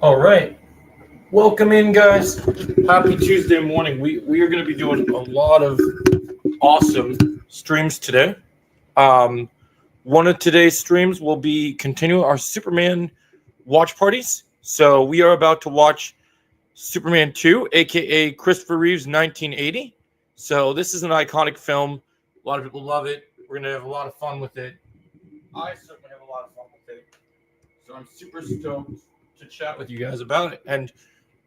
All right. Welcome in, guys. Happy Tuesday morning. We are going to be doing a lot of awesome streams today. Um, One of today's streams will be continuing our Superman watch parties. So we are about to watch Superman 2, aka Christopher Reeve's 1980. So this is an iconic film. A lot of people love it. We're going to have a lot of fun with it. I certainly have a lot of fun with it. So I'm super stoked to chat with you guys about it. And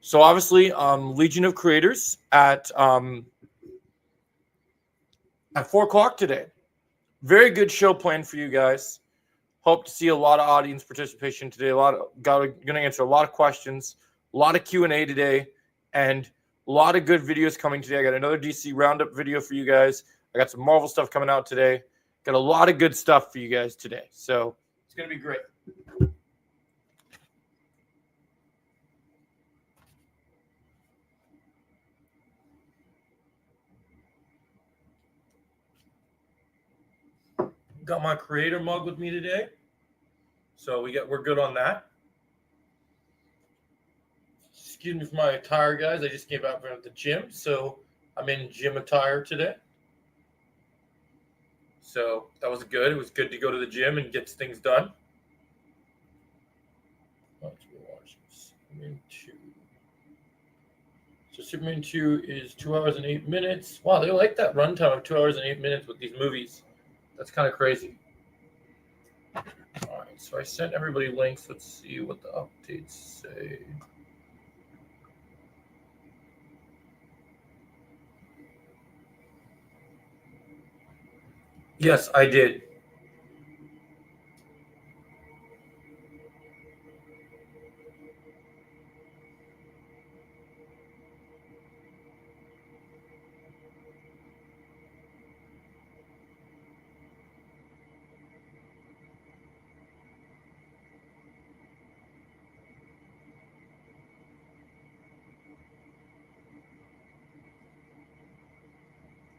so obviously, Legion of Creators at 4 o'clock today. Very good show planned for you guys. Hope to see a lot of audience participation today. Going to answer a lot of questions, a lot of Q&A today, and a lot of good videos coming today. I got another DC Roundup video for you guys. I got some Marvel stuff coming out today. Got a lot of good stuff for you guys today. So it's going to be great. Got my creator mug with me today. So we're good on that. Excuse me for my attire, guys. I just came out from the gym, so I'm in gym attire today. So that was good. It was good to go to the gym and get things done. Let's watch Superman 2. So Superman 2 is 2 hours and 8 minutes. Wow, they like that runtime of 2 hours and 8 minutes with these movies. That's kind of crazy. All right, so I sent everybody links. Let's see what the updates say. Yes, I did.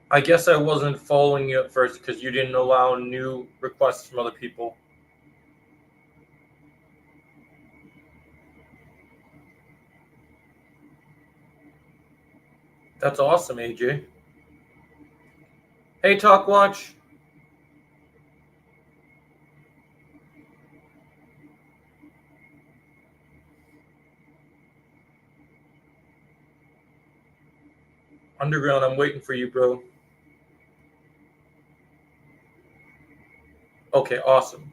I guess I wasn't following you at first because you didn't allow new requests from other people. That's awesome, AJ. Hey, Talk Watch. Underground, I'm waiting for you, bro. Okay, awesome.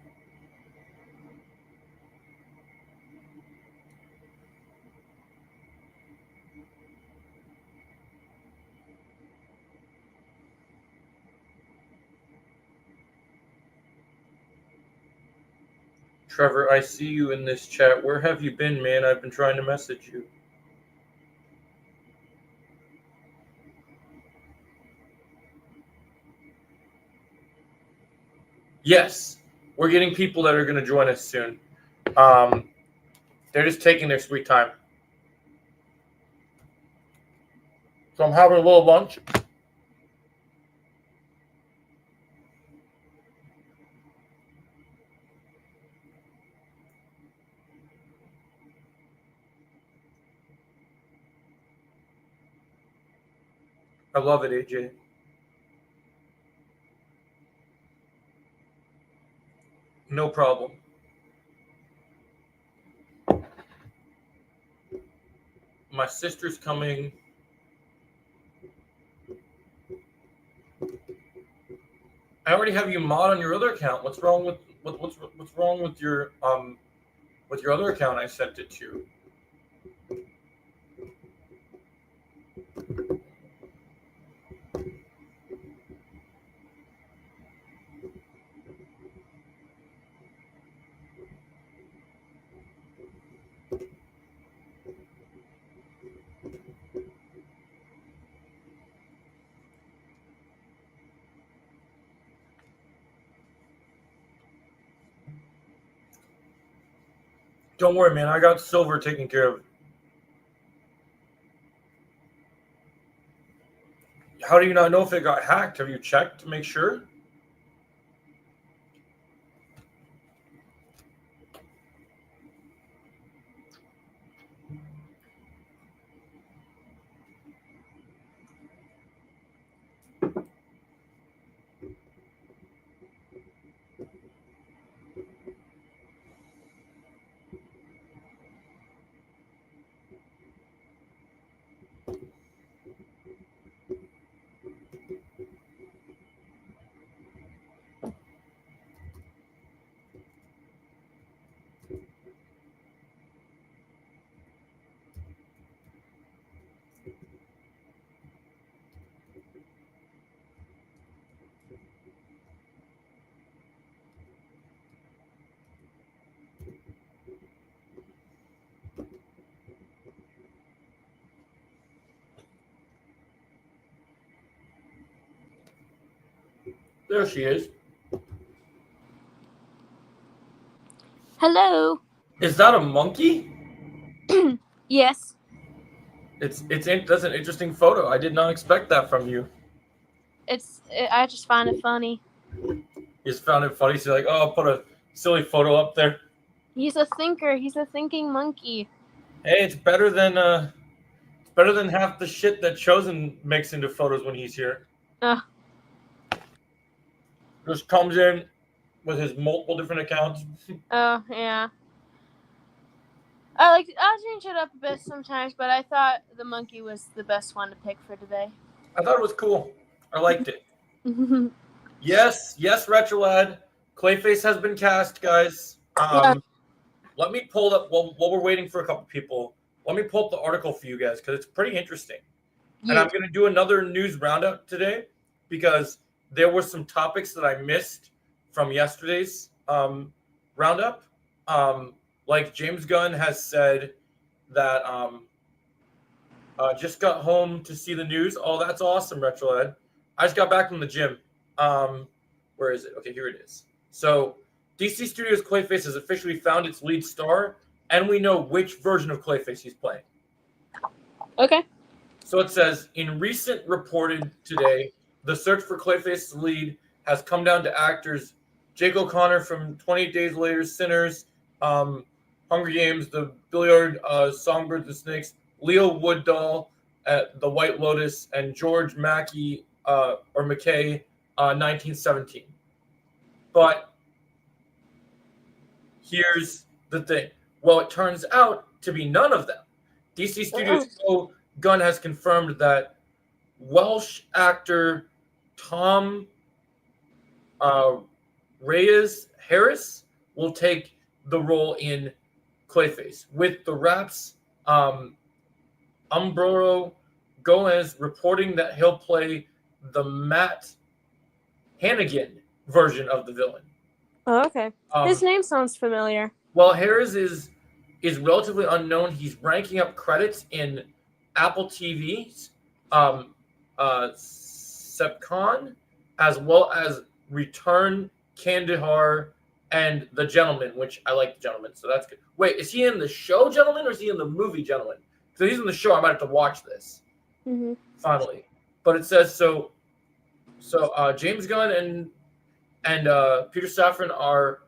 Trevor, I see you in this chat. Where have you been, man? I've been trying to message you. Yes, we're getting people that are going to join us soon. They're just taking their sweet time. So I'm having a little lunch. I love it, AJ. No problem. My sister's coming. I already have you mod on your other account. What's wrong with what's wrong with your other account I sent it to? Don't worry, man. I got Silver taken care of. How do you not know if it got hacked? Have you checked to make sure? There she is. Hello. Is that a monkey? Yes. That's an interesting photo. I did not expect that from you. I just find it funny. You just found it funny. So you're like, oh, I'll put a silly photo up there. He's a thinker. He's a thinking monkey. Hey, it's better than half the shit that Chosen makes into photos when he's here. Uh, Just comes in with his multiple different accounts. yeah. I'll change it up a bit sometimes, but I thought the monkey was the best one to pick for today. I thought it was cool. I liked it. Yes, Retrolad. Clayface has been cast, guys. Yeah. Let me pull up while we're waiting for a couple people. Let me pull up the article for you guys because it's pretty interesting. And I'm going to do another news roundup today because there were some topics that I missed from yesterday's roundup. Like James Gunn has said that just got home to see the news. Oh, that's awesome, Retrolad. I just got back from the gym. Where is it? Okay, here it is. So DC Studios Clayface has officially found its lead star, and we know which version of Clayface he's playing. Okay. So it says, in recent reported today, the search for Clayface's lead has come down to actors Jake O'Connor from 28 Days Later, Sinners, Hunger Games, The Billiard, Songbirds and Snakes, Leo Woodall at The White Lotus, and George Mackey or McKay, 1917. But here's the thing. Well, it turns out to be none of them. DC Studios Gunn has confirmed that Welsh actor Tom Reyes Harris will take the role in Clayface, with the Raps Umbro Gomez reporting that he'll play the Matt Hannigan version of the villain. Oh, okay. His name sounds familiar. Well, Harris is relatively unknown. He's ranking up credits in Apple TV's Sepcon, as well as Return, Kandahar, and The Gentleman, which I like The Gentleman, so that's good. Wait, is he in the show Gentleman or is he in the movie Gentleman? So he's in the show. I might have to watch this finally. But it says so. James Gunn and Peter Safran are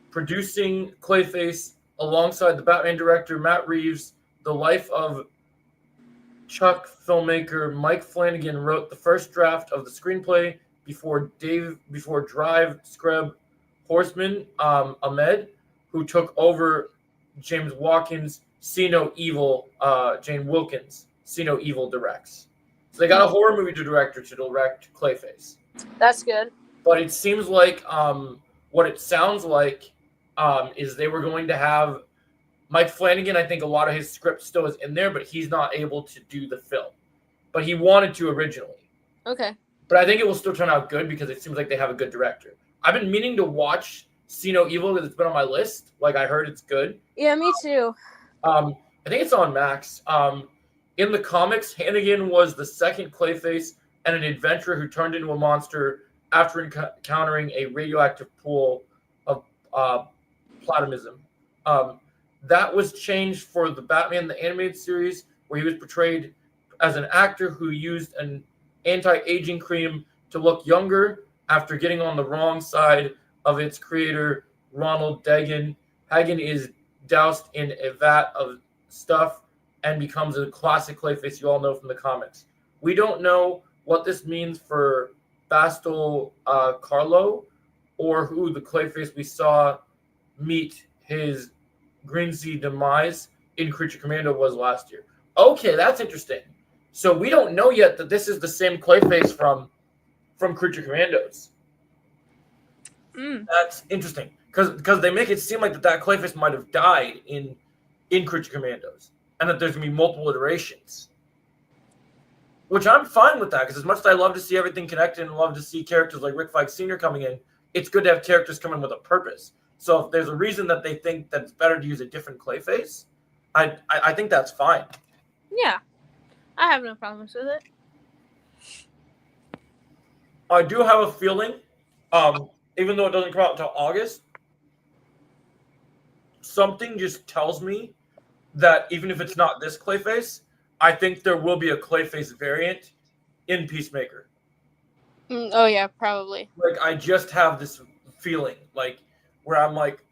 producing Clayface alongside the Batman director Matt Reeves. The Life of Chuck filmmaker Mike Flanagan wrote the first draft of the screenplay before Drive Scrub Horseman Ahmed, who took over James Watkins' See No Evil, Jane Wilkins' See No Evil directs. So they got a horror movie director to direct Clayface. That's good. But it seems like what it sounds like is they were going to have Mike Flanagan. I think a lot of his script still is in there, but he's not able to do the film. But he wanted to originally. Okay. But I think it will still turn out good because it seems like they have a good director. I've been meaning to watch See No Evil because it's been on my list. Like, I heard it's good. Yeah, me too. I think it's on Max. In the comics, Hannigan was the second Clayface and an adventurer who turned into a monster after encountering a radioactive pool of platonism. That was changed for the Batman the Animated Series, where he was portrayed as an actor who used an anti-aging cream to look younger after getting on the wrong side of its creator, Ronald Dagan. Hagen is doused in a vat of stuff and becomes a classic Clayface you all know from the comics. We don't know what this means for Bastel Carlo or who the Clayface we saw meet his Green Sea demise in Creature Commando was last year. Okay, that's interesting. So we don't know yet that this is the same Clayface from Creature Commandos. That's interesting because they make it seem like that Clayface might have died in Creature Commandos and that there's going to be multiple iterations. Which I'm fine with that because as much as I love to see everything connected and love to see characters like Rick Flag Sr. coming in, it's good to have characters come in with a purpose. So if there's a reason that they think that it's better to use a different Clayface, I think that's fine. Yeah. I have no problems with it. I do have a feeling, even though it doesn't come out until August, something just tells me that even if it's not this Clayface, I think there will be a Clayface variant in Peacemaker. Oh yeah, probably. Like I just have this feeling, like where I'm like,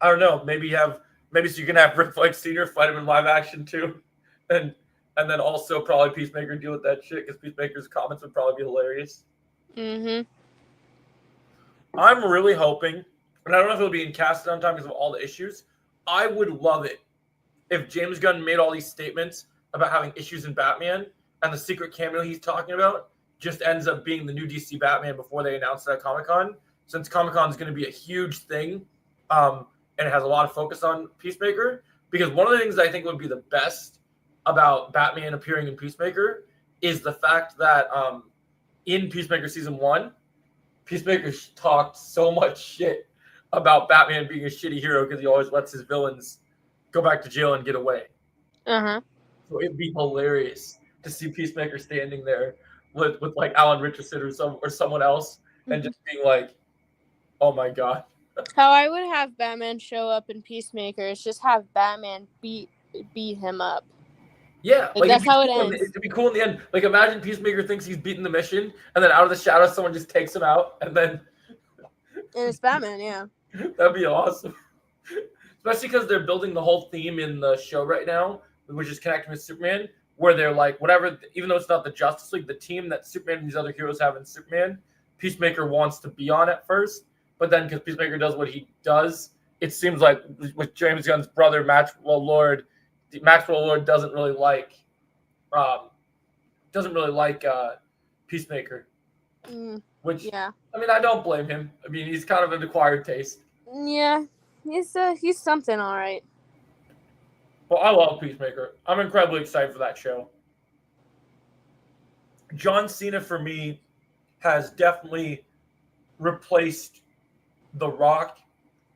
I don't know, maybe so you can have Rick Flag Senior fight him in live action too, and then also probably Peacemaker deal with that shit because Peacemaker's comments would probably be hilarious. Mhm. I'm really hoping, and I don't know if it'll be in casted on time because of all the issues. I would love it if James Gunn made all these statements about having issues in Batman and the secret cameo he's talking about just ends up being the new DC Batman before they announce it at Comic-Con. Since Comic-Con is going to be a huge thing, and it has a lot of focus on Peacemaker, because one of the things I think would be the best about Batman appearing in Peacemaker is the fact that in Peacemaker Season 1, Peacemaker talked so much shit about Batman being a shitty hero because he always lets his villains go back to jail and get away. Uh-huh. So it'd be hilarious to see Peacemaker standing there with like Alan Richardson or someone else and just being like, "Oh my god." How I would have Batman show up in Peacemaker is just have Batman beat him up. Yeah, like that's how it ends. It'd be cool in the end. Like imagine Peacemaker thinks he's beaten the mission, and then out of the shadows, someone just takes him out, and then And it's Batman, yeah. That'd be awesome. Especially because they're building the whole theme in the show right now, which is connecting with Superman, where they're like, whatever, even though it's not the Justice League, the team that Superman and these other heroes have in Superman, Peacemaker wants to be on at first, but then because Peacemaker does what he does, it seems like with James Gunn's brother, Maxwell Lord doesn't really like Peacemaker. Which, yeah. I mean, I don't blame him. I mean, he's kind of an acquired taste. Yeah, he's something, all right. Well, I love Peacemaker. I'm incredibly excited for that show. John Cena, for me, has definitely replaced The Rock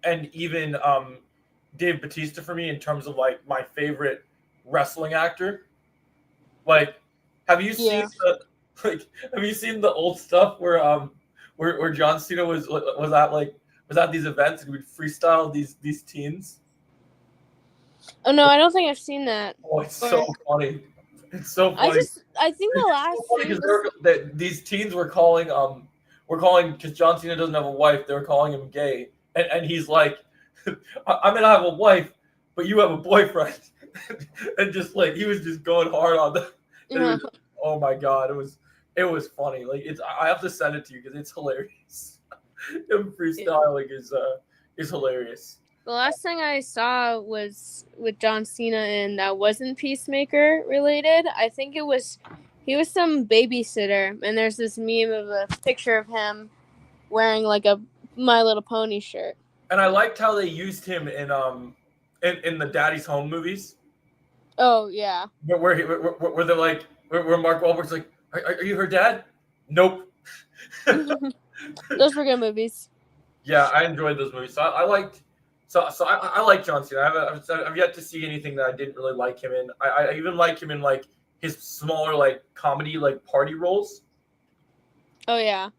and even Dave Bautista for me in terms of, like, my favorite wrestling actor. Like, have you seen the old stuff where John Cena was at these events and would freestyle these teens? Oh no, I don't think I've seen that. Oh, it's so funny. It's so funny. I think the last because these teens were calling because John Cena doesn't have a wife. They were calling him gay, and he's like, I mean, I have a wife, but you have a boyfriend, and just like he was just going hard on them. Oh my god, it was funny. Like I have to send it to you because it's hilarious. Him freestyling is hilarious. The last thing I saw was with John Cena, and that wasn't Peacemaker related. I think he was some babysitter, and there's this meme of a picture of him wearing like a My Little Pony shirt. And I liked how they used him in the Daddy's Home movies. Oh yeah. Where they're like where Mark Wahlberg's like, are you her dad? Nope. Those were good movies. Yeah, I enjoyed those movies. So I liked. So I like John Cena. I've yet to see anything that I didn't really like him in. I even like him in like his smaller like comedy like party roles. Oh yeah.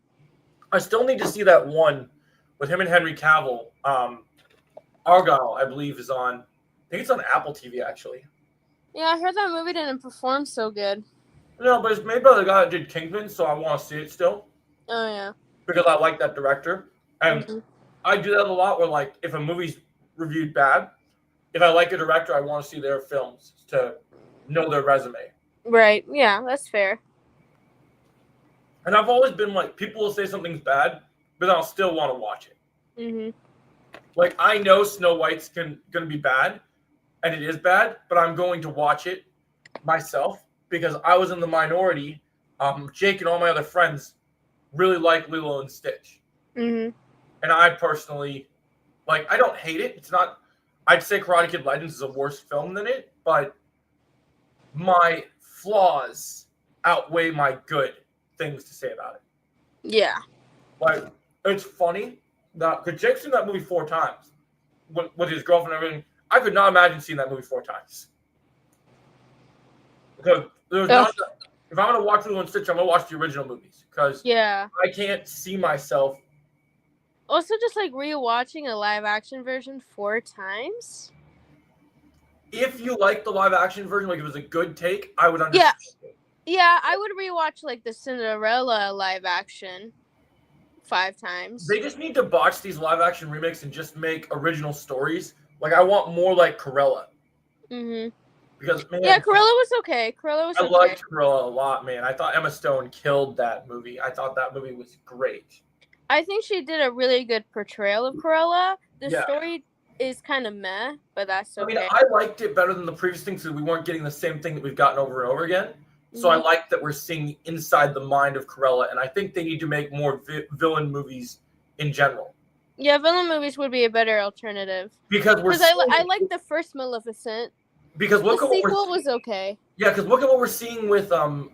I still need to see that one with him and Henry Cavill. Argyle, I believe, is on. I think it's on Apple TV actually. Yeah, I heard that movie didn't perform so good. No, but it's made by the guy that did Kingpin, so I want to see it still. Oh yeah. Because I like that director, and I do that a lot. Where like if a movie's reviewed bad, if I like a director, I want to see their films to know their resume. Right. Yeah, that's fair. And I've always been like, people will say something's bad, but I'll still want to watch it. Like I know Snow White's gonna be bad, and it is bad, but I'm going to watch it myself because I was in the minority. Jake and all my other friends really like Lilo and Stitch. And I personally, like, I don't hate it. It's not, I'd say Karate Kid Legends is a worse film than it, but my flaws outweigh my good things to say about it. Yeah. Like, it's funny that, because Jake's seen that movie 4 times with his girlfriend and everything. I could not imagine seeing that movie 4 times. Because if I'm gonna watch Lilo and Stitch, I'm gonna watch the original movies because Yeah. I can't see myself. Also, just like rewatching a live action version 4 times. If you like the live action version, like it was a good take, I would understand. Yeah, I would rewatch like the Cinderella live action 5 times. They just need to botch these live action remakes and just make original stories. Like I want more like Cruella. Because man, yeah, Cruella was okay. I liked Cruella a lot, man. I thought Emma Stone killed that movie. I thought that movie was great. I think she did a really good portrayal of Cruella. The Yeah. story is kind of meh, but that's okay. I mean, I liked it better than the previous things because we weren't getting the same thing that we've gotten over and over again. So I like that we're seeing inside the mind of Cruella, and I think they need to make more villain movies in general. Yeah, villain movies would be a better alternative. Because I like the first Maleficent. Because look the at sequel was okay. Yeah, because look at what we're seeing with with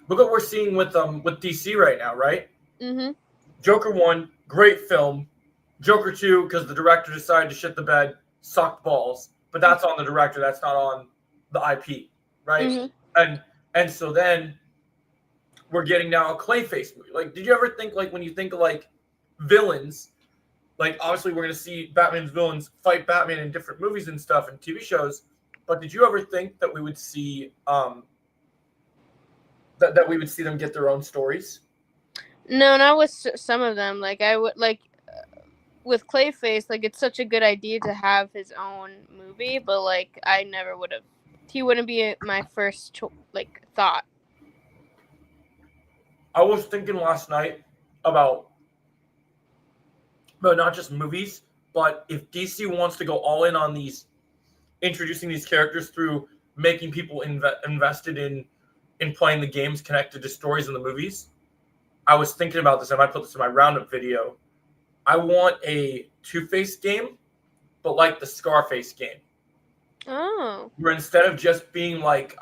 DC right now, right? Joker 1, great film. Joker 2, because the director decided to shit the bed, sucked balls. But that's on the director. That's not on the IP, right? And so then we're getting now a Clayface movie. Like, did you ever think, like, when you think of, like, villains, like, obviously we're going to see Batman's villains fight Batman in different movies and stuff and TV shows, but did you ever think that we would see that we would see them get their own stories? No, not with some of them. Like, I would, like, with Clayface, like, it's such a good idea to have his own movie, but, like, I never would have. He wouldn't be my first, thought. I was thinking last night about not just movies, but if DC wants to go all in on these, introducing these characters through making people invested in playing the games connected to stories in the movies. I was thinking about this. I might put this in my roundup video. I want a Two-Face game, but like the Scarface game. Oh. Where instead of just being like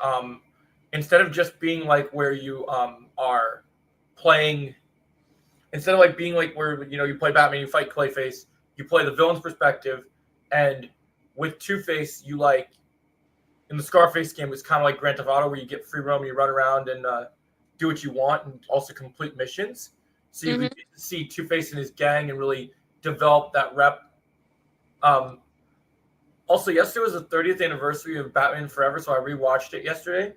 where you are playing, instead of like being like where you play Batman, you fight Clayface, you play the villain's perspective, and with Two-Face, you like in the Scarface game, it's kind of like Grand Theft Auto where you get free roam, you run around and do what you want and also complete missions. So you get to see Two-Face and his gang and really develop that rep. Also, yesterday was the 30th anniversary of Batman Forever, so I rewatched it yesterday.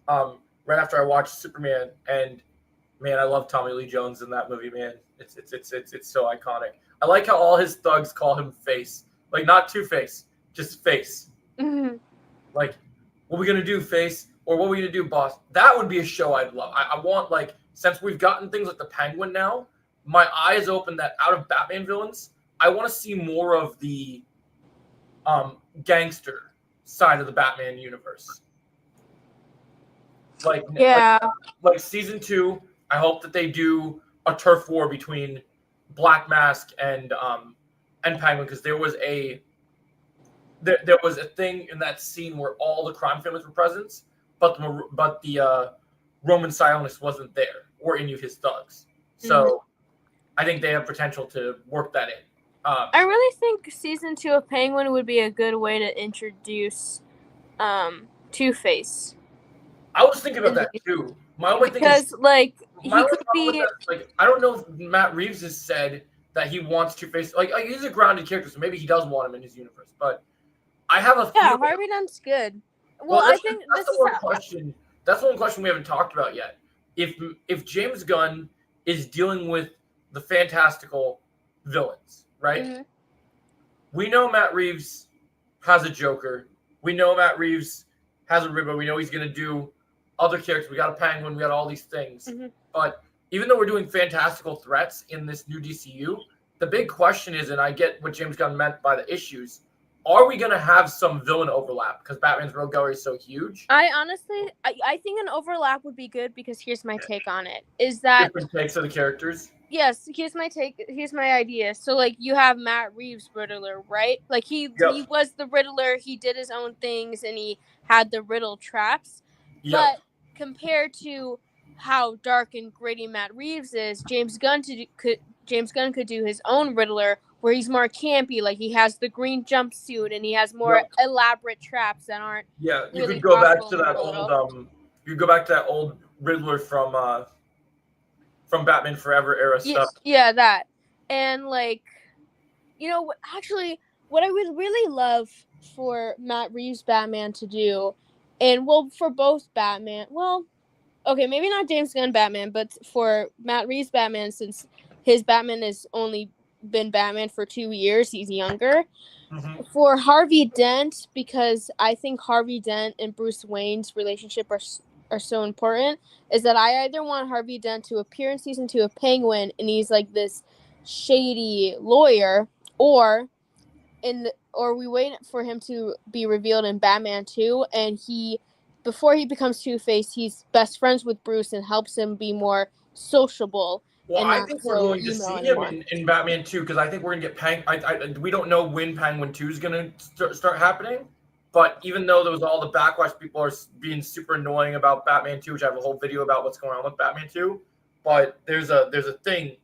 Right after I watched Superman, and man, I love Tommy Lee Jones in that movie. Man, it's so iconic. I like how all his thugs call him Face, like not Two-Face, just Face. Like, what are we gonna do, Face? Or what are we gonna do, boss? That would be a show I'd love. I want, like, since we've gotten things like the Penguin now, my eyes open that out of Batman villains, I want to see more of the gangster side of the Batman universe. Like season 2, I hope that they do a turf war between Black Mask and Penguin, because there was a thing in that scene where all the crime families were present, but the Roman Sionist wasn't there, or any of his thugs. So I think they have potential to work that in. I really think season 2 of Penguin would be a good way to introduce Two-Face. I was thinking about that too. My only thing is, like, he could be like, I don't know if Matt Reeves has said that he wants Two-Face. Like, he's a grounded character, so maybe he does want him in his universe. But I have a feeling. Harvey Dent's good. Well, I think that's the one question. That's one question we haven't talked about yet. If James Gunn is dealing with the fantastical villains, right? We know Matt Reeves has a Joker. We know Matt Reeves has a Riddler. We know he's going to do other characters. We got a Penguin. We got all these things. But even though we're doing fantastical threats in this new DCU, the big question is, and I get what James Gunn meant by the issues, are we going to have some villain overlap? Because Batman's rogue gallery is so huge. I honestly think an overlap would be good, because here's my take on it. Is that different takes of the characters? Yes, here's my take. Here's my idea. So, like, you have Matt Reeves' Riddler, right? Like, he was the Riddler. He did his own things, and he had the riddle traps. But compared to how dark and gritty Matt Reeves is, James Gunn could do his own Riddler, where he's more campy. Like, he has the green jumpsuit, and he has more elaborate traps that aren't. Yeah, you really could go back to possible that in the old. You go back to that old Riddler from Batman Forever era stuff. Yeah, that. And like, actually, what I would really love for Matt Reeves' Batman to do, and well, for both Batman, well, okay, maybe not James Gunn Batman, but for Matt Reeves' Batman, since his Batman has only been Batman for 2 years, he's younger. Mm-hmm. For Harvey Dent, because I think Harvey Dent and Bruce Wayne's relationship are so important, is that I either want Harvey Dent to appear in season 2 of Penguin and he's like this shady lawyer, or we wait for him to be revealed in Batman 2 and before he becomes Two-Face, he's best friends with Bruce and helps him be more sociable. Well, I think we're going to see him in Batman 2 because I think we're going to get we don't know when Penguin 2 is going to start happening. But even though there was all the backlash, people are being super annoying about Batman 2, which I have a whole video about what's going on with Batman 2. But there's a thing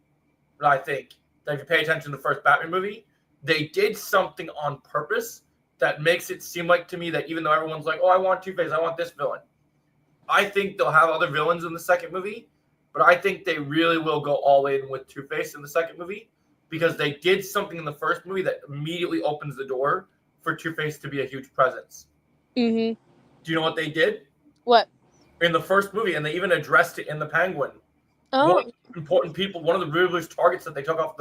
that I think that if you pay attention to the first Batman movie, they did something on purpose that makes it seem like to me that even though everyone's like, oh, I want Two-Face, I want this villain. I think they'll have other villains in the second movie. But I think they really will go all in with Two-Face in the second movie because they did something in the first movie that immediately opens the door for Two-Face to be a huge presence. Mm-hmm. Do you know what they did? What? In the first movie, and they even addressed it in the Penguin. Oh. One of the important people, one of the Riddler's targets that they took off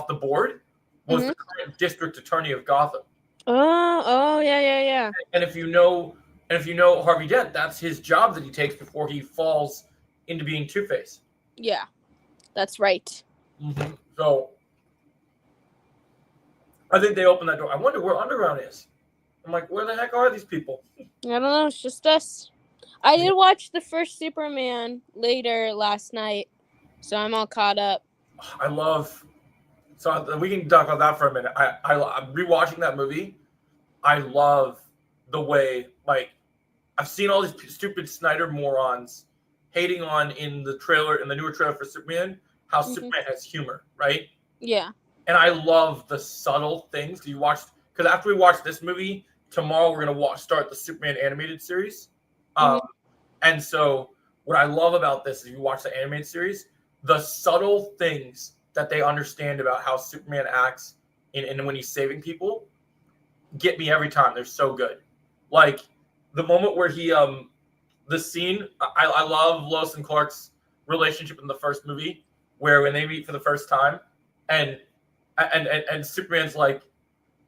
the board was the current district attorney of Gotham. Oh, yeah. And if you know Harvey Dent, that's his job that he takes before he falls into being Two-Face. Yeah, that's right. Mm-hmm. So I think they opened that door. I wonder where Underground is. I'm like, where the heck are these people? I don't know. It's just us. I did watch the first Superman later last night, so I'm all caught up. So we can talk about that for a minute. I'm rewatching that movie. I love the way, like, I've seen all these stupid Snyder morons hating on in the newer trailer for Superman, how Superman has humor, right? Yeah. And I love the subtle things. Because after we watch this movie, tomorrow we're gonna start the Superman animated series. And so what I love about this is if you watch the animated series, the subtle things that they understand about how Superman acts and when he's saving people get me every time. They're so good. Like the moment where he the scene, I love Lois and Clark's relationship in the first movie, where when they meet for the first time, and Superman's like,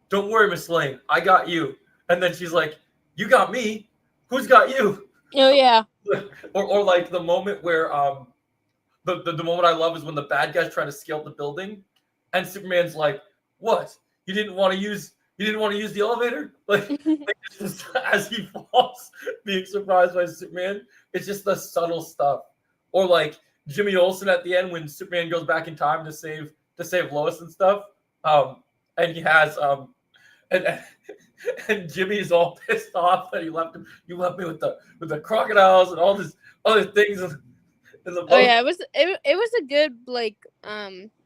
"Don't worry, Miss Lane, I got you," and then she's like, "You got me? Who's got you?" Oh yeah. or like the moment where the moment I love is when the bad guys try to scale the building, and Superman's like, "What? You didn't want to use the elevator?" Like it's just, as he falls, being surprised by Superman. It's just the subtle stuff. Or like Jimmy Olsen at the end when Superman goes back in time to save Lois and stuff. And he has and Jimmy's all pissed off that you left me with the crocodiles and all this other things in the boat. Oh yeah, it was a good like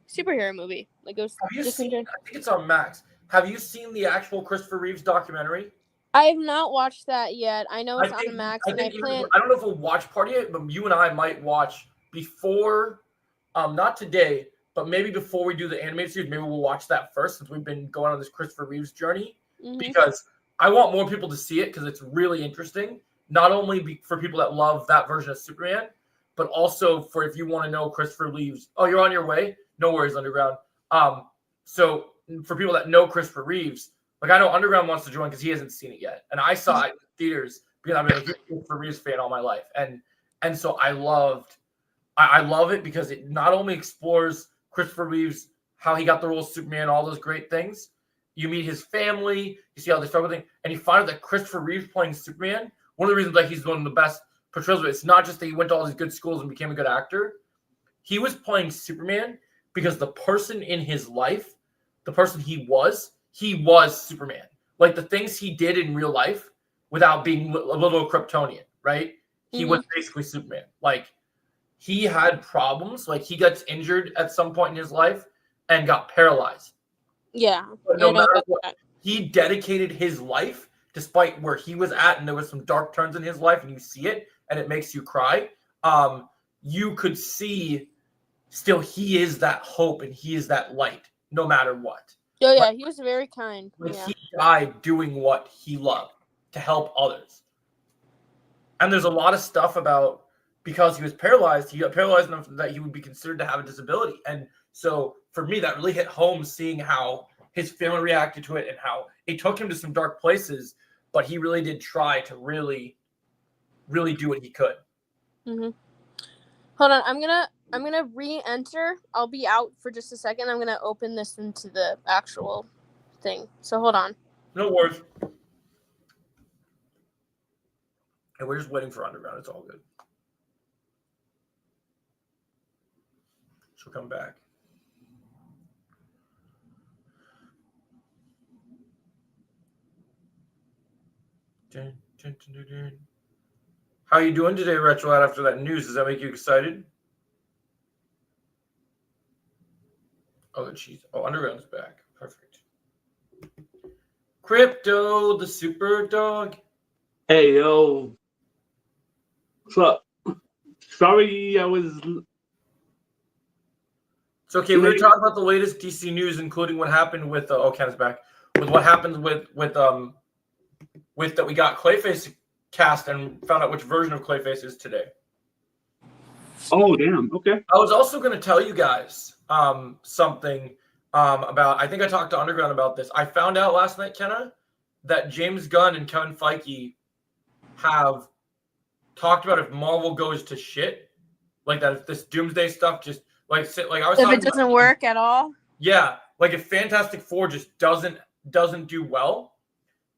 superhero movie. Like it was. I think it's on Max. Have you seen the actual Christopher Reeves documentary? I have not watched that yet. I know it's on Max, I don't know if we'll watch party it, but you and I might watch before, not today, but maybe before we do the animated series. Maybe we'll watch that first since we've been going on this Christopher Reeves journey. Because I want more people to see it because it's really interesting. Not only for people that love that version of Superman, but also for if you want to know Christopher Reeves. Oh, you're on your way? No worries, Underground. So for people that know Christopher Reeves, like I know Underground wants to join because he hasn't seen it yet, and I saw it in theaters because I've been a huge Christopher Reeves fan all my life, and so I love it because it not only explores Christopher Reeves, how he got the role of Superman, all those great things. You meet his family, you see how they struggle with things, and you find out that Christopher Reeves playing Superman. One of the reasons that he's one of the best portrayals of it, it's not just that he went to all these good schools and became a good actor. He was playing Superman because the person in his life, the person he was Superman. Like the things he did in real life without being a little Kryptonian, right? He was basically Superman. Like he had problems. Like he gets injured at some point in his life and got paralyzed. Yeah. But no matter what, he dedicated his life despite where he was at, and there was some dark turns in his life, and you see it, and it makes you cry. you could see still he is that hope and he is that light no matter what. Oh yeah, he was very kind. Like Yeah. he died doing what he loved to help others. And there's a lot of stuff about because he was paralyzed, he got paralyzed enough that he would be considered to have a disability. And so for me, that really hit home seeing how his family reacted to it and how it took him to some dark places, but he really did try to really, really do what he could. Mm-hmm. Hold on, I'm gonna re-enter. I'll be out for just a second. I'm gonna open this into the actual thing. So hold on. No worries. And we're just waiting for Underground. It's all good. She'll come back. How are you doing today, Retrolad, after that news? Does that make you excited? Oh, jeez. Oh, Underground's back. Perfect. Crypto, the super dog. Hey, yo. What's up? Sorry, I was... It's okay. We were talking about the latest DC news, including what happened with... Ken's back. With what happened with that we got Clayface cast and found out which version of Clayface is today. Oh, damn. Okay. I was also going to tell you guys something about... I think I talked to Underground about this. I found out last night, Kenna, that James Gunn and Kevin Feige have talked about if Marvel goes to shit, like that if this Doomsday stuff just I was if it doesn't work at all. Yeah, like if Fantastic Four just doesn't do well,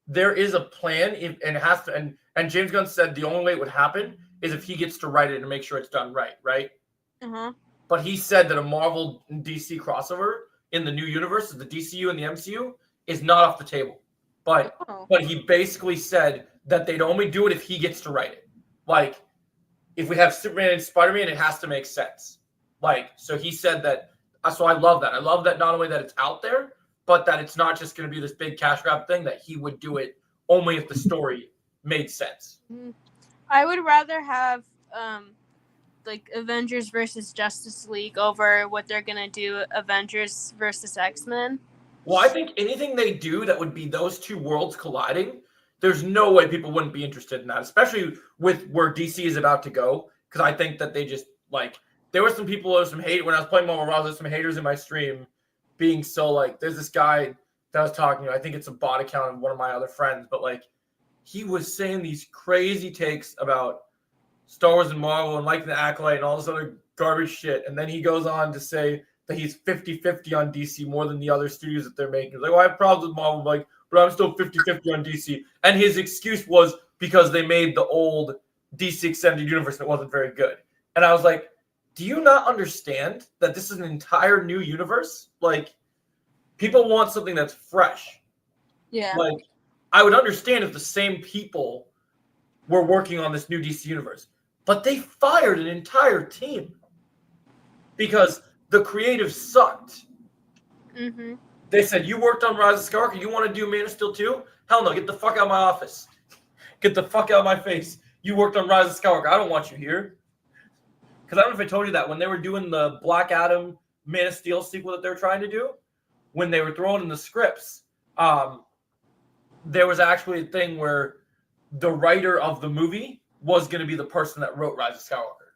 there is a plan and it has to and James Gunn said the only way it would happen is if he gets to write it and make sure it's done right? Uh-huh. But he said that a Marvel DC crossover in the new universe, the DCU and the MCU, is not off the table. But he basically said that they'd only do it if he gets to write it. Like, if we have Superman and Spider-Man, it has to make sense. Like, so he said that. So I love that. I love that not only that it's out there, but that it's not just going to be this big cash grab thing, that he would do it only if the story made sense. I would rather have like Avengers versus Justice League over what they're going to do Avengers versus X-Men. Well, I think anything they do that would be those two worlds colliding, there's no way people wouldn't be interested in that, especially with where DC is about to go. Because I think that they just, like, there were some people, there was some hate. When I was playing Marvel Raw, there's some haters in my stream being so, like, there's this guy that I was talking to. I think it's a bot account of one of my other friends. But, like, he was saying these crazy takes about Star Wars and Marvel and liking the Acolyte and all this other garbage shit. And then he goes on to say that he's 50-50 on DC more than the other studios that they're making. He's like, well, I have problems with Marvel, like, but I'm still 50-50 on DC. And his excuse was because they made the old DC Extended Universe and it wasn't very good. And I was like, do you not understand that this is an entire new universe? Like, people want something that's fresh. Yeah. Like, I would understand if the same people were working on this new DC universe. But they fired an entire team because the creative sucked. Mm-hmm. They said, you worked on Rise of Skywalker, you want to do Man of Steel 2? Hell no, get the fuck out of my office. Get the fuck out of my face. You worked on Rise of Skywalker. I don't want you here. Because I don't know if I told you that when they were doing the Black Adam Man of Steel sequel that they were trying to do, when they were throwing in the scripts, there was actually a thing where the writer of the movie was going to be the person that wrote Rise of Skywalker.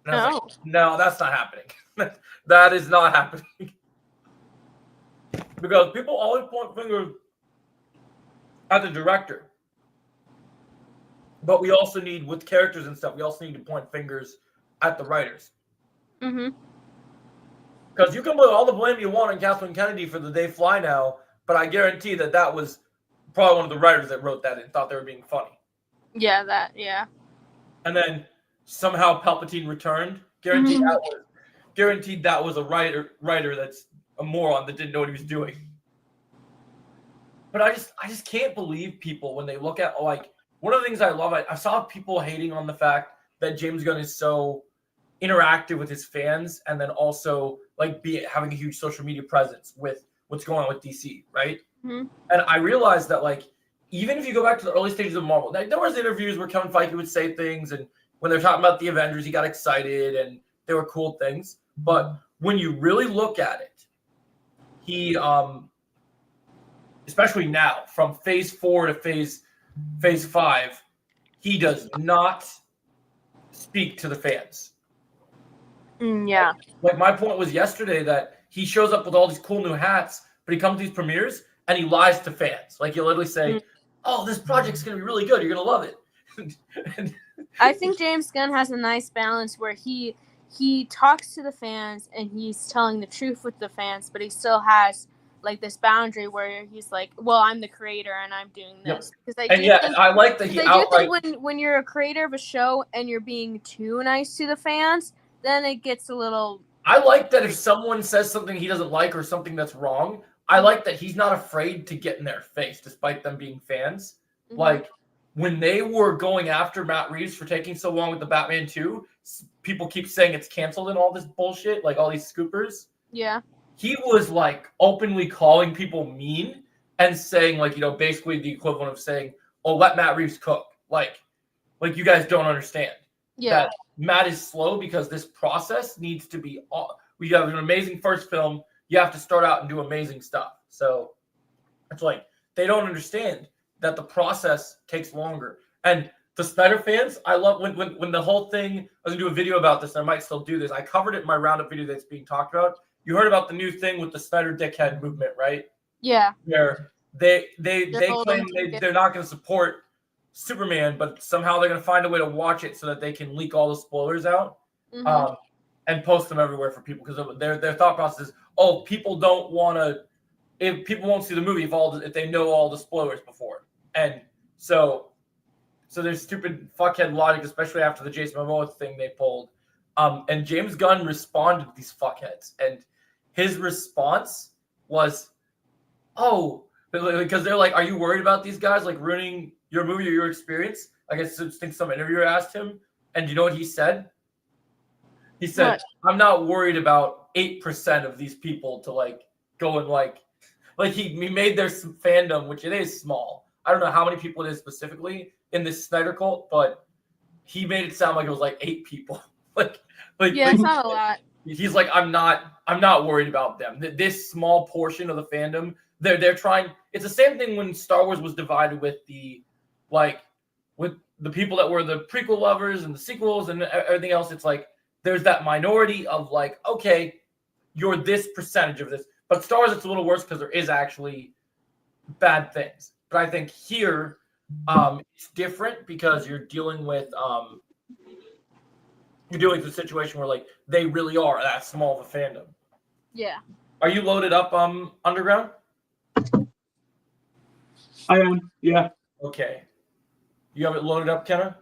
And I was like, no, that's not happening. That is not happening. Because people always point fingers at the director. But we also need, with characters and stuff, we also need to point fingers at the writers. Mm-hmm. Because you can put all the blame you want on Kathleen Kennedy for the They Fly Now, but I guarantee that was probably one of the writers that wrote that and thought they were being funny. Yeah, yeah. And then somehow Palpatine returned. Guaranteed that was a writer that's a moron that didn't know what he was doing. But I just can't believe people when they look at, like, one of the things I love, I saw people hating on the fact that James Gunn is so interactive with his fans and then also like having a huge social media presence with what's going on with DC, right? Mm-hmm. And I realized that, like, even if you go back to the early stages of Marvel, there was interviews where Kevin Feige would say things and when they're talking about the Avengers, he got excited and there were cool things. But when you really look at it, he especially now from phase 4 to phase 5, he does not speak to the fans. Yeah. Like my point was yesterday that he shows up with all these cool new hats, but he comes to these premieres and he lies to fans. Like he'll literally say, "Oh, this project's gonna be really good. You're gonna love it." And I think James Gunn has a nice balance where he talks to the fans and he's telling the truth with the fans, but he still has like this boundary where he's like, "Well, I'm the creator and I'm doing this." Because I like that he outright. When you're a creator of a show and you're being too nice to the fans, then it gets a little. I like that if someone says something he doesn't like or something that's wrong, I like that he's not afraid to get in their face, despite them being fans. Mm-hmm. Like when they were going after Matt Reeves for taking so long with the Batman 2, people keep saying it's canceled and all this bullshit, like all these scoopers. Yeah. He was like openly calling people mean and saying like, basically the equivalent of saying, "Oh, let Matt Reeves cook." Like you guys don't understand. Yeah. That Matt is slow because this process needs to be we have an amazing first film. You have to start out and do amazing stuff. So it's like they don't understand that the process takes longer. And the Snyder fans, I love when the whole thing, I was gonna do a video about this, and I might still do this. I covered it in my roundup video that's being talked about. You heard about the new thing with the Snyder dickhead movement, right? Yeah. Where they claim they're not going to support Superman, but somehow they're going to find a way to watch it so that they can leak all the spoilers out and post them everywhere for people, because their thought process is, oh, people don't want to, if people won't see the movie if they know all the spoilers before. And so there's stupid fuckhead logic, especially after the Jason Momoa thing they pulled. And James Gunn responded to these fuckheads, and his response was, "Oh," because they're like, "Are you worried about these guys like ruining your movie or your experience?" I guess I think some interviewer asked him, and you know what he said? He said, "I'm not worried about 8% of these people to like go and like he made their fandom, which it is small. I don't know how many people it is specifically in this Snyder cult, but he made it sound like it was like 8 people." It's not a lot. He's like, I'm not worried about them. This small portion of the fandom, they're trying. It's the same thing when Star Wars was divided with the people that were the prequel lovers and the sequels and everything else. It's like there's that minority of like, okay, you're this percentage of this. But Star Wars, it's a little worse because there is actually bad things. But I think here, it's different because you're dealing with a situation where like they really are that small of a fandom. Yeah. Are you loaded up Underground? I am, yeah. Okay. You have it loaded up, Kenna?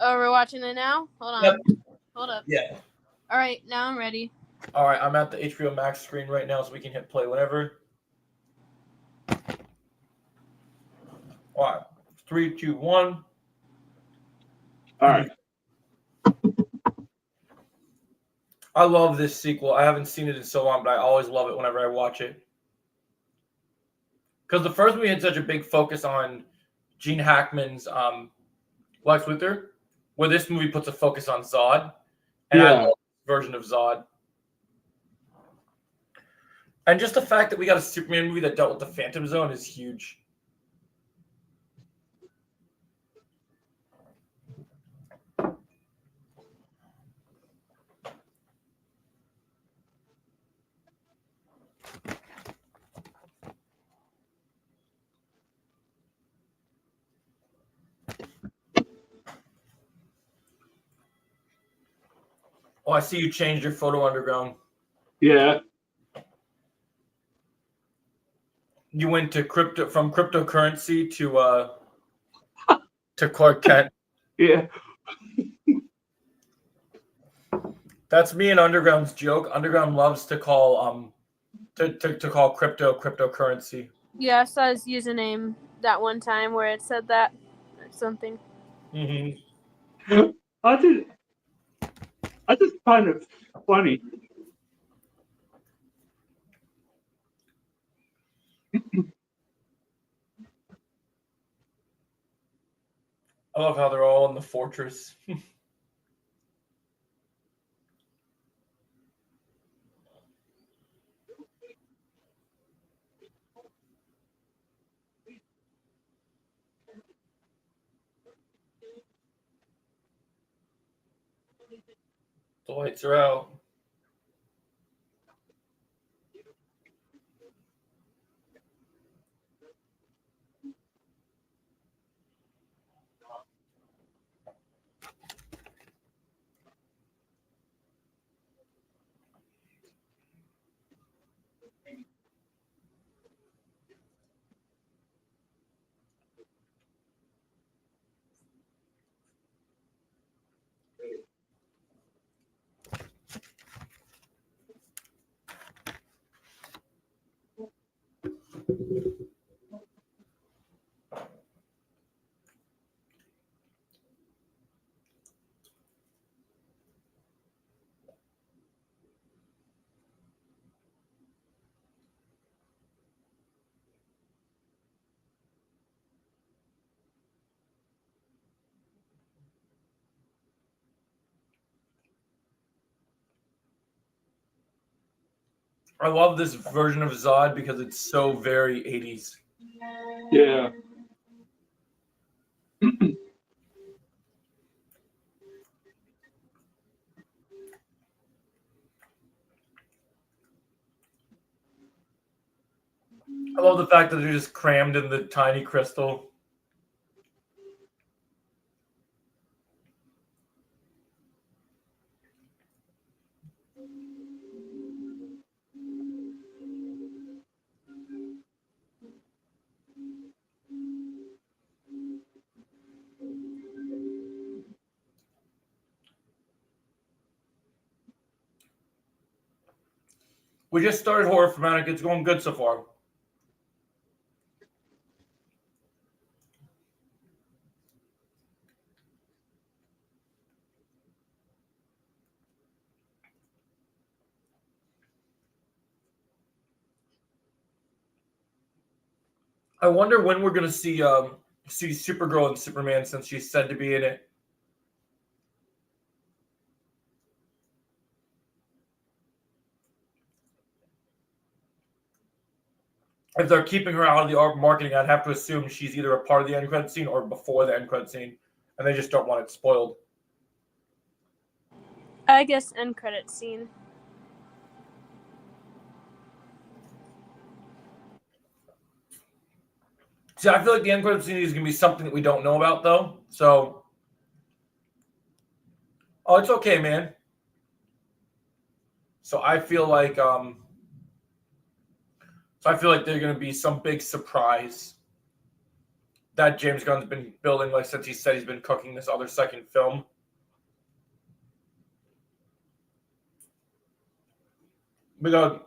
Oh, we're watching it now? Hold on. Yep. Hold up. Yeah. All right, now I'm ready. All right, I'm at the HBO Max screen right now, so we can hit play whenever. All right. 3, 2, 1. All right. I love this sequel. I haven't seen it in so long, but I always love it whenever I watch it. Because the first movie had such a big focus on Gene Hackman's Lex Luthor, where this movie puts a focus on Zod. And I love this version of Zod. And just the fact that we got a Superman movie that dealt with the Phantom Zone is huge. Oh, I see you changed your photo, Underground. Yeah. You went to from cryptocurrency to Clark Kent. Yeah. That's me and Underground's joke. Underground loves to call to call cryptocurrency. Yeah, I saw his username that one time where it said that or something. Mm-hmm. I just find it funny. I love how they're all in the fortress. lights are out. I love this version of Zod because it's so very 80s. Yeah. I love the fact that they're just crammed in the tiny crystal. We just started Horror Fanatic. It's going good so far. I wonder when we're gonna see Supergirl and Superman, since she's said to be in it. If they're keeping her out of the marketing, I'd have to assume she's either a part of the end credit scene or before the end credit scene, and they just don't want it spoiled. I guess end credit scene. See, I feel like the end credit scene is gonna be something that we don't know about, though. So, oh, it's okay, man. So I feel like there's gonna be some big surprise that James Gunn's been building, like since he said he's been cooking this other second film. Because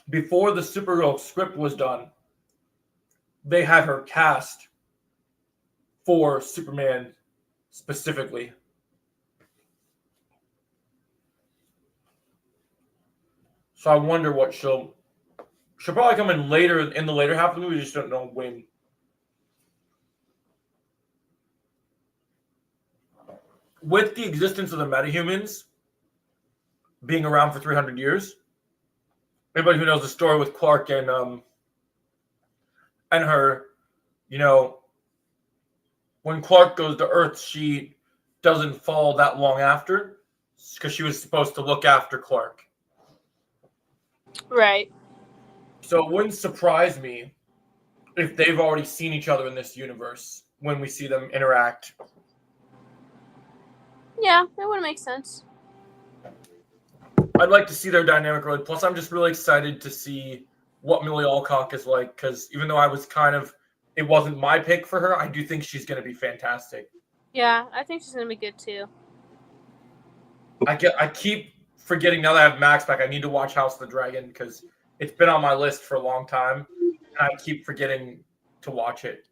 before the Supergirl script was done, they had her cast for Superman specifically. So I wonder what she'll probably come in later, in the later half of the movie. We just don't know when. With the existence of the metahumans being around for 300 years, anybody who knows the story with Clark and her, you know, when Clark goes to Earth, she doesn't fall that long after because she was supposed to look after Clark. Right. So it wouldn't surprise me if they've already seen each other in this universe when we see them interact. Yeah, that would make sense. I'd like to see their dynamic really. Plus, I'm just really excited to see what Millie Alcock is like, because even though I was it wasn't my pick for her, I do think she's going to be fantastic. Yeah, I think she's going to be good too. I keep forgetting now that I have Max back. I need to watch House of the Dragon because it's been on my list for a long time, and I keep forgetting to watch it.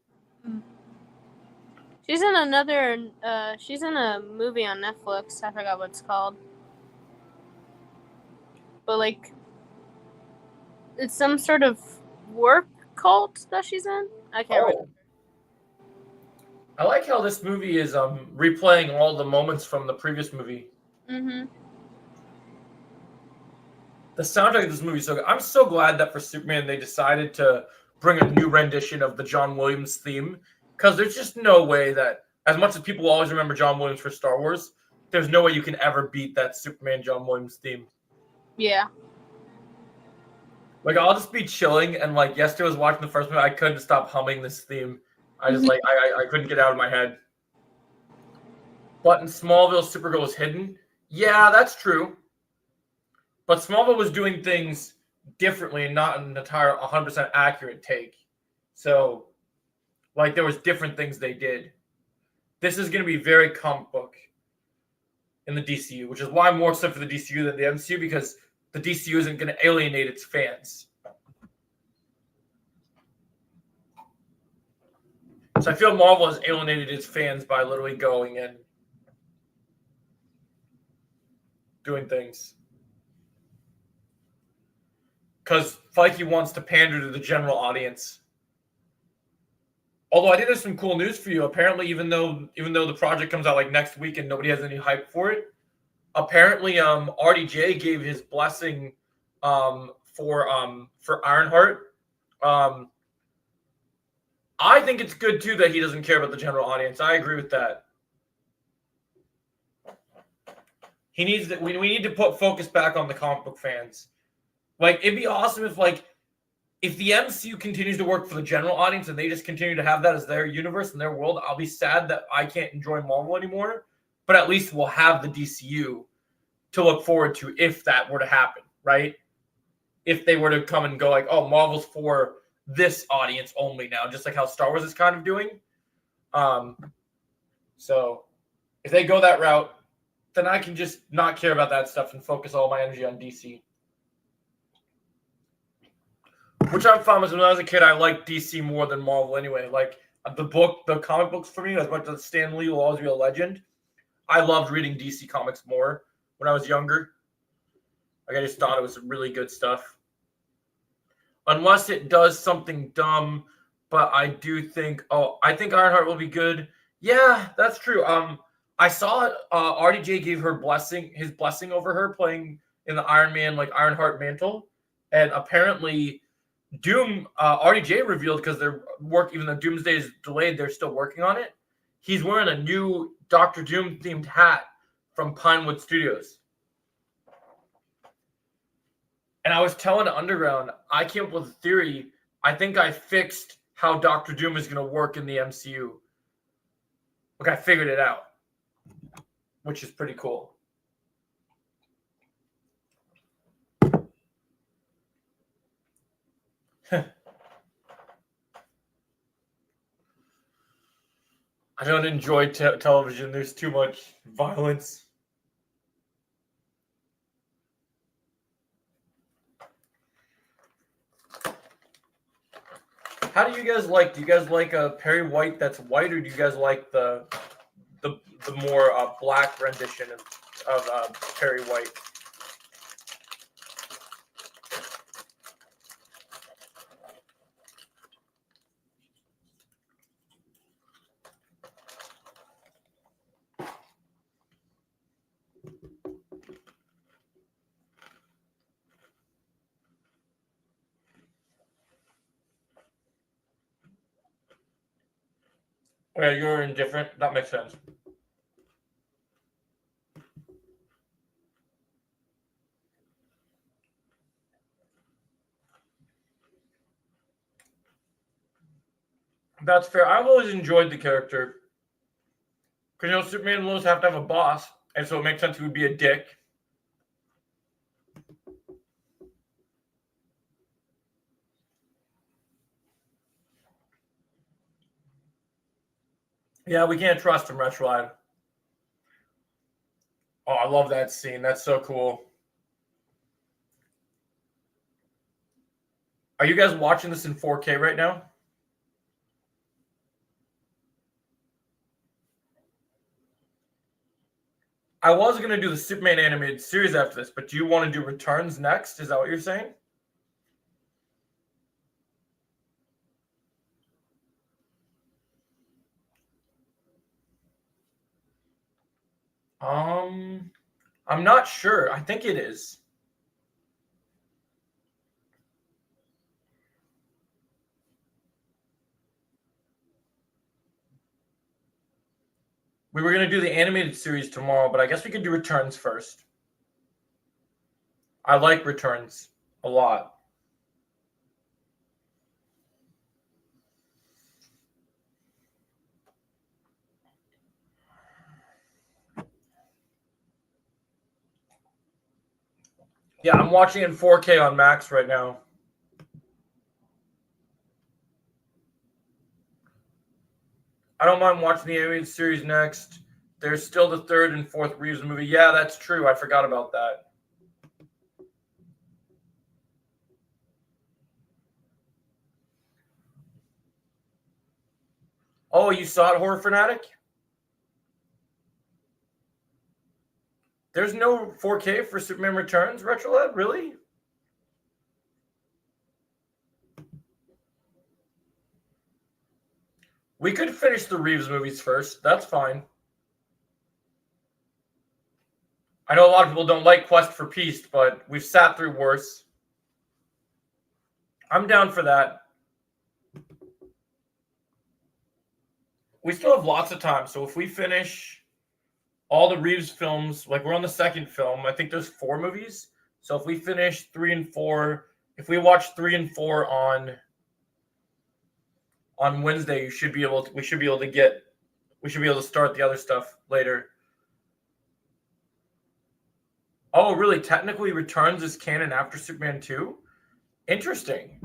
She's in another. She's in a movie on Netflix. I forgot what it's called, but like, it's some sort of work cult that she's in. I can't remember. I like how this movie is replaying all the moments from the previous movie. Mm-hmm. The soundtrack of this movie is so good. I'm so glad that for Superman they decided to bring a new rendition of the John Williams theme Because there's just no way that, as much as people will always remember John Williams for Star Wars, there's no way you can ever beat that Superman John Williams theme. Yeah. Like, I'll just be chilling, and like yesterday I was watching the first movie, I couldn't stop humming this theme. I just like I couldn't get it out of my head. But in Smallville, Supergirl was hidden. Yeah, that's true. But Smallville was doing things differently and not an entire 100% accurate take. So, like, there was different things they did. This is going to be very comic book in the DCU, which is why I'm more excited for the DCU than the MCU, because the DCU isn't going to alienate its fans. So I feel Marvel has alienated its fans by literally going and doing things. Because Feige wants to pander to the general audience. Although I think there's some cool news for you. Apparently, even though the project comes out like next week and nobody has any hype for it, apparently RDJ gave his blessing for Ironheart. I think it's good too that he doesn't care about the general audience. I agree with that. He needs that. We need to put focus back on the comic book fans. Like, it'd be awesome if the MCU continues to work for the general audience and they just continue to have that as their universe and their world. I'll be sad that I can't enjoy Marvel anymore, but at least we'll have the DCU to look forward to if that were to happen, right? If they were to come and go like, oh, Marvel's for this audience only now, just like how Star Wars is kind of doing. So if they go that route, then I can just not care about that stuff and focus all my energy on DC. Which I'm fine with. When I was a kid, I liked DC more than Marvel anyway. Like, the comic books for me, as much as Stan Lee will always be a legend, I loved reading DC comics more when I was younger. Like, I just thought it was really good stuff. Unless it does something dumb, but I do think, I think Ironheart will be good. Yeah, that's true. I saw RDJ gave his blessing over her playing in the Iron Man, like, Ironheart mantle. And apparently Doom, RDJ revealed, because even though Doomsday is delayed, they're still working on it. He's wearing a new Doctor Doom themed hat from Pinewood Studios. And I was telling Underground, I came up with a theory. I think I fixed how Doctor Doom is going to work in the MCU. Like, I figured it out, which is pretty cool. I don't enjoy television. There's too much violence. How do you guys like? Do you guys like a Perry White that's white, or do you guys like the more black rendition of Perry White? Yeah, you're indifferent. That makes sense. That's fair. I've always enjoyed the character. Because, Superman will always have to have a boss. And so it makes sense he would be a dick. Yeah, we can't trust him, Retrolide. Oh, I love that scene. That's so cool. Are you guys watching this in 4K right now? I was going to do the Superman animated series after this, but do you want to do Returns next? Is that what you're saying? I'm not sure. I think it is. We were going to do the animated series tomorrow, but I guess we could do Returns first. I like Returns a lot. Yeah, I'm watching it in 4K on Max right now. I don't mind watching the animated series next. There's still the third and fourth Reeves movie. Yeah, that's true. I forgot about that. Oh, you saw it, Horror Fanatic? There's no 4K for Superman Returns, Retrolab? Really? We could finish the Reeves movies first. That's fine. I know a lot of people don't like Quest for Peace, but we've sat through worse. I'm down for that. We still have lots of time, so if we finish all the Reeves films, like we're on the second film, I think there's 4 movies. So if we finish 3 and 4, if we watch 3 and 4 on Wednesday, we should be able to start the other stuff later. Oh, really? Technically, Returns is canon after Superman 2? Interesting.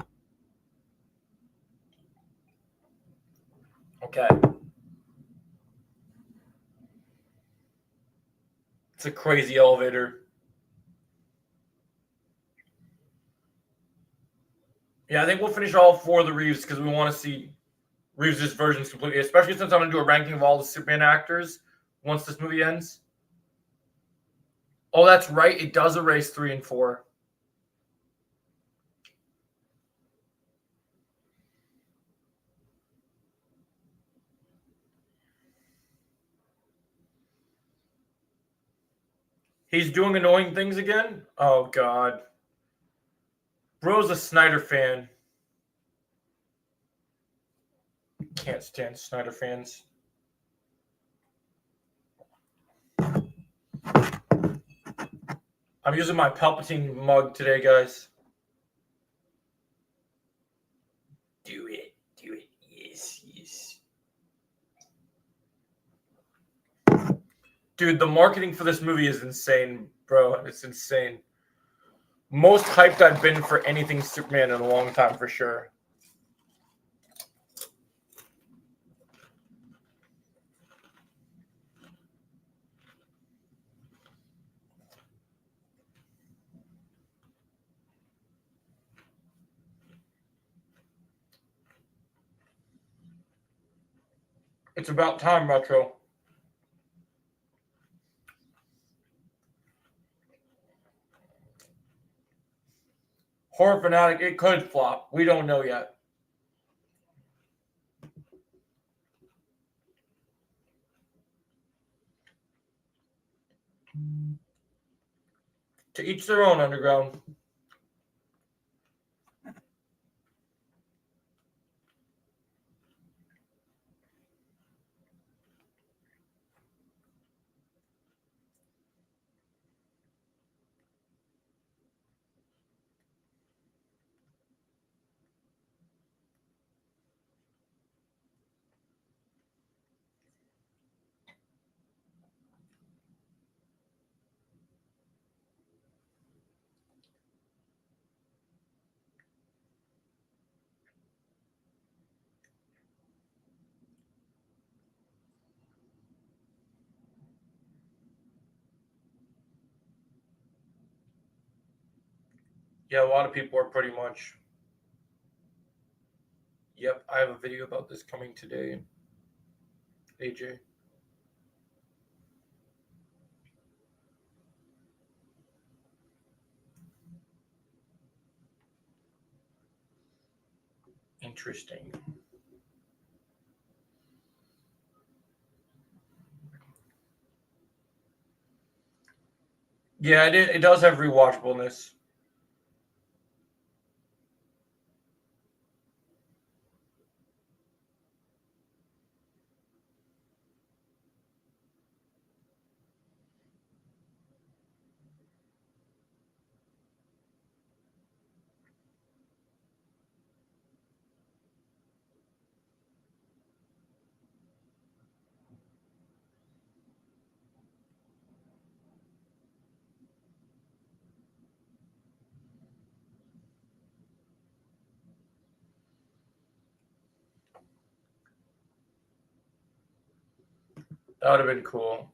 Okay. It's a crazy elevator. Yeah, I think we'll finish all 4 of the Reeves because we want to see Reeves' versions completely, especially since I'm going to do a ranking of all the Superman actors once this movie ends. Oh, that's right. It does erase 3 and 4. He's doing annoying things again? Oh, God. Bro's a Snyder fan. Can't stand Snyder fans. I'm using my Palpatine mug today, guys. Do it. Yes. Dude, the marketing for this movie is insane, bro. It's insane. Most hyped I've been for anything Superman in a long time, for sure. It's about time, Metro. Horror Fanatic, it could flop. We don't know yet. To each their own, Underground. Yeah, a lot of people are pretty much. Yep, I have a video about this coming today. AJ. Interesting. Yeah, it does have rewatchableness. That would have been cool.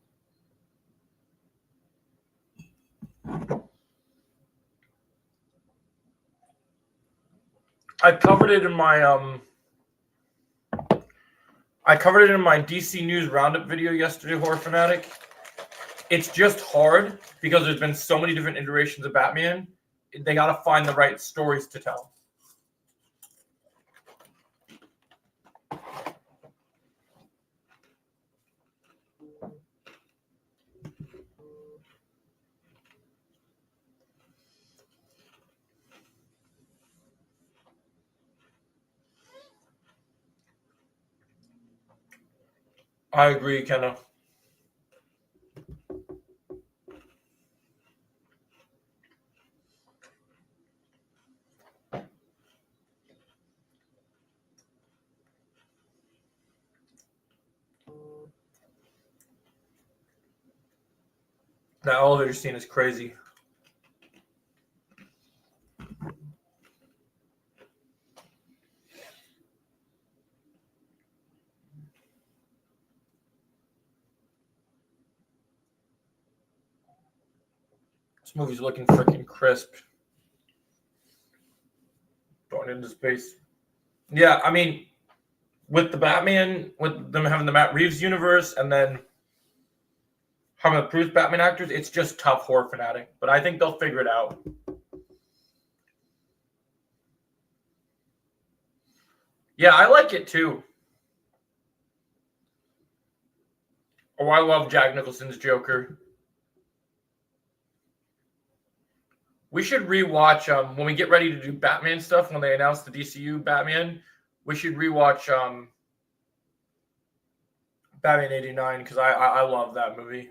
I covered it in my DC News Roundup video yesterday, Horror Fanatic. It's just hard because there's been so many different iterations of Batman. They got to find the right stories to tell. I agree, Kenna. That elevator scene is crazy. This movie's looking freaking crisp. Going into space. Yeah, I mean, with the Batman, with them having the Matt Reeves universe and then having the Bruce Batman actors, it's just tough, Horror Fanatic. But I think they'll figure it out. Yeah, I like it too. Oh, I love Jack Nicholson's Joker. We should rewatch when we get ready to do Batman stuff. When they announce the DCU Batman, we should rewatch Batman '89 because I love that movie.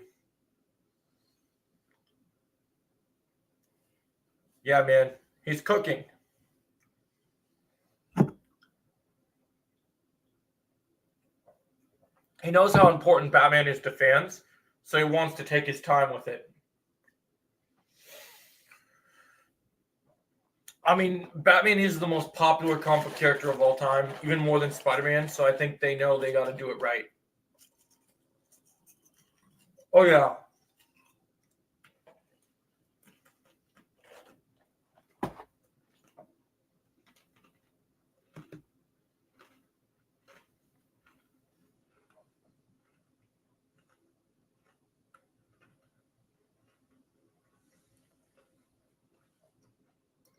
Yeah, man, he's cooking. He knows how important Batman is to fans, so he wants to take his time with it. I mean, Batman is the most popular comic book character of all time, even more than Spider-Man, so I think they know they got to do it right. Oh, yeah.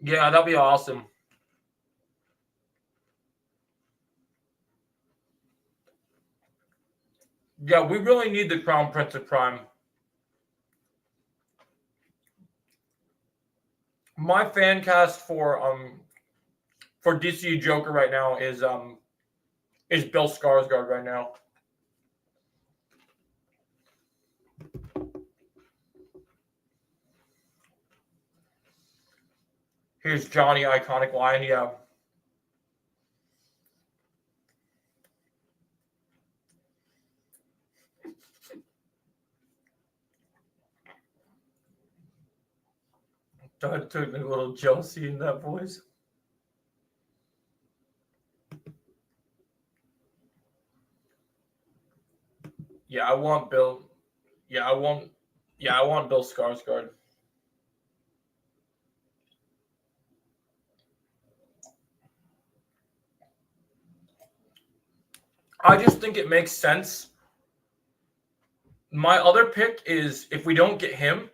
Yeah, that'd be awesome. Yeah, we really need the Crown Prince of Crime. My fan cast for DCU Joker right now is Bill Skarsgård right now. Here's Johnny, iconic line, yeah. Took a little jealousy in that voice. Yeah, I want Bill. Yeah, I want Bill Skarsgård. I just think it makes sense. My other pick is if we don't get him,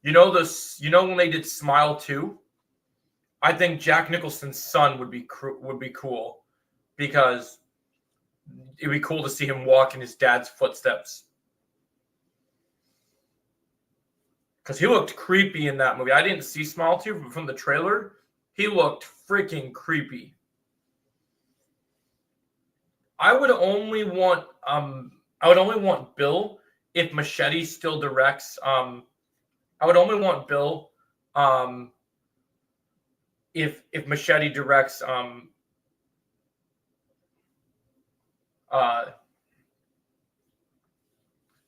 when they did Smile 2, I think Jack Nicholson's son would be cool because it'd be cool to see him walk in his dad's footsteps. Because he looked creepy in that movie. I didn't see Smile 2, but from the trailer, he looked freaking creepy. I would only want Bill if Machete still directs. I would only want Bill if Machete directs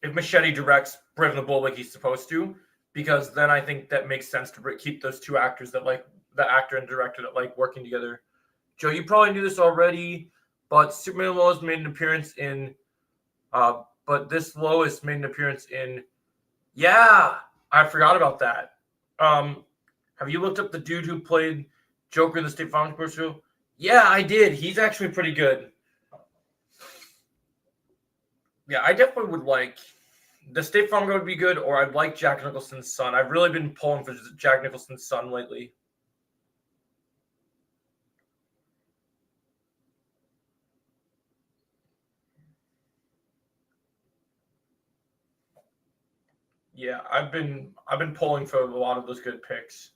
if Machete directs Brave and the Bold like he's supposed to, because then I think that makes sense to keep those two actors that like the actor and director that like working together. Joe, you probably knew this already, but Superman Lois made an appearance in but this Lois made an appearance in. Yeah, I forgot about that. Have you looked up the dude who played Joker in the State Farm commercial? Yeah, I did. He's actually pretty good. Yeah, I definitely would like the State Farm guy would be good, or I'd like Jack Nicholson's son. I've really been pulling for Jack Nicholson's son lately. Yeah, I've been pulling for a lot of those good picks.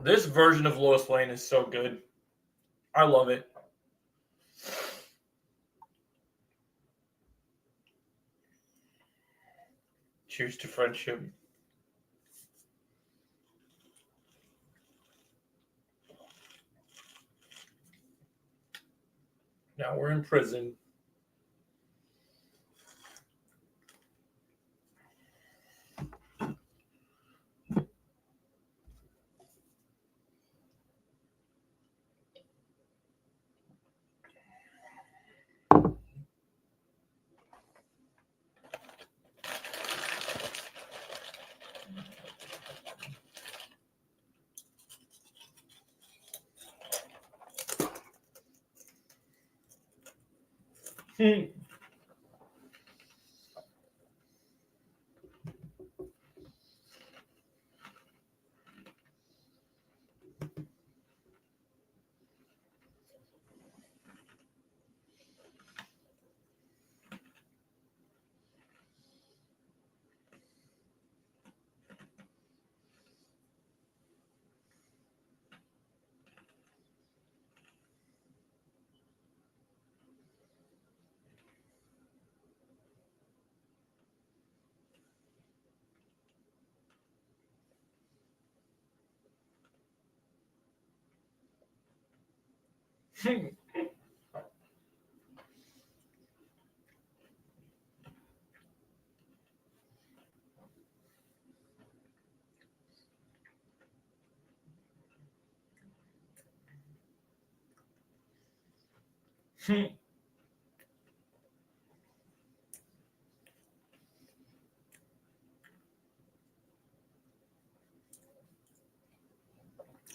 This version of Lois Lane is so good. I love it. Cheers to friendship. Now we're in prison.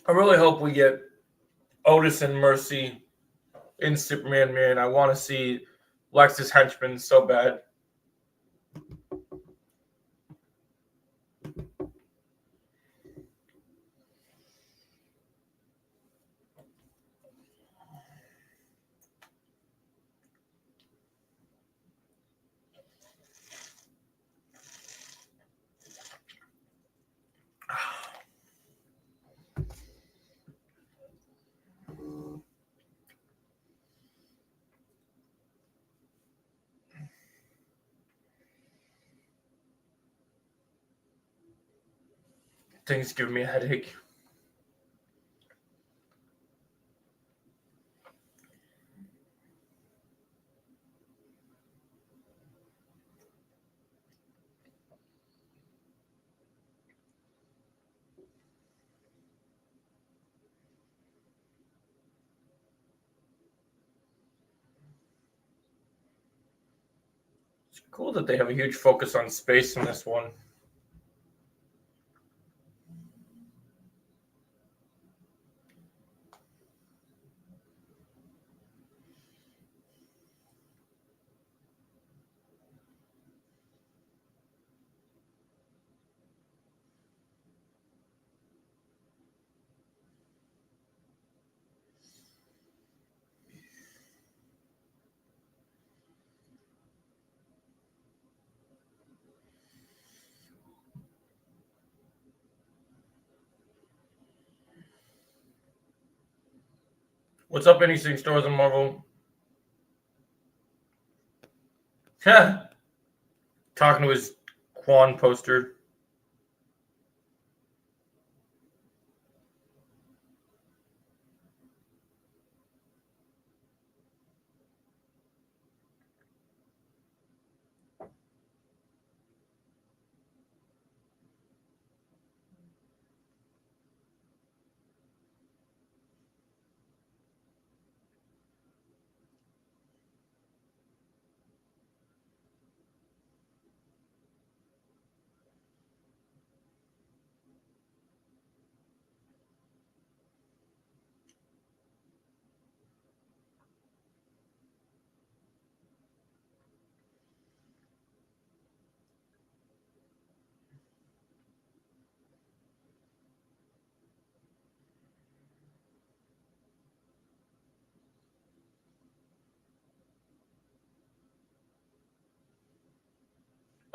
I really hope we get Otis and Mercy in Superman Man. I want to see Lex's henchman so bad. Things give me a headache. It's cool that they have a huge focus on space in this one. What's up, anything stores in Marvel? Talking to his Quan poster.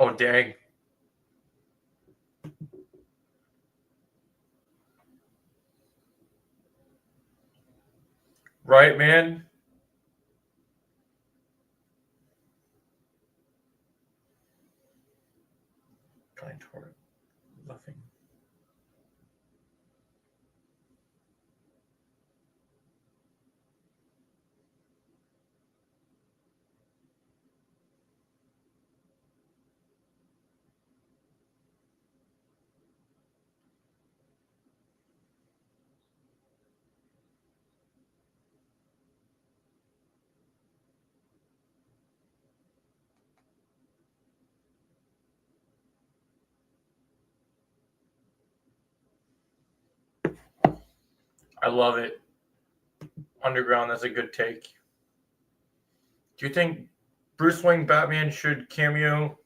Oh, dang. Right, man? Going toward nothing. I love it. Underground, that's a good take. Do you think Bruce Wayne Batman should cameo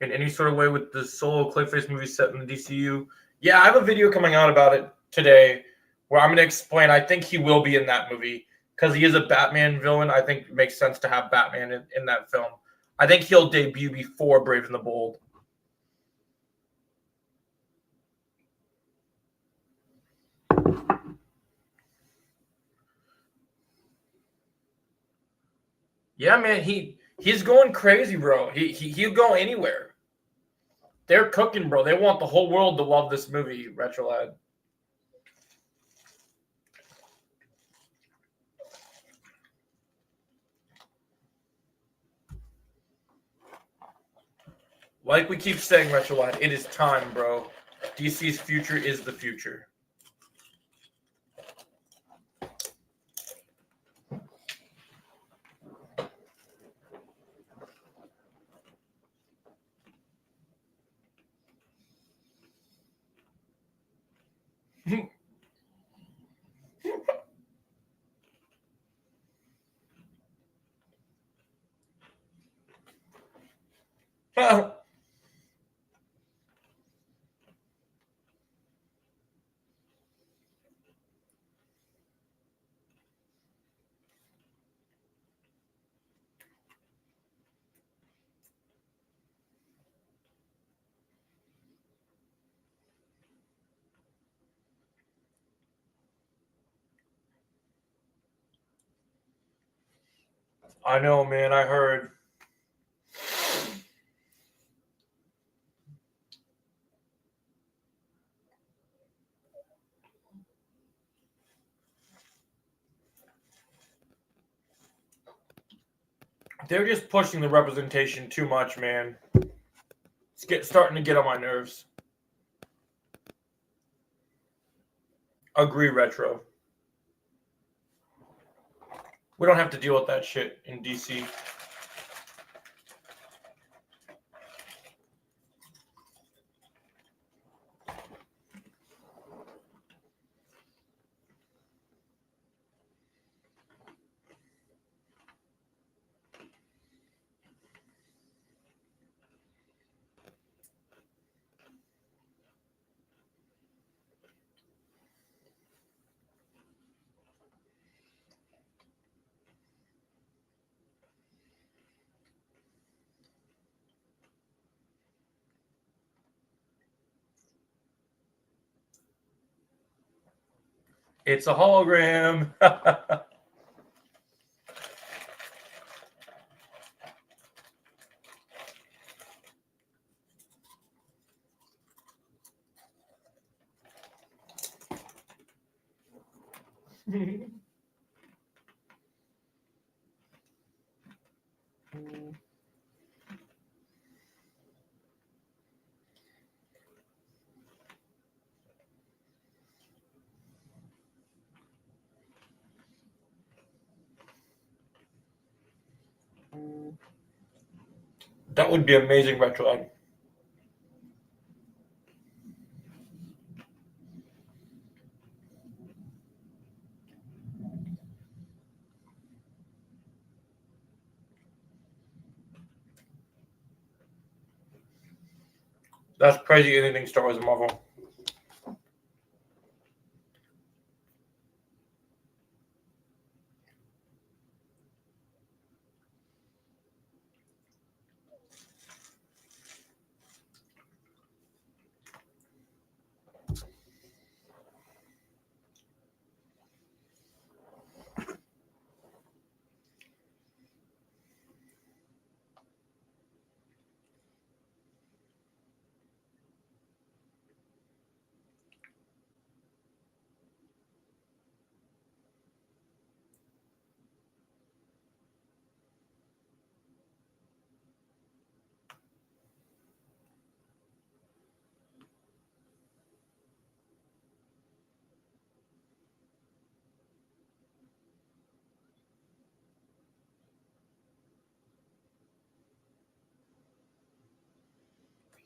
in any sort of way with the solo Clayface movie set in the DCU? Yeah, I have a video coming out about it today where I'm going to explain. I think he will be in that movie because he is a Batman villain. I think it makes sense to have Batman in that film. I think he'll debut before Brave and the Bold. Yeah, man, he's going crazy, bro. He'll go anywhere. They're cooking, bro. They want the whole world to love this movie, Retro Lad. Like we keep saying, Retro Lad, it is time, bro. DC's future is the future. I know, man. I heard. They're just pushing the representation too much, man. It's starting to get on my nerves. Agree, Retro. We don't have to deal with that shit in DC. It's a hologram. That would be amazing, Retro. That's crazy. Anything Star Wars and Marvel.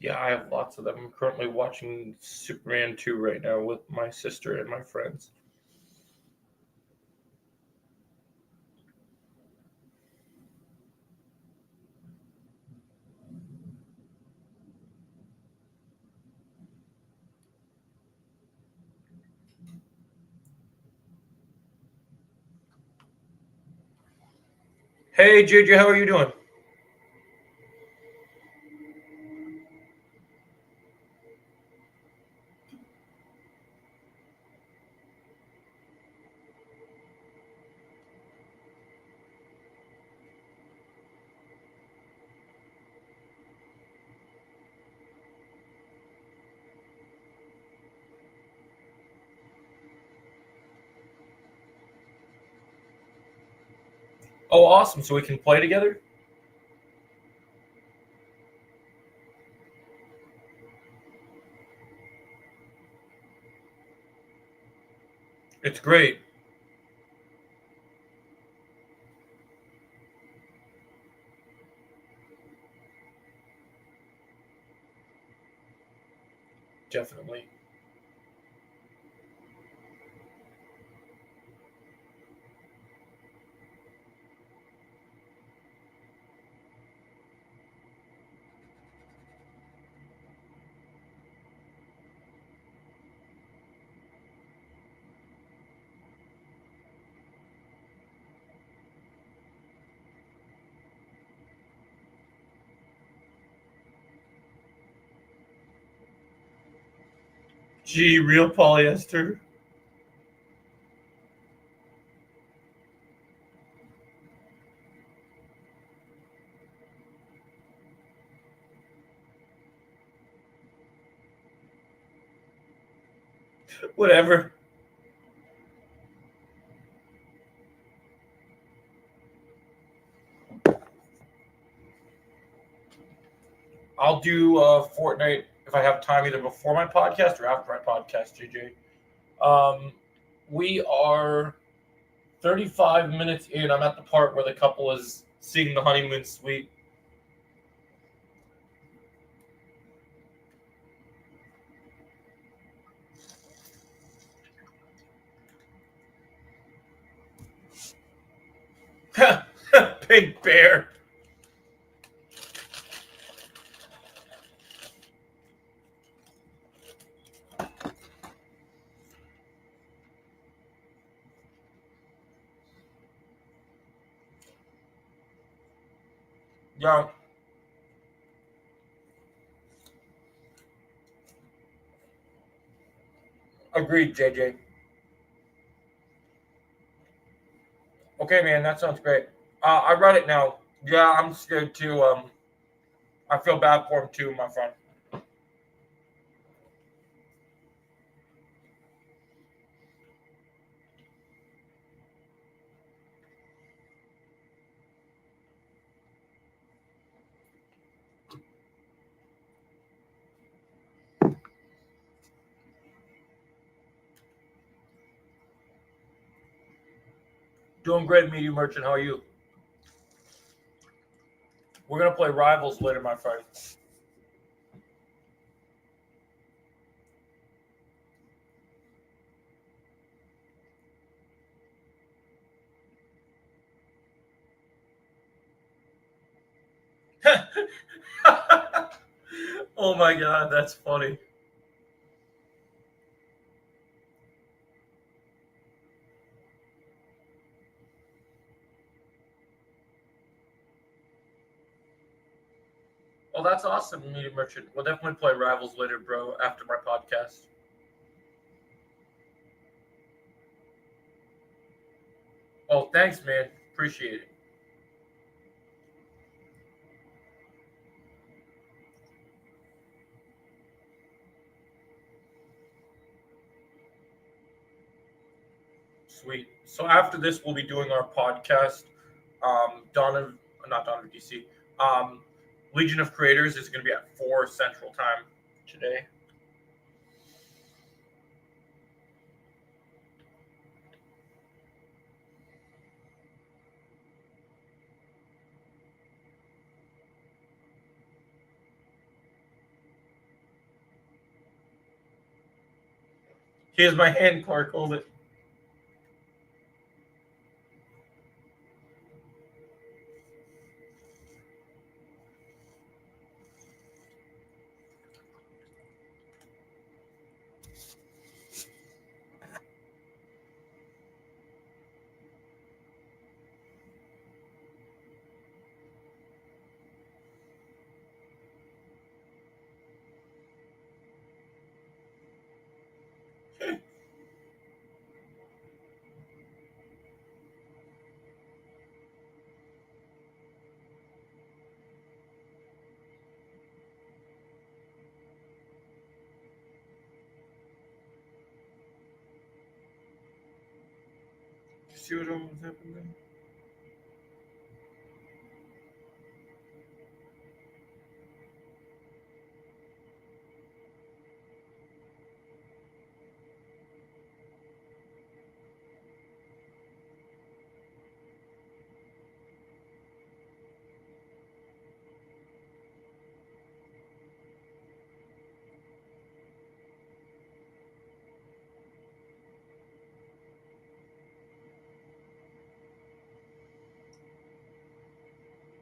Yeah, I have lots of them. I'm currently watching Superman 2 right now with my sister and my friends. Hey, JJ, how are you doing? Oh, awesome. So we can play together? It's great. Definitely. Gee, real polyester. Whatever. I'll do Fortnite if I have time, either before my podcast or after my podcast, JJ. Um, we are 35 minutes in. I'm at the part where the couple is seeing the honeymoon suite. Big bear. Yeah, agreed, JJ. Okay, man, that sounds great. I read it now. Yeah, I'm scared too. I feel bad for him too, my friend. Doing great, Media Merchant. How are you? We're gonna play Rivals later, my friend. Oh my god, that's funny. Oh, that's awesome, Media Merchant. We'll definitely play Rivals later, bro, after my podcast. Oh, thanks, man. Appreciate it. Sweet. So after this, we'll be doing our podcast. Donovan, not Donovan DC. Um, Legion of Creators is going to be at 4 Central Time today. Here's my hand, Clark. Hold it. See what almost happened there?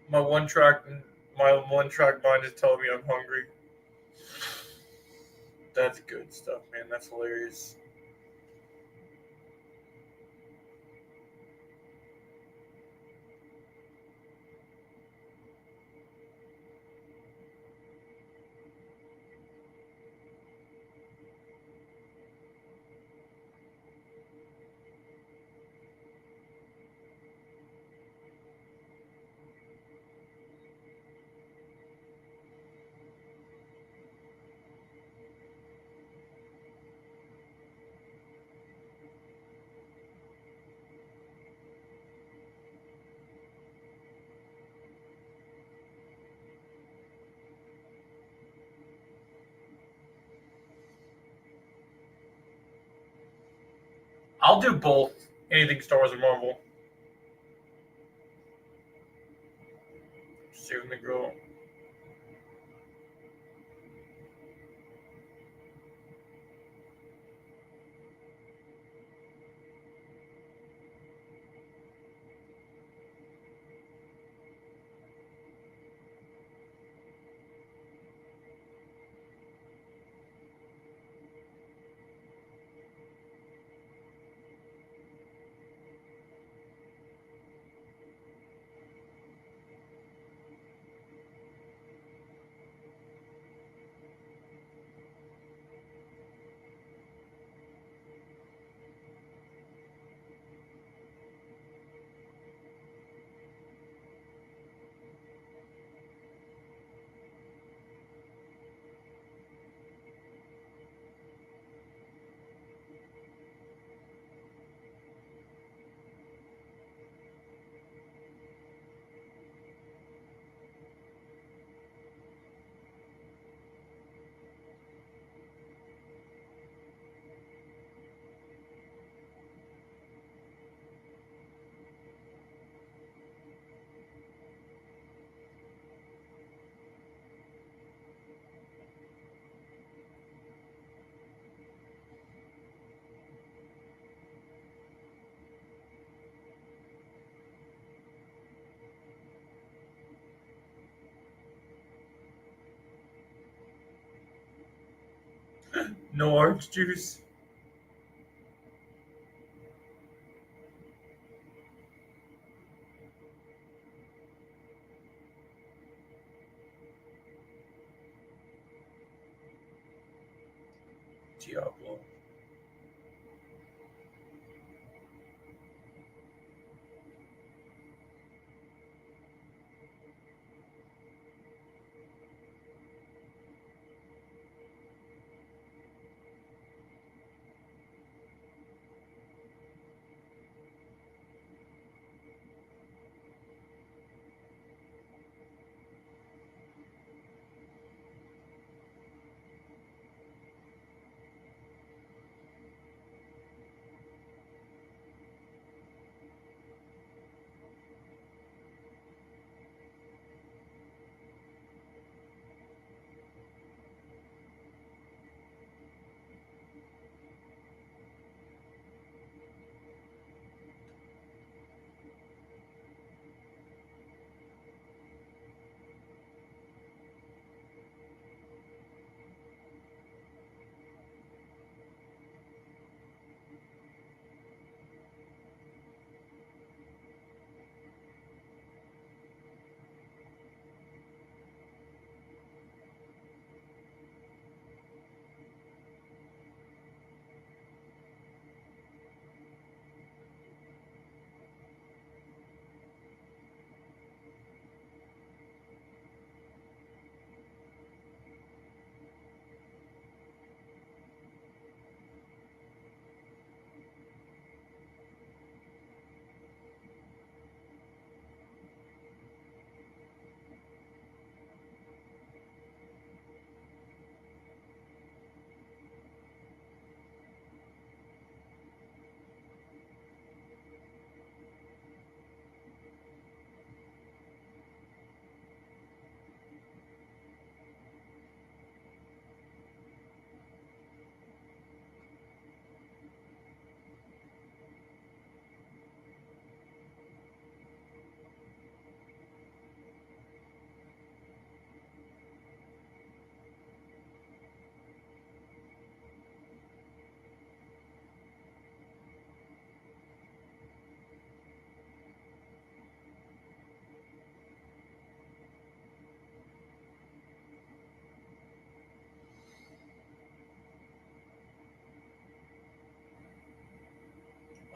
My one track mind is telling me I'm hungry. That's good stuff, man. That's hilarious. I'll do both. Anything Star Wars or Marvel. Saving the girl. No orange juice. Diablo.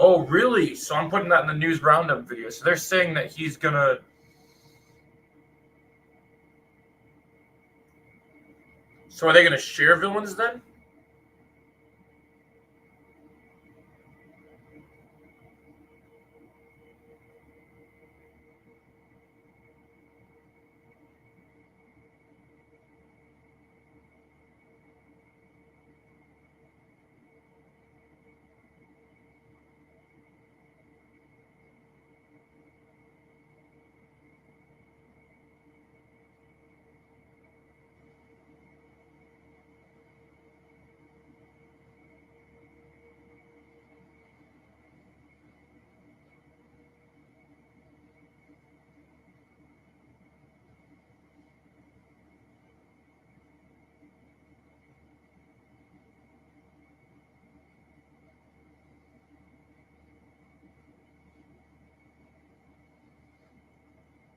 Oh, really? So I'm putting that in the news roundup video. So they're saying that he's gonna. So are they gonna share villains then?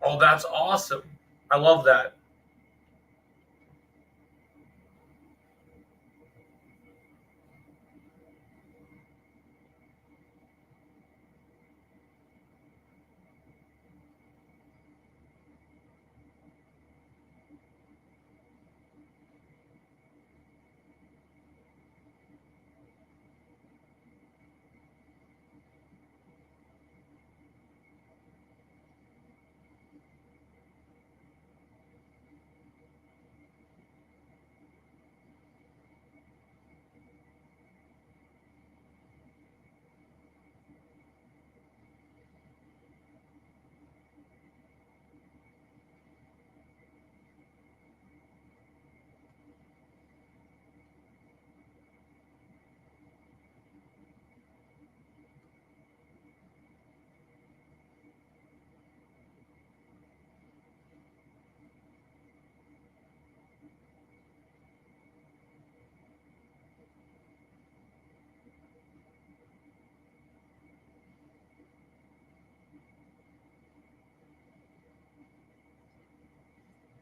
Oh, that's awesome. I love that.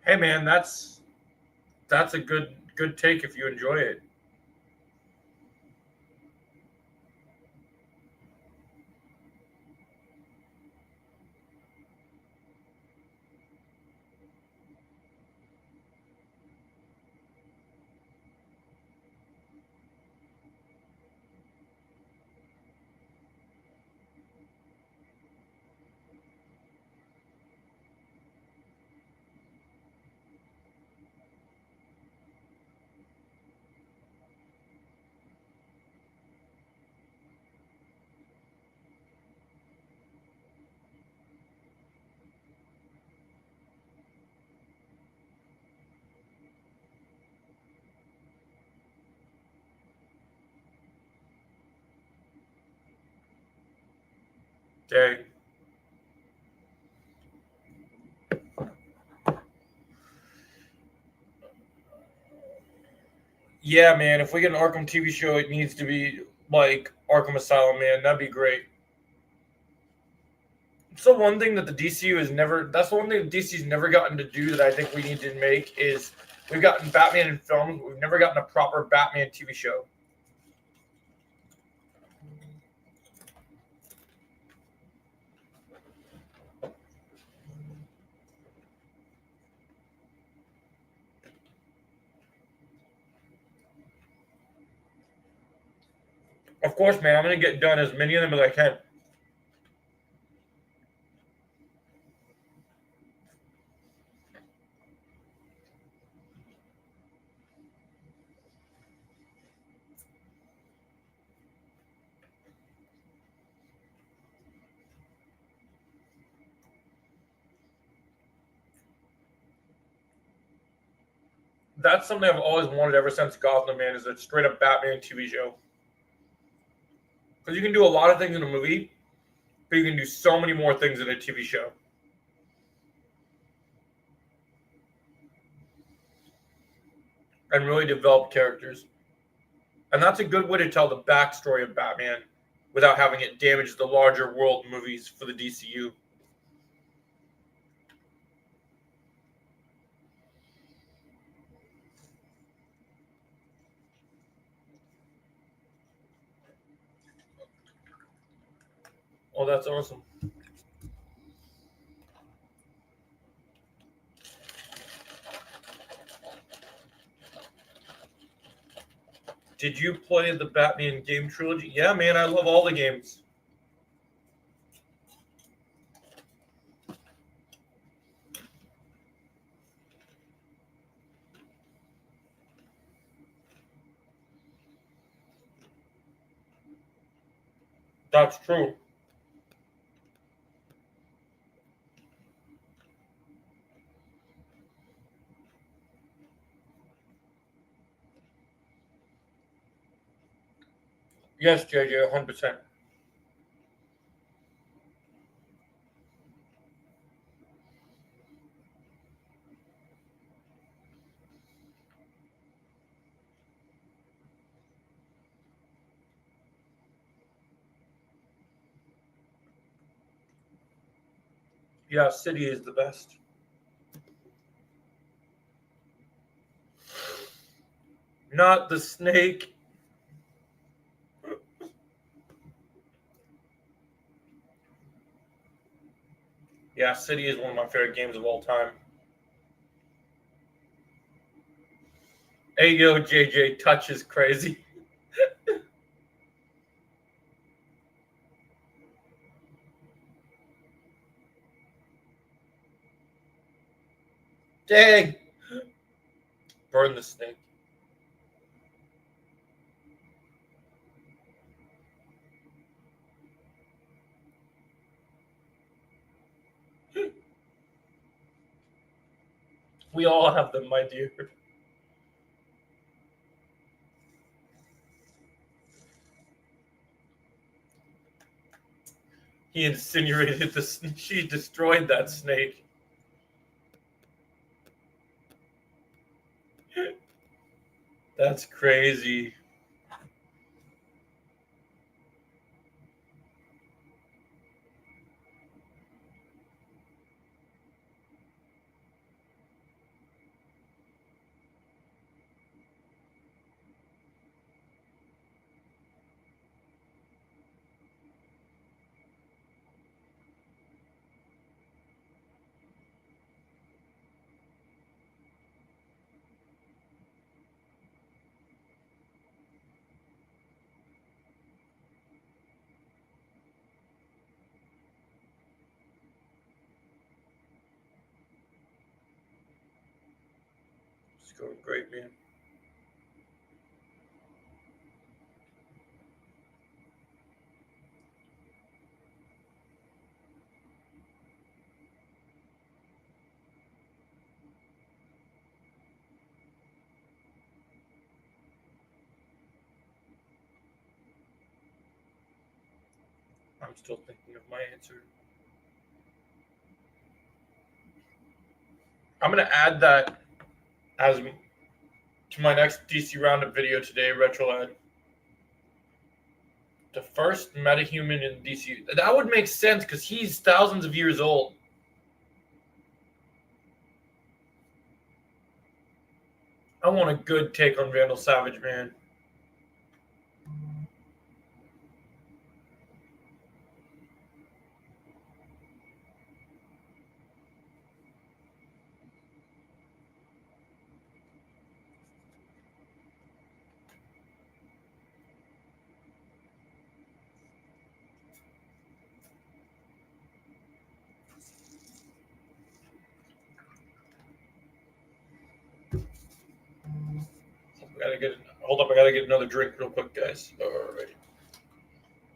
Hey, man, that's a good take if you enjoy it. Okay. Yeah, man. If we get an Arkham TV show, it needs to be like Arkham Asylum, man. That'd be great. It's the one thing that the DCU has never. That's the one thing DC's never gotten to do that I think we need to make is we've gotten Batman in films. But we've never gotten a proper Batman TV show. Of course, man. I'm gonna get done as many of them as I can. That's something I've always wanted ever since Gotham, man. Is a straight up Batman TV show. Because you can do a lot of things in a movie, but you can do so many more things in a TV show. And really develop characters. And that's a good way to tell the backstory of Batman without having it damage the larger world movies for the DCU. Oh, that's awesome. Did you play the Batman game trilogy? Yeah, man, I love all the games. That's true. Yes, JJ, 100%. Yeah, City is the best. Not the snake. Yeah, City is one of my favorite games of all time. Hey, yo, JJ, touch is crazy. Dang. Burn the snake. We all have them, my dear. He incinerated the snake. She destroyed that snake. That's crazy. It's going great, man. I'm still thinking of my answer. I'm going to add that as to my next DC Roundup video today, RetroLad. The first metahuman in DC. That would make sense because he's thousands of years old. I want a good take on Vandal Savage, man. Hold up, I gotta get another drink real quick, guys. All right.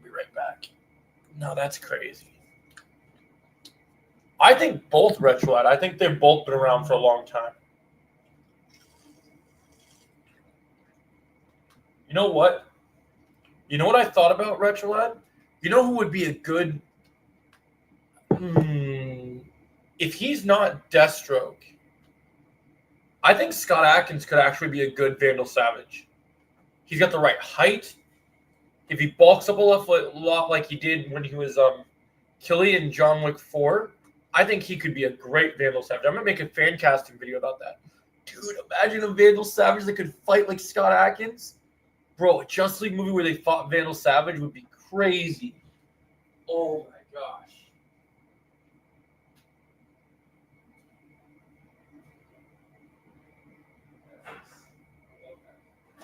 Be right back. No, that's crazy. I think both RetroLad. I think they've both been around for a long time. You know what? You know what I thought about RetroLad? You know who would be a good if he's not Deathstroke, I think Scott Adkins could actually be a good Vandal Savage. He's got the right height. If he bulks up a lot like he did when he was Killy in John Wick 4, I think he could be a great Vandal Savage. I'm going to make a fan casting video about that. Dude, imagine a Vandal Savage that could fight like Scott Adkins. Bro, a Justice League movie where they fought Vandal Savage would be crazy. Oh, my gosh.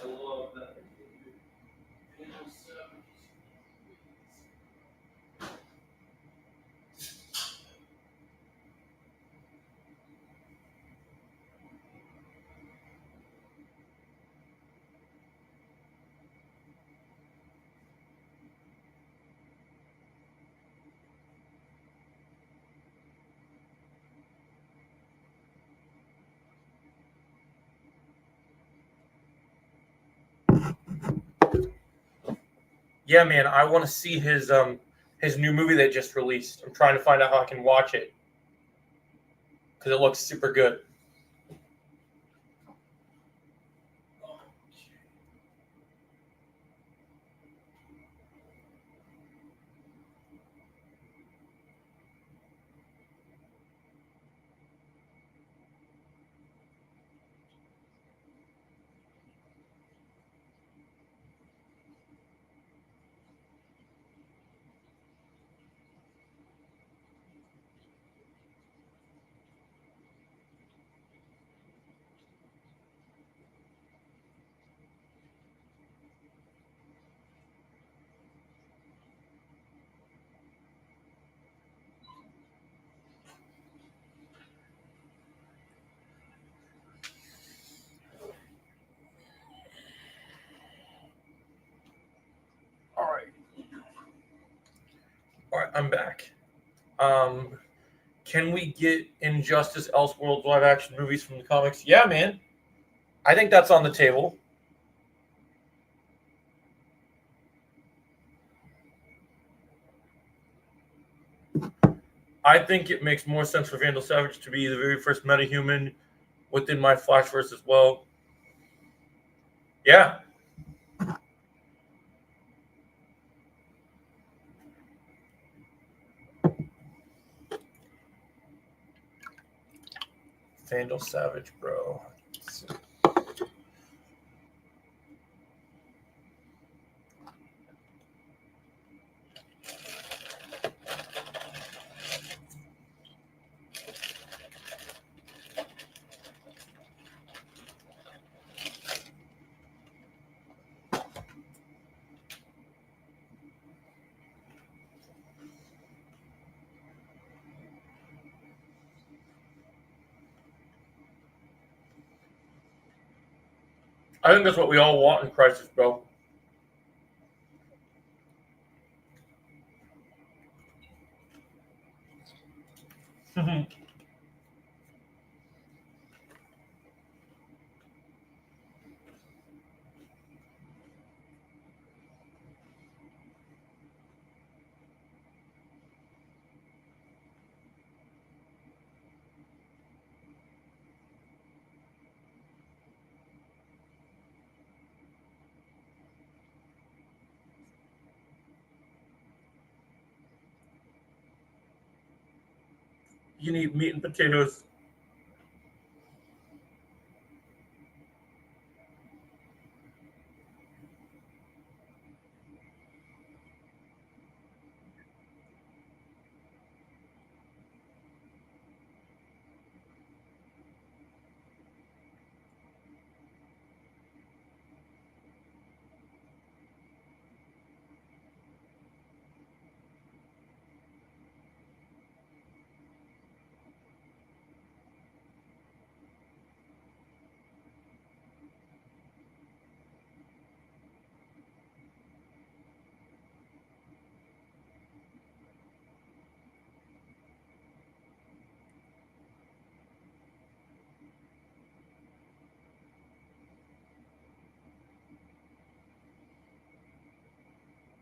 I love that. Yeah, man, I want to see his new movie that just released. I'm trying to find out how I can watch it because it looks super good. All right. All right, I'm back. Can we get Injustice Elseworlds live action movies from the comics? Yeah, man. I think that's on the table. I think it makes more sense for Vandal Savage to be the very first metahuman within my Flashverse as well. Yeah. Vandal Savage, bro. I think that's what we all want in Crisis, bro. You need meat and potatoes.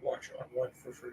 Watch online for free.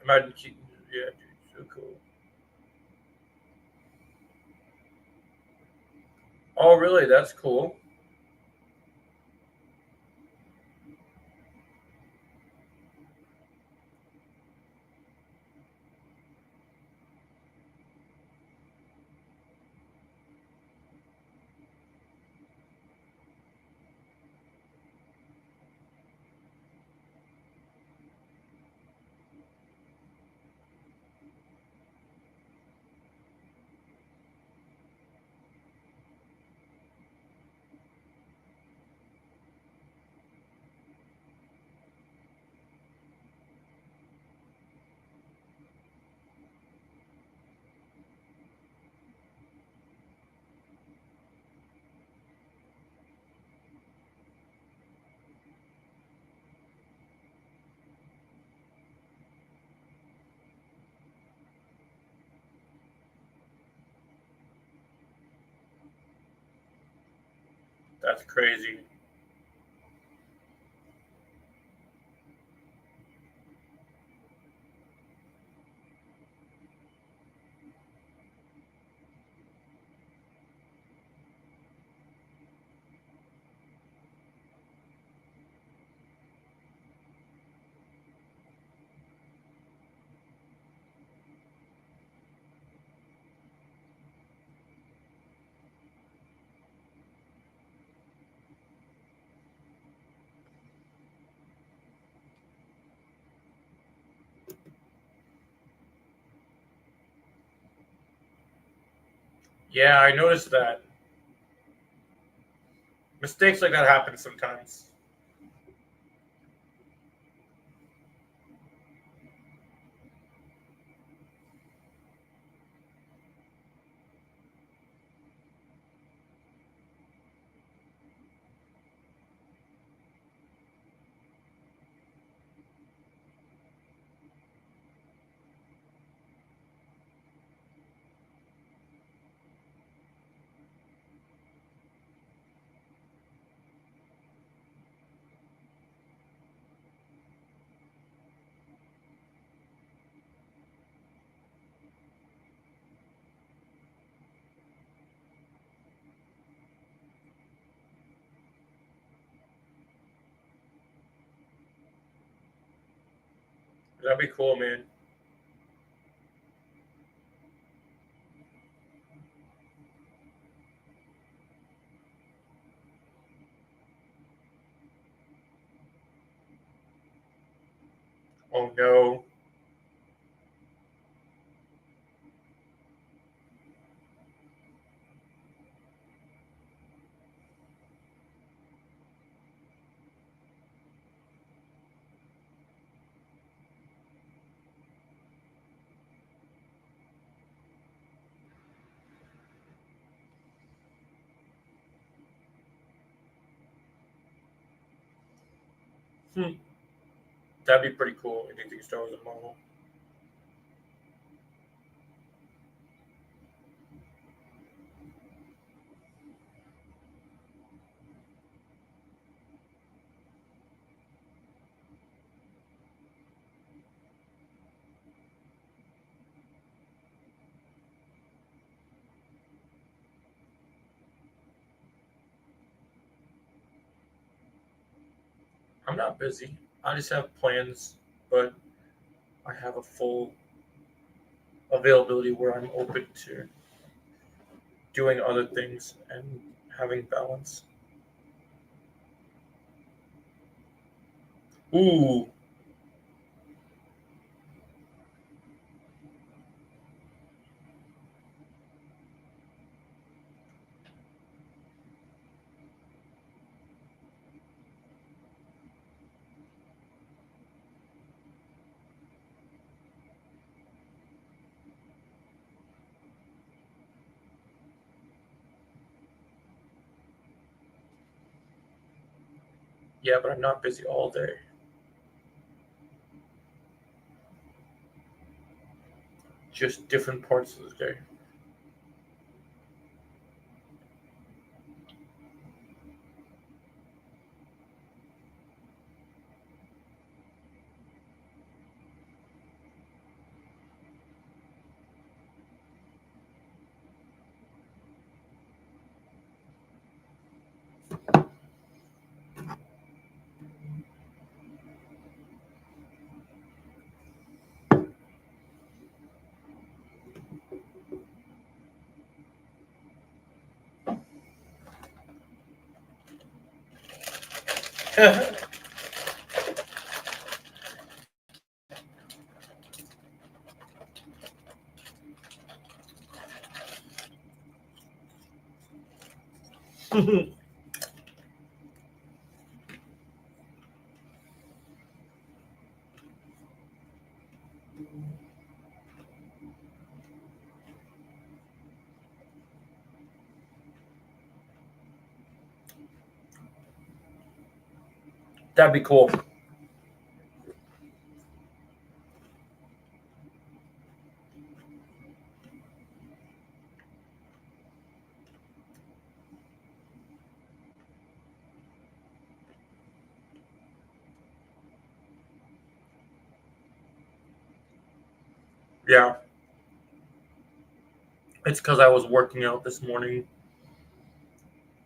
Imagine Keaton. Yeah, dude, so cool. Oh, really? That's cool. That's crazy. Yeah, I noticed that. Mistakes like that happen sometimes. That'd be cool, man. Oh no. Hmm. That'd be pretty cool. Anything you start with a model. I'm not busy. I just have plans, but I have a full availability where I'm open to doing other things and having balance. Ooh, yeah, but I'm not busy all day. Just different parts of the day. That'd be cool. Yeah. It's because I was working out this morning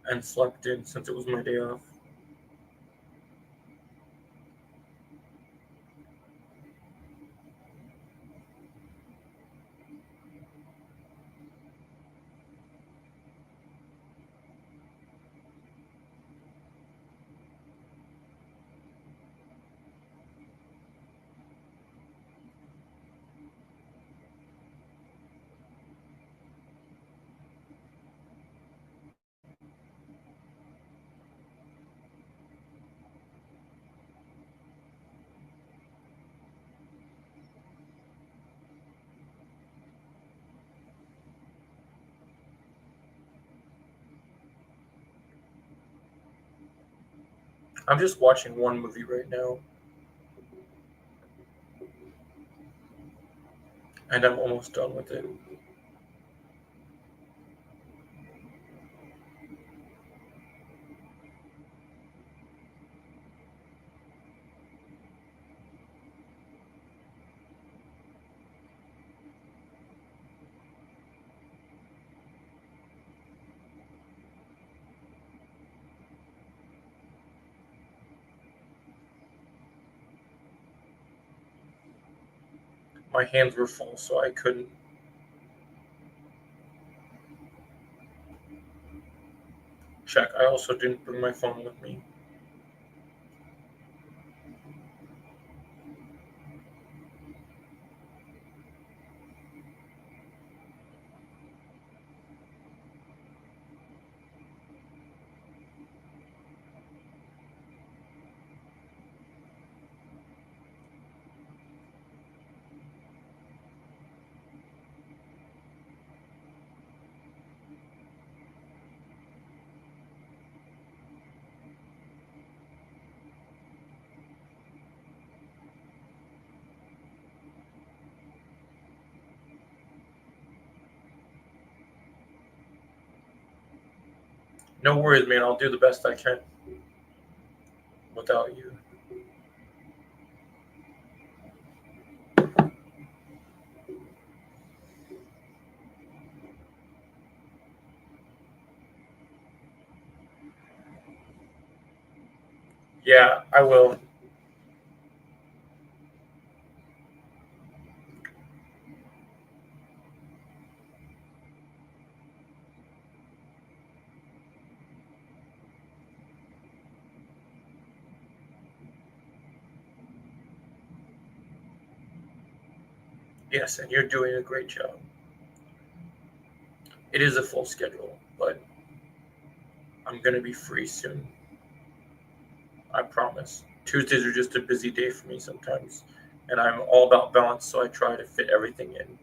and slept in since it was my day off. I'm just watching one movie right now, and I'm almost done with it. My hands were full, so I couldn't. Check. I also didn't bring my phone with me. No worries, man. I'll do the best I can without you. Yeah, I will. Yes, and you're doing a great job. It is a full schedule, but I'm going to be free soon. I promise. Tuesdays are just a busy day for me sometimes, and I'm all about balance, so I try to fit everything in.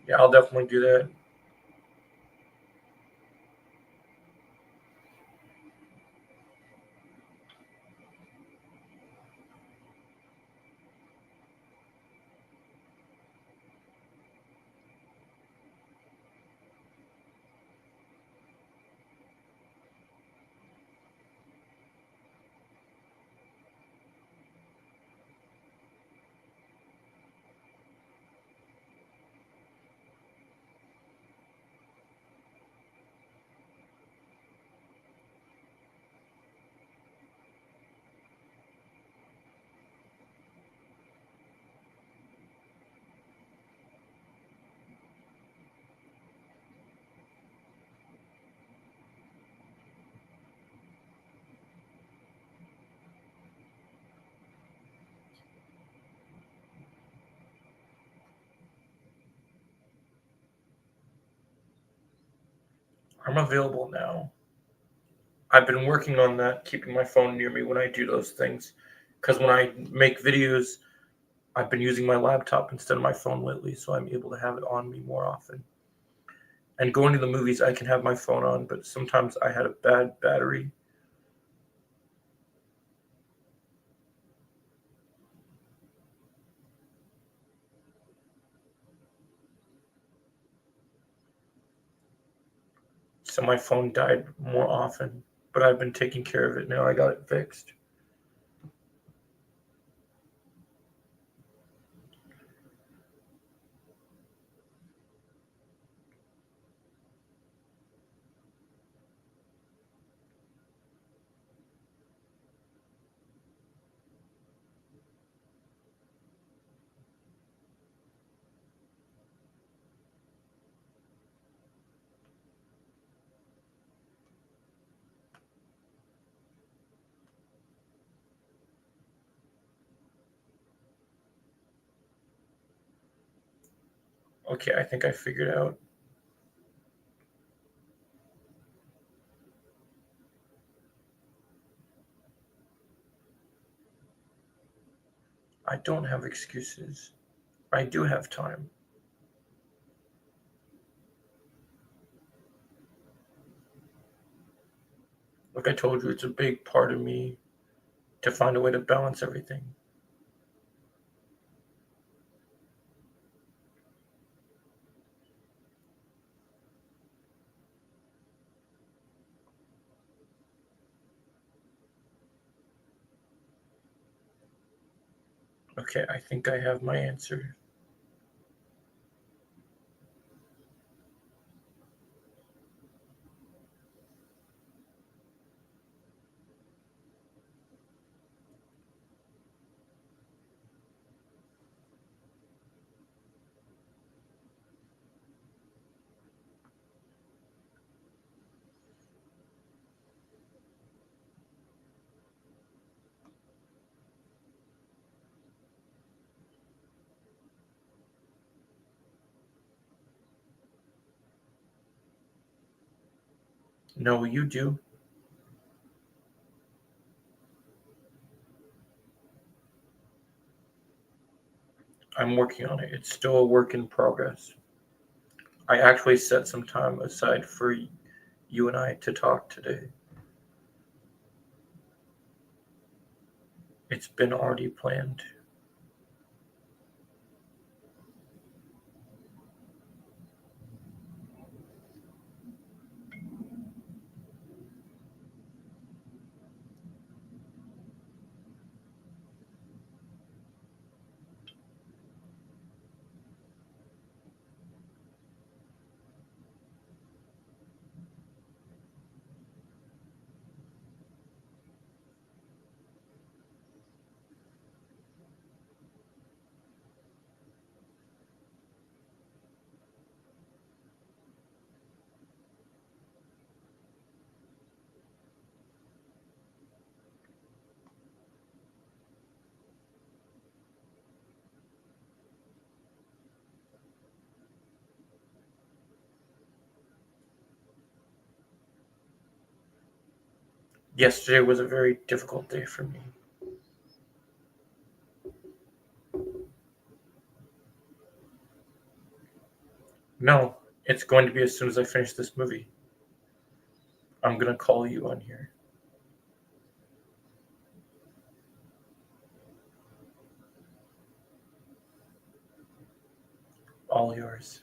Yeah, I'll definitely do that. I'm available now. I've been working on that, keeping my phone near me when I do those things. Because when I make videos, I've been using my laptop instead of my phone lately, so I'm able to have it on me more often. And going to the movies, I can have my phone on, but sometimes I had a bad battery. So my phone died more often, but I've been taking care of it now. I got it fixed. Okay, I think I figured out. I don't have excuses. I do have time. Like I told you, it's a big part of me to find a way to balance everything. Okay, I think I have my answer. No, you do. I'm working on it. It's still a work in progress. I actually set some time aside for you and I to talk today. It's been already planned. Yesterday was a very difficult day for me. No, it's going to be as soon as I finish this movie. I'm going to call you on here. All yours.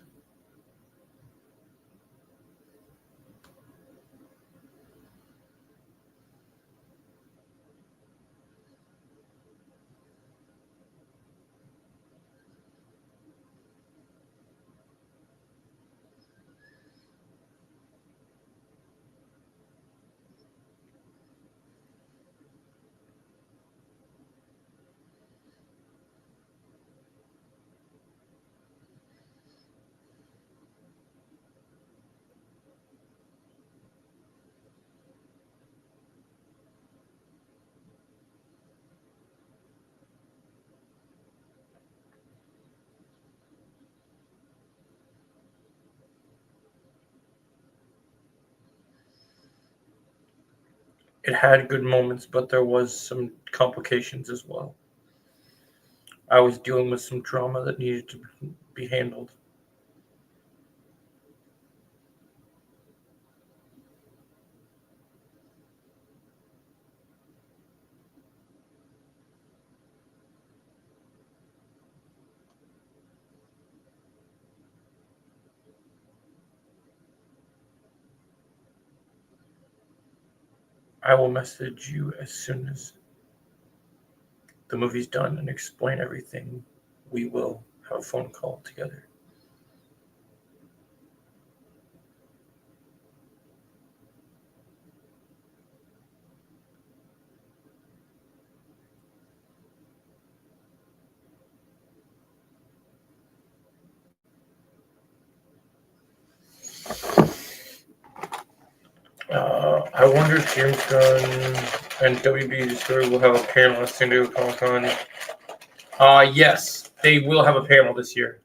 it had good moments, but there was some complications as well. I was dealing with some trauma that needed to be handled. I will message you as soon as the movie's done and explain everything. We will have a phone call together. I wonder if James Gunn and WB Story will have a panel at San Diego Comic Con. Yes, they will have a panel this year.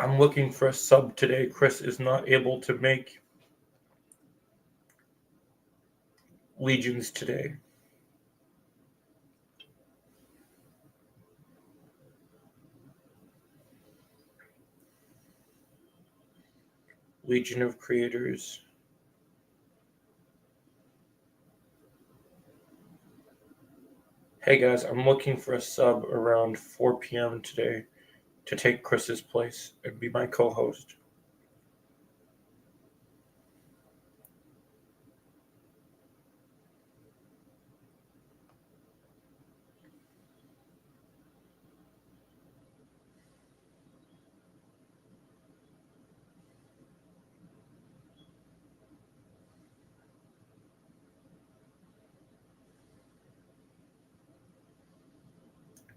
I'm looking for a sub today. Chris is not able to make Legions today. Legion of Creators. Hey guys, I'm looking for a sub around 4 p.m. today to take Chris's place and be my co-host.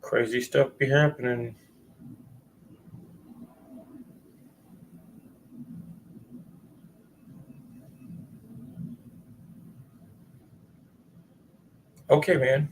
Crazy stuff be happening. Okay, man.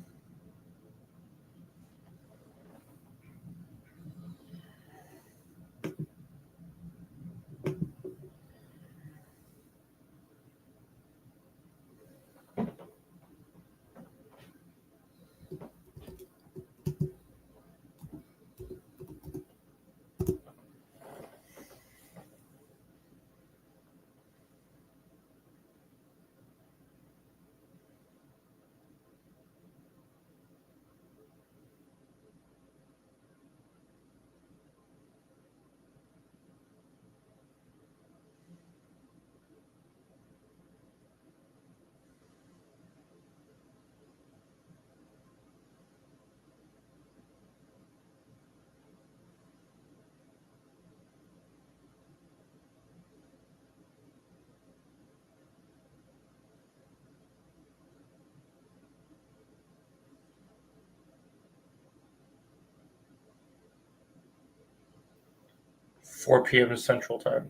Four p.m. Central Time.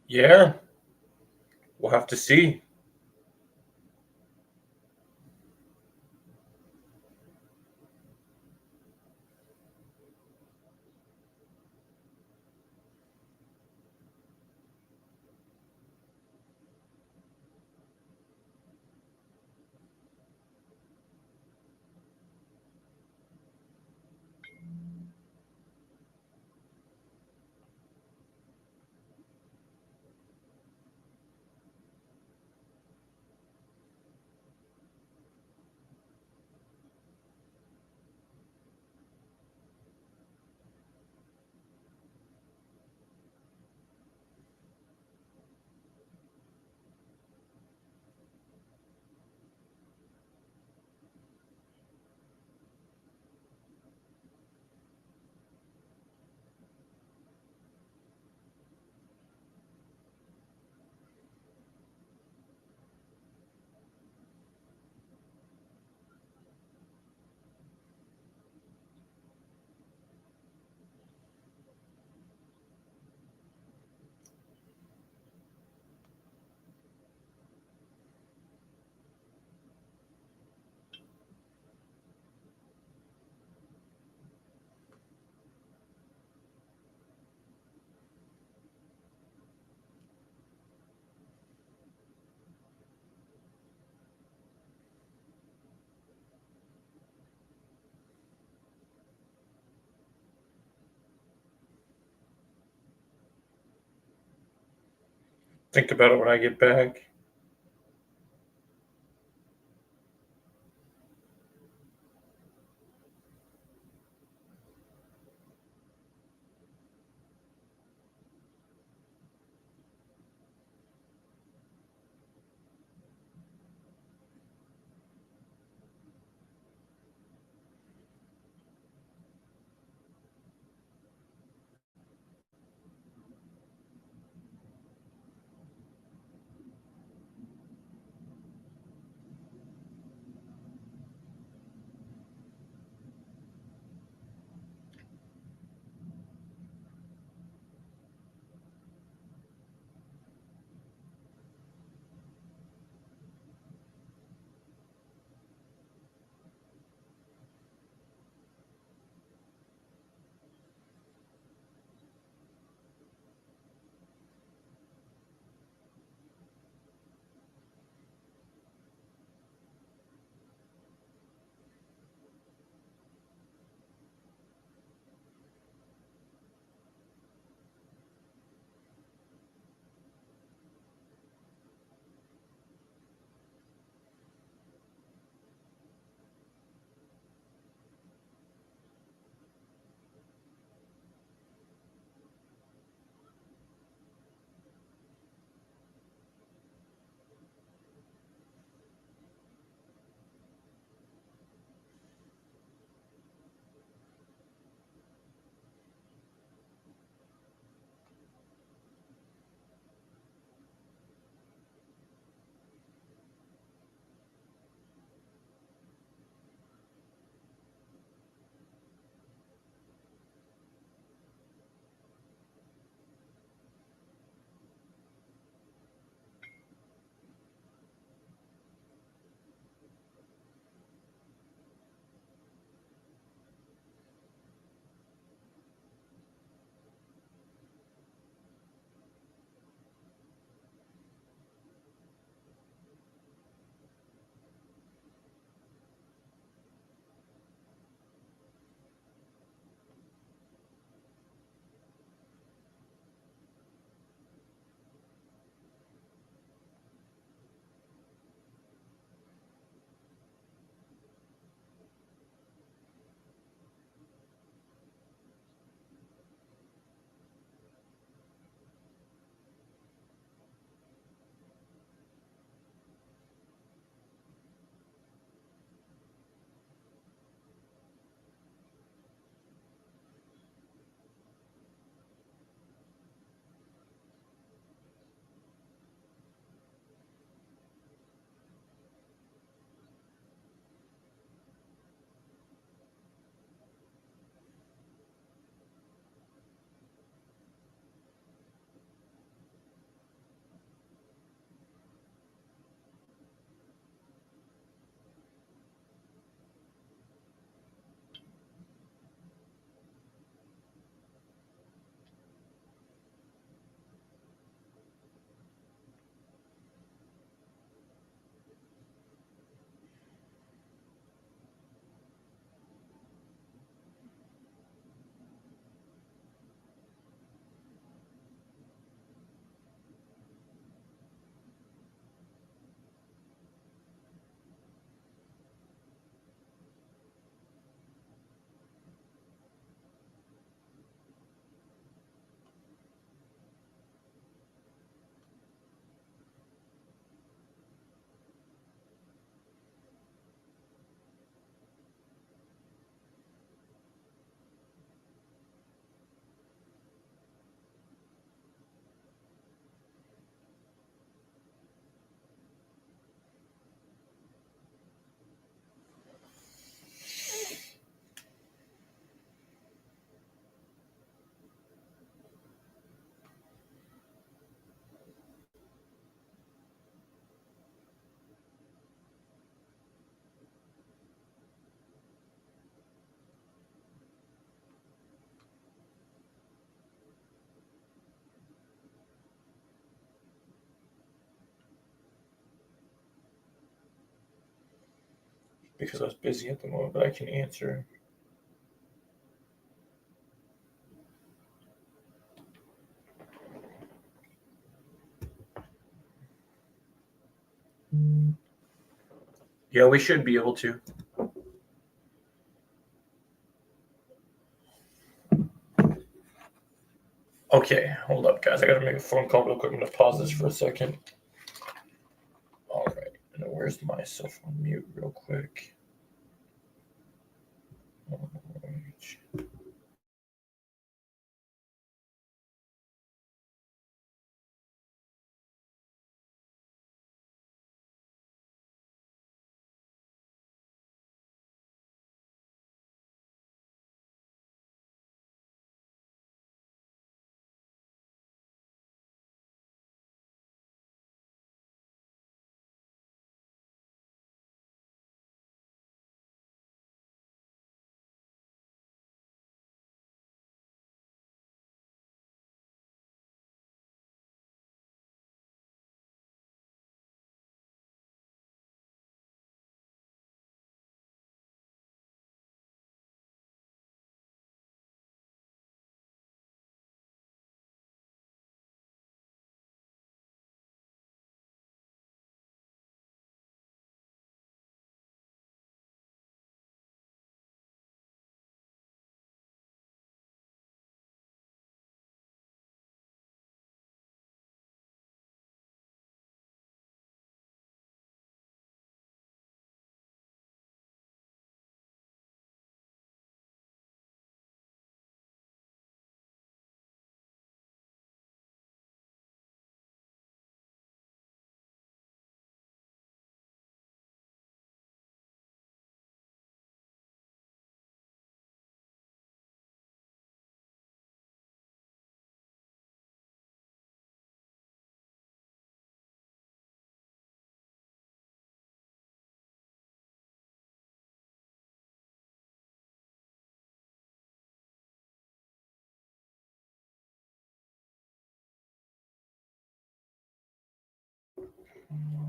Yeah, we'll have to see. think about it when I get back. Because I was busy at the moment, but I can answer. Yeah, we should be able to. Okay, hold up, guys. I gotta make a phone call real quick. I'm gonna pause this for a second. All right. And where's my cell phone mute real quick?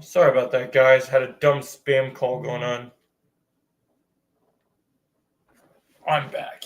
Sorry about that, guys. Had a dumb spam call going on. I'm back.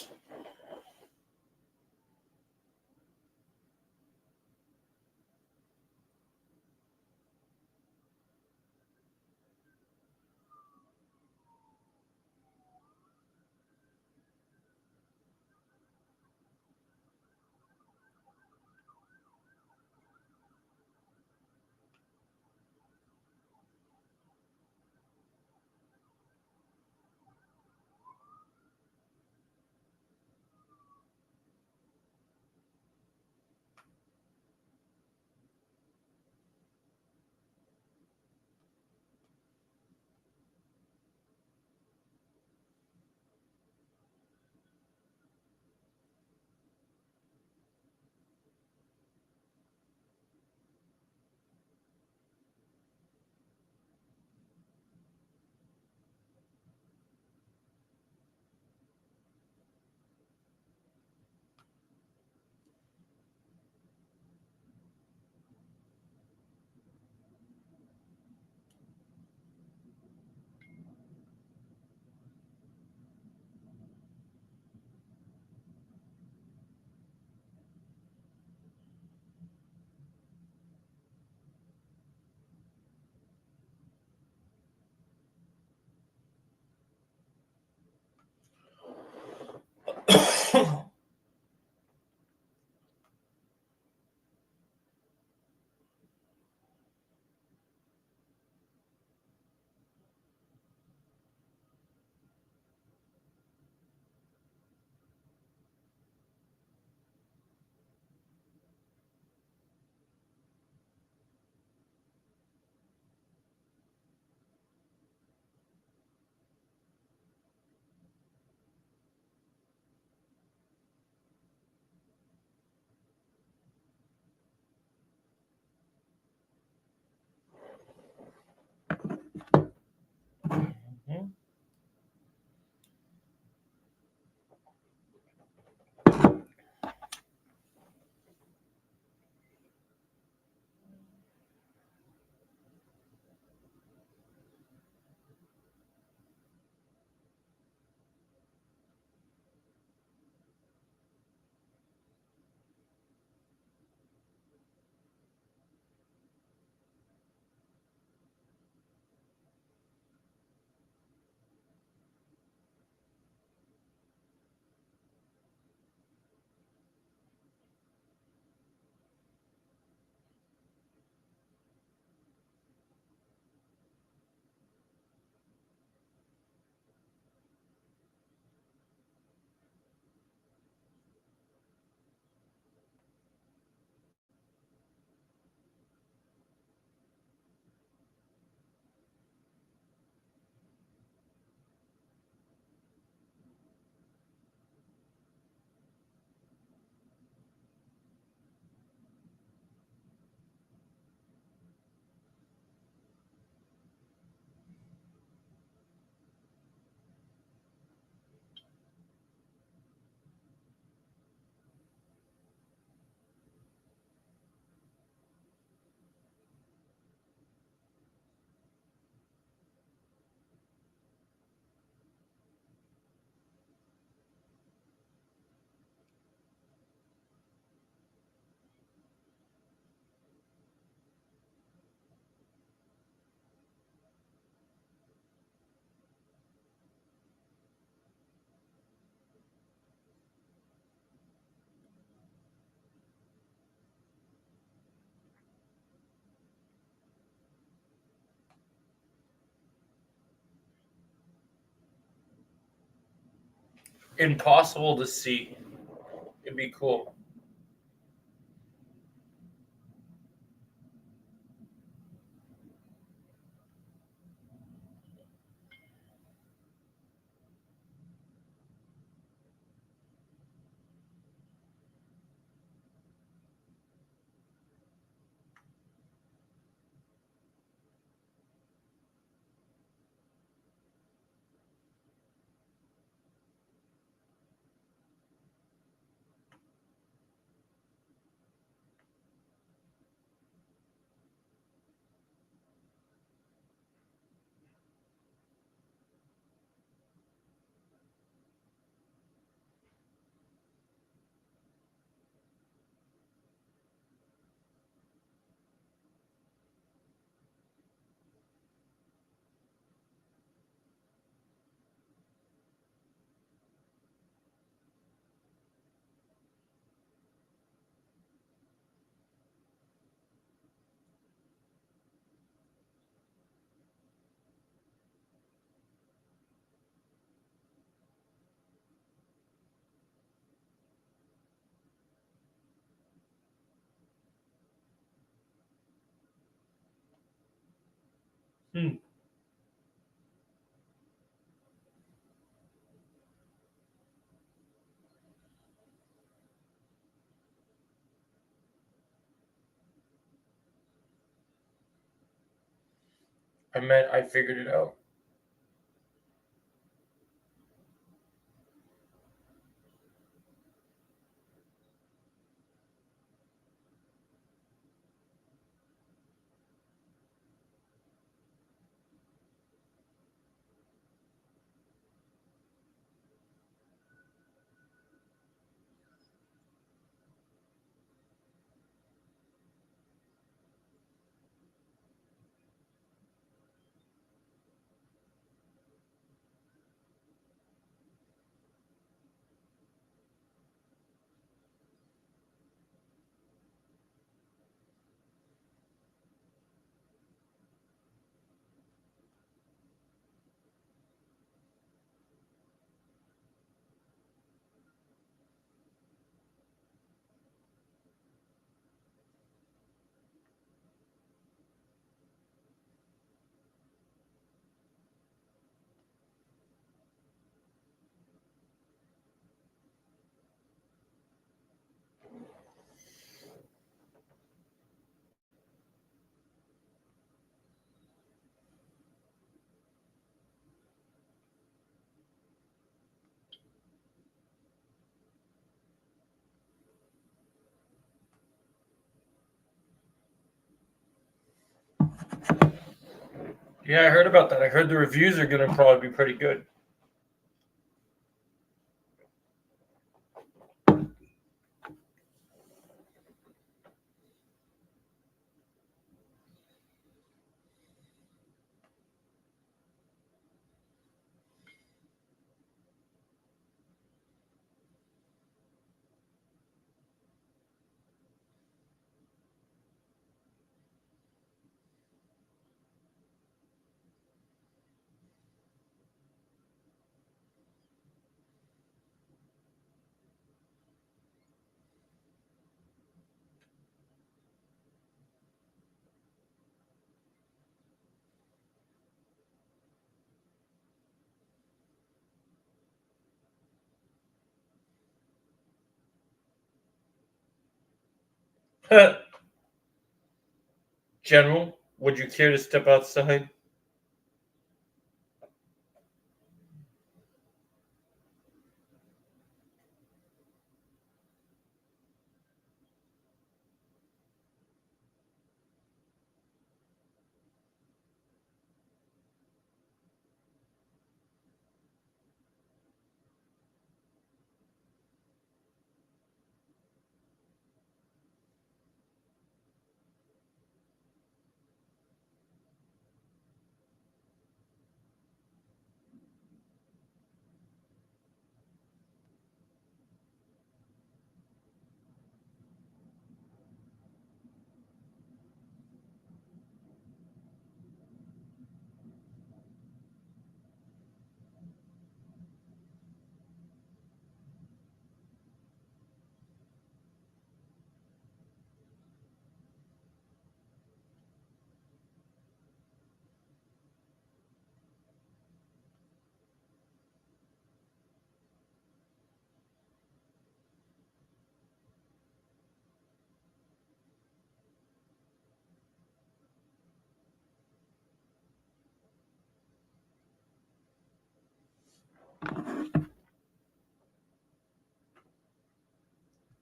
impossible to see. It'd be cool. Hmm. I meant I figured it out. Yeah, I heard about that. I heard the reviews are going to probably be pretty good. General, would you care to step outside?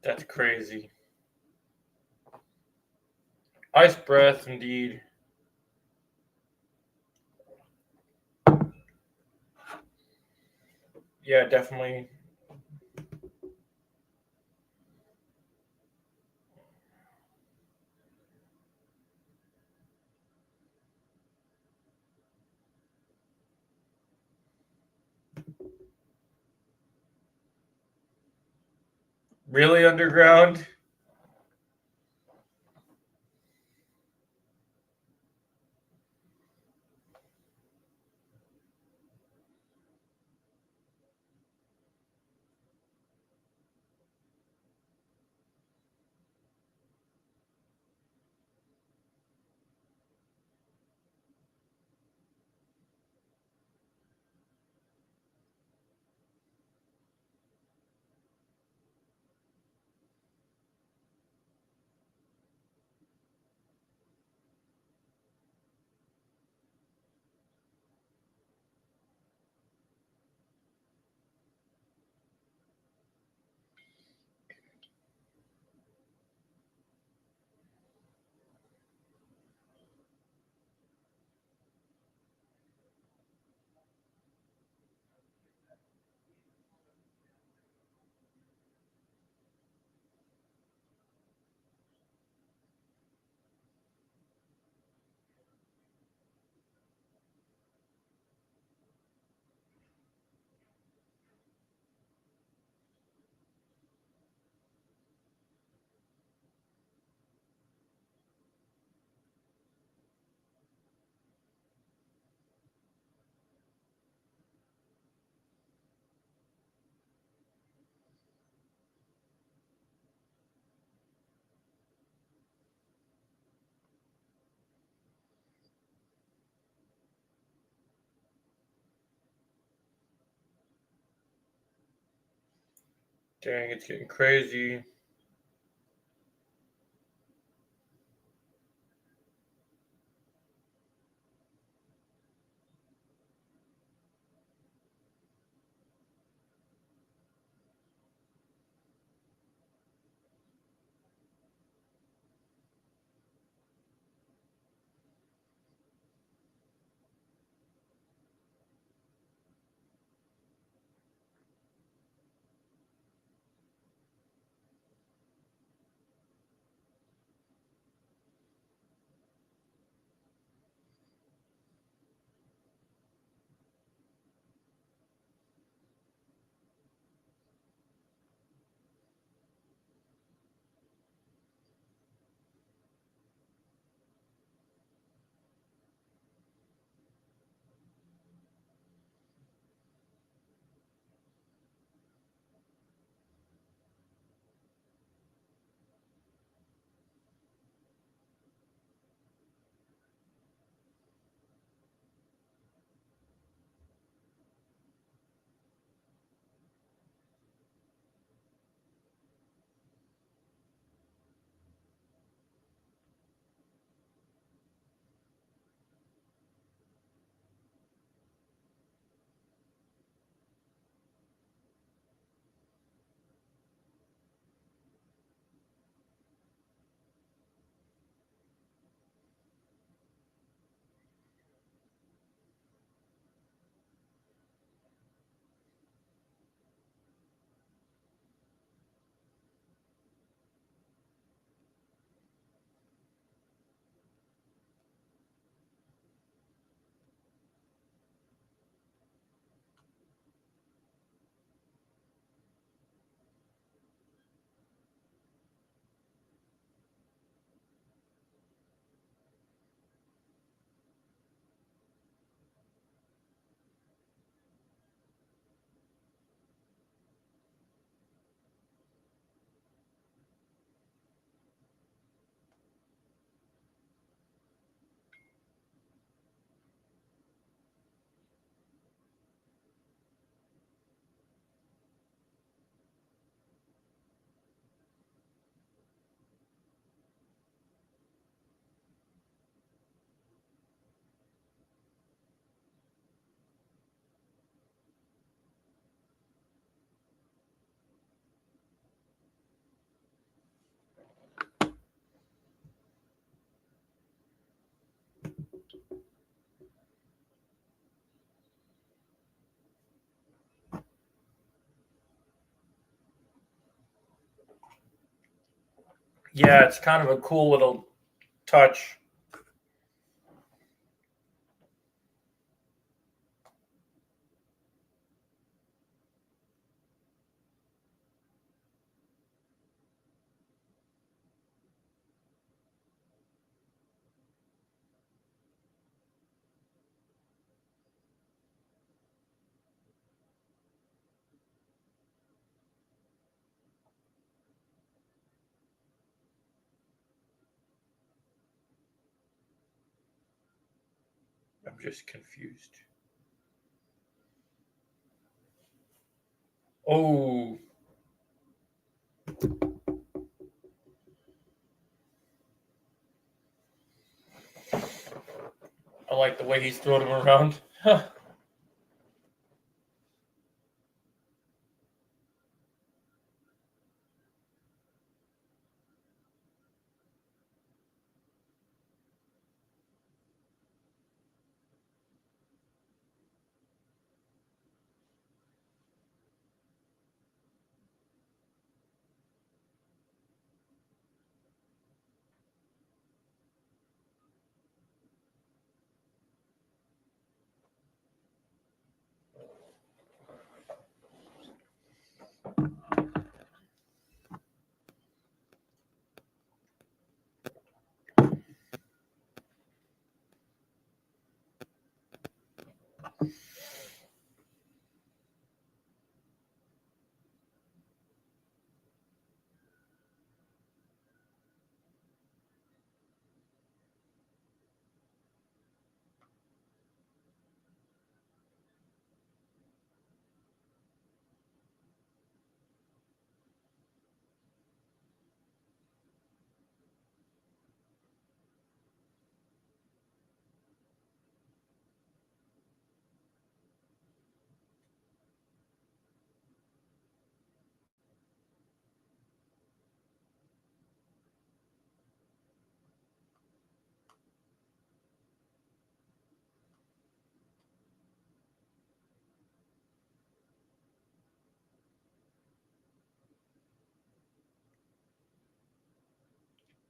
That's crazy. Ice breath, indeed. Yeah, definitely. Really underground? Dang, it's getting crazy. Yeah, it's kind of a cool little touch. I'm just confused. Oh, I like the way he's throwing him around.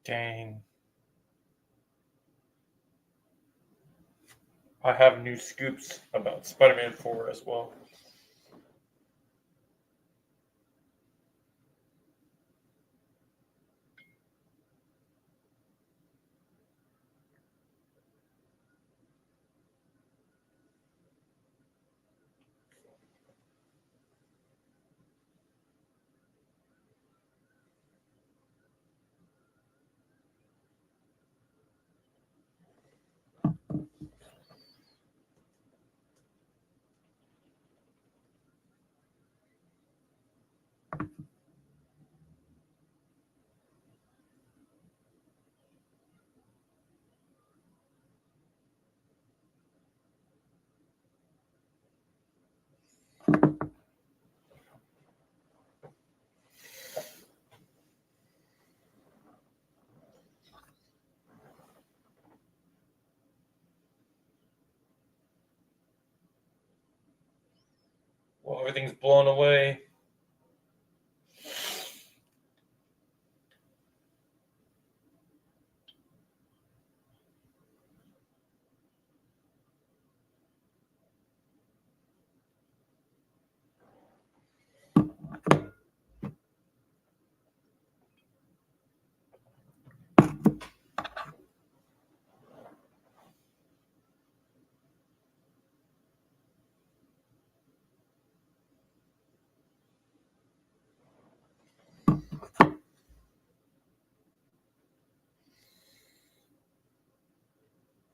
Dang. I have new scoops about Spider-Man 4 as well. Well, everything's blown away.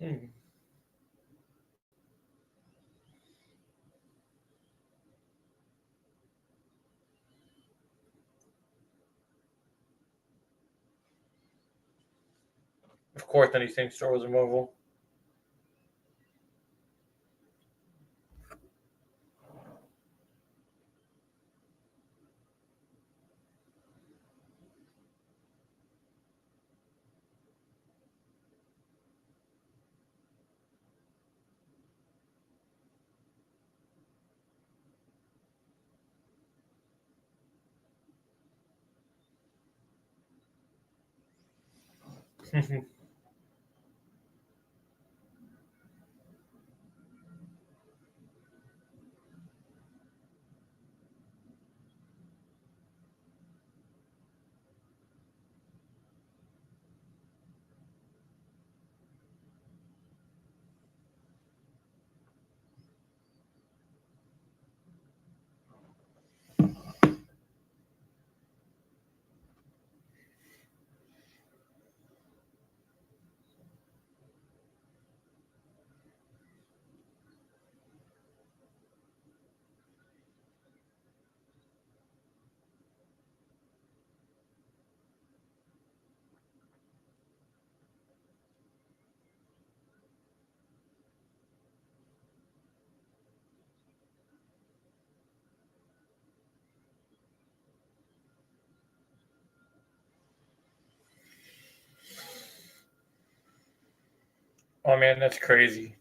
Hmm. Of course, anything Star Wars and Marvel. Oh man, that's crazy.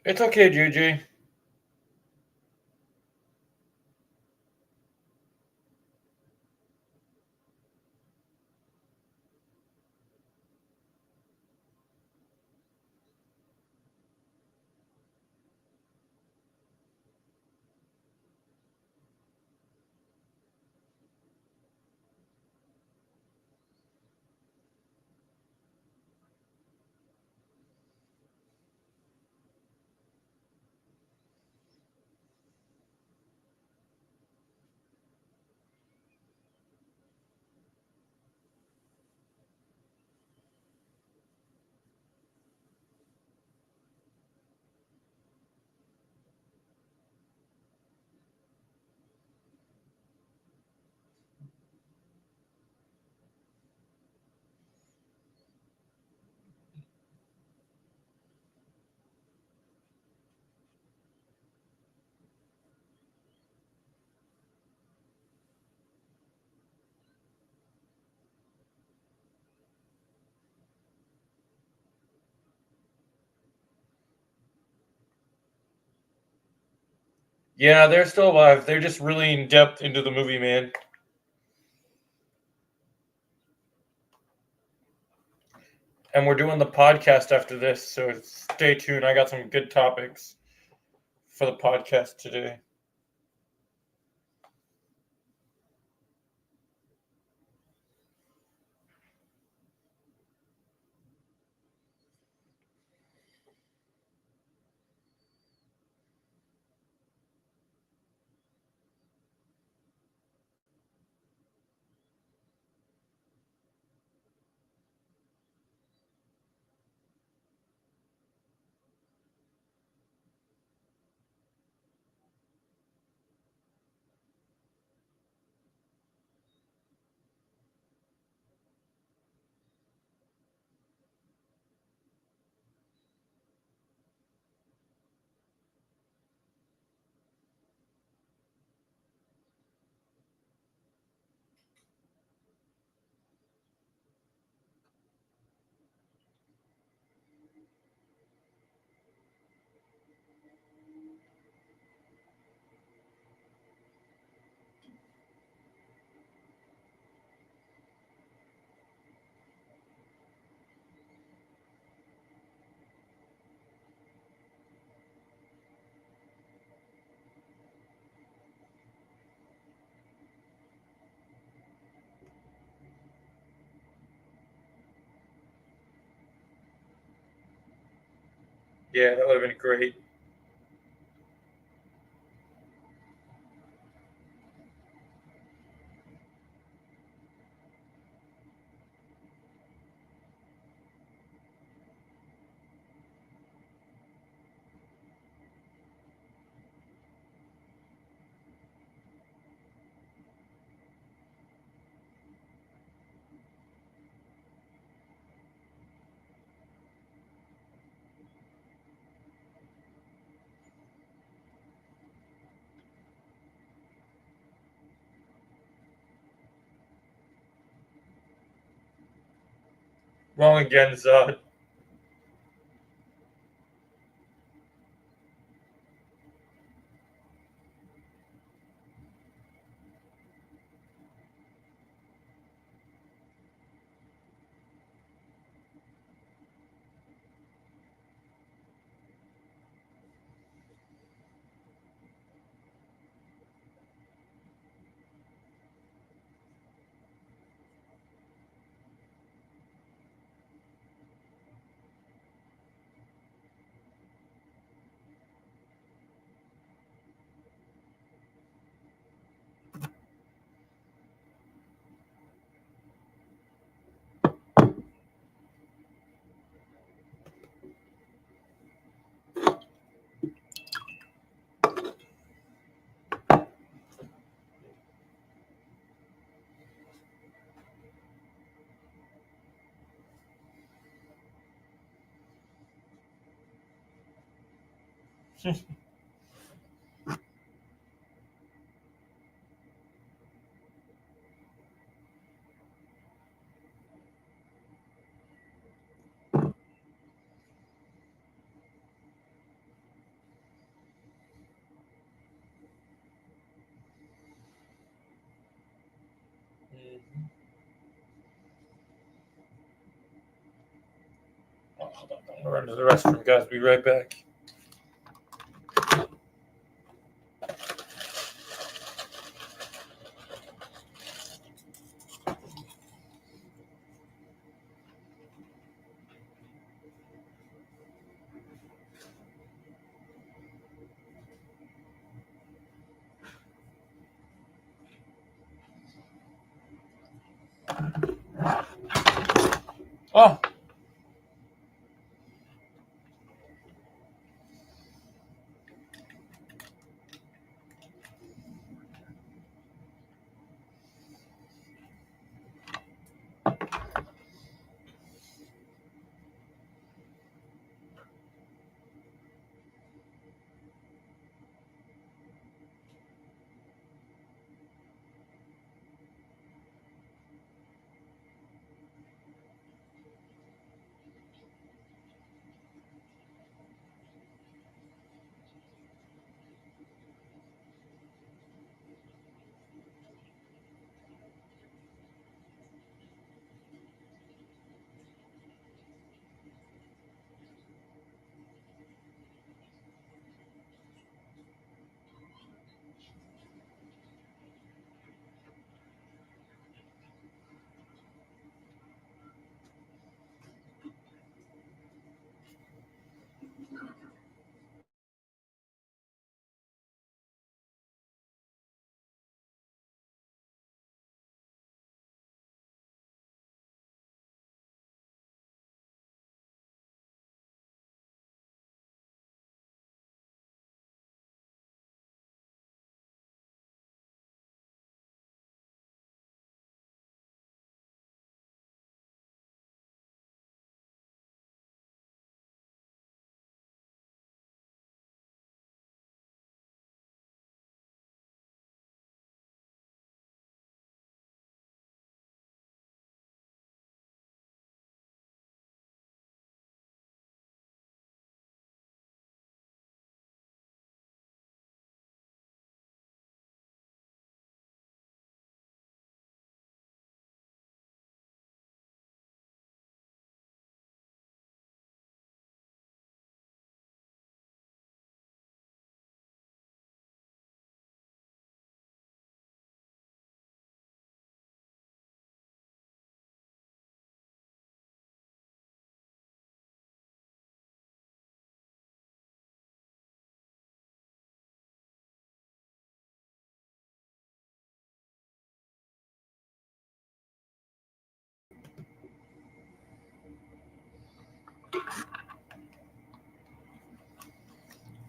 It's okay, JJ. Yeah, they're still alive. They're just really in depth into the movie, man. And we're doing the podcast after this, so stay tuned. I got some good topics for the podcast today. Yeah, that would have been great. Wrong again, Zod. Oh, hold on. I'm gonna run to the restroom, guys. Be right back. Oh.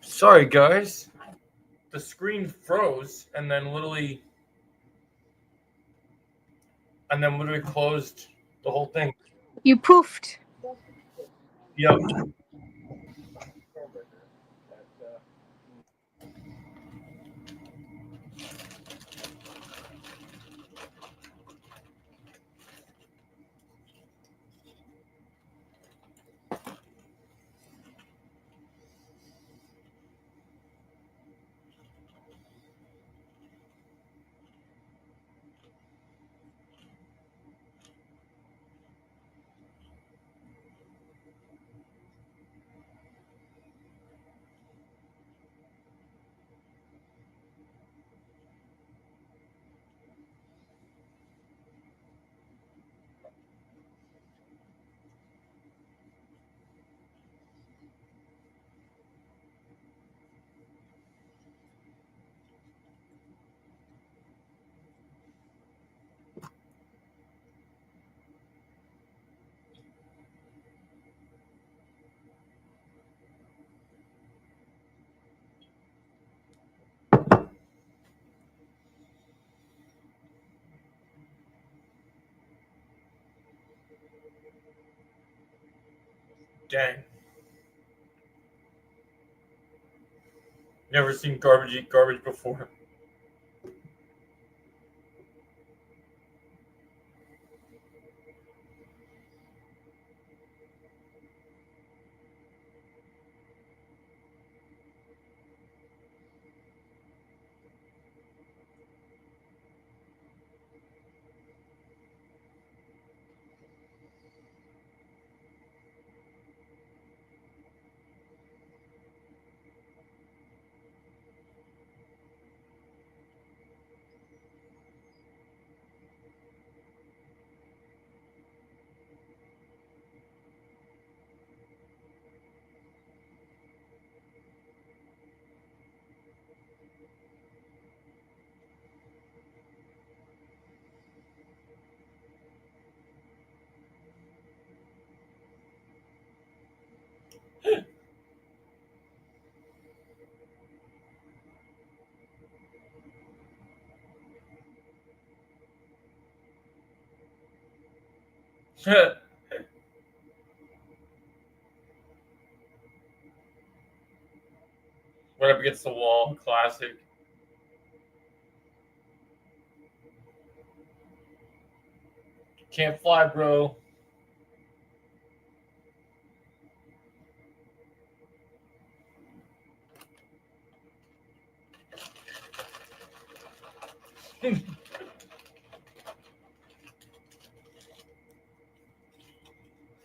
Sorry, guys. The screen froze and then literally closed the whole thing. You poofed. Yep. dang. Never seen garbage eat garbage before. Went up against the wall. Classic. Can't fly, bro.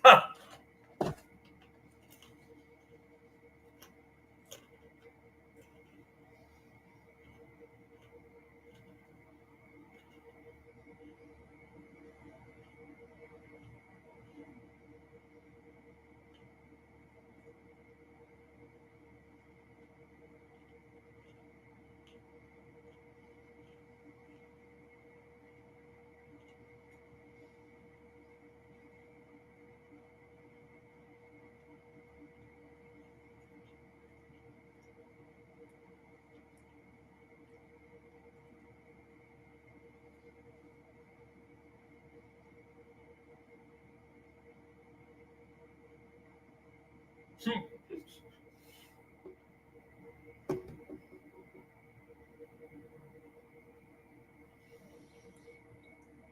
Ha!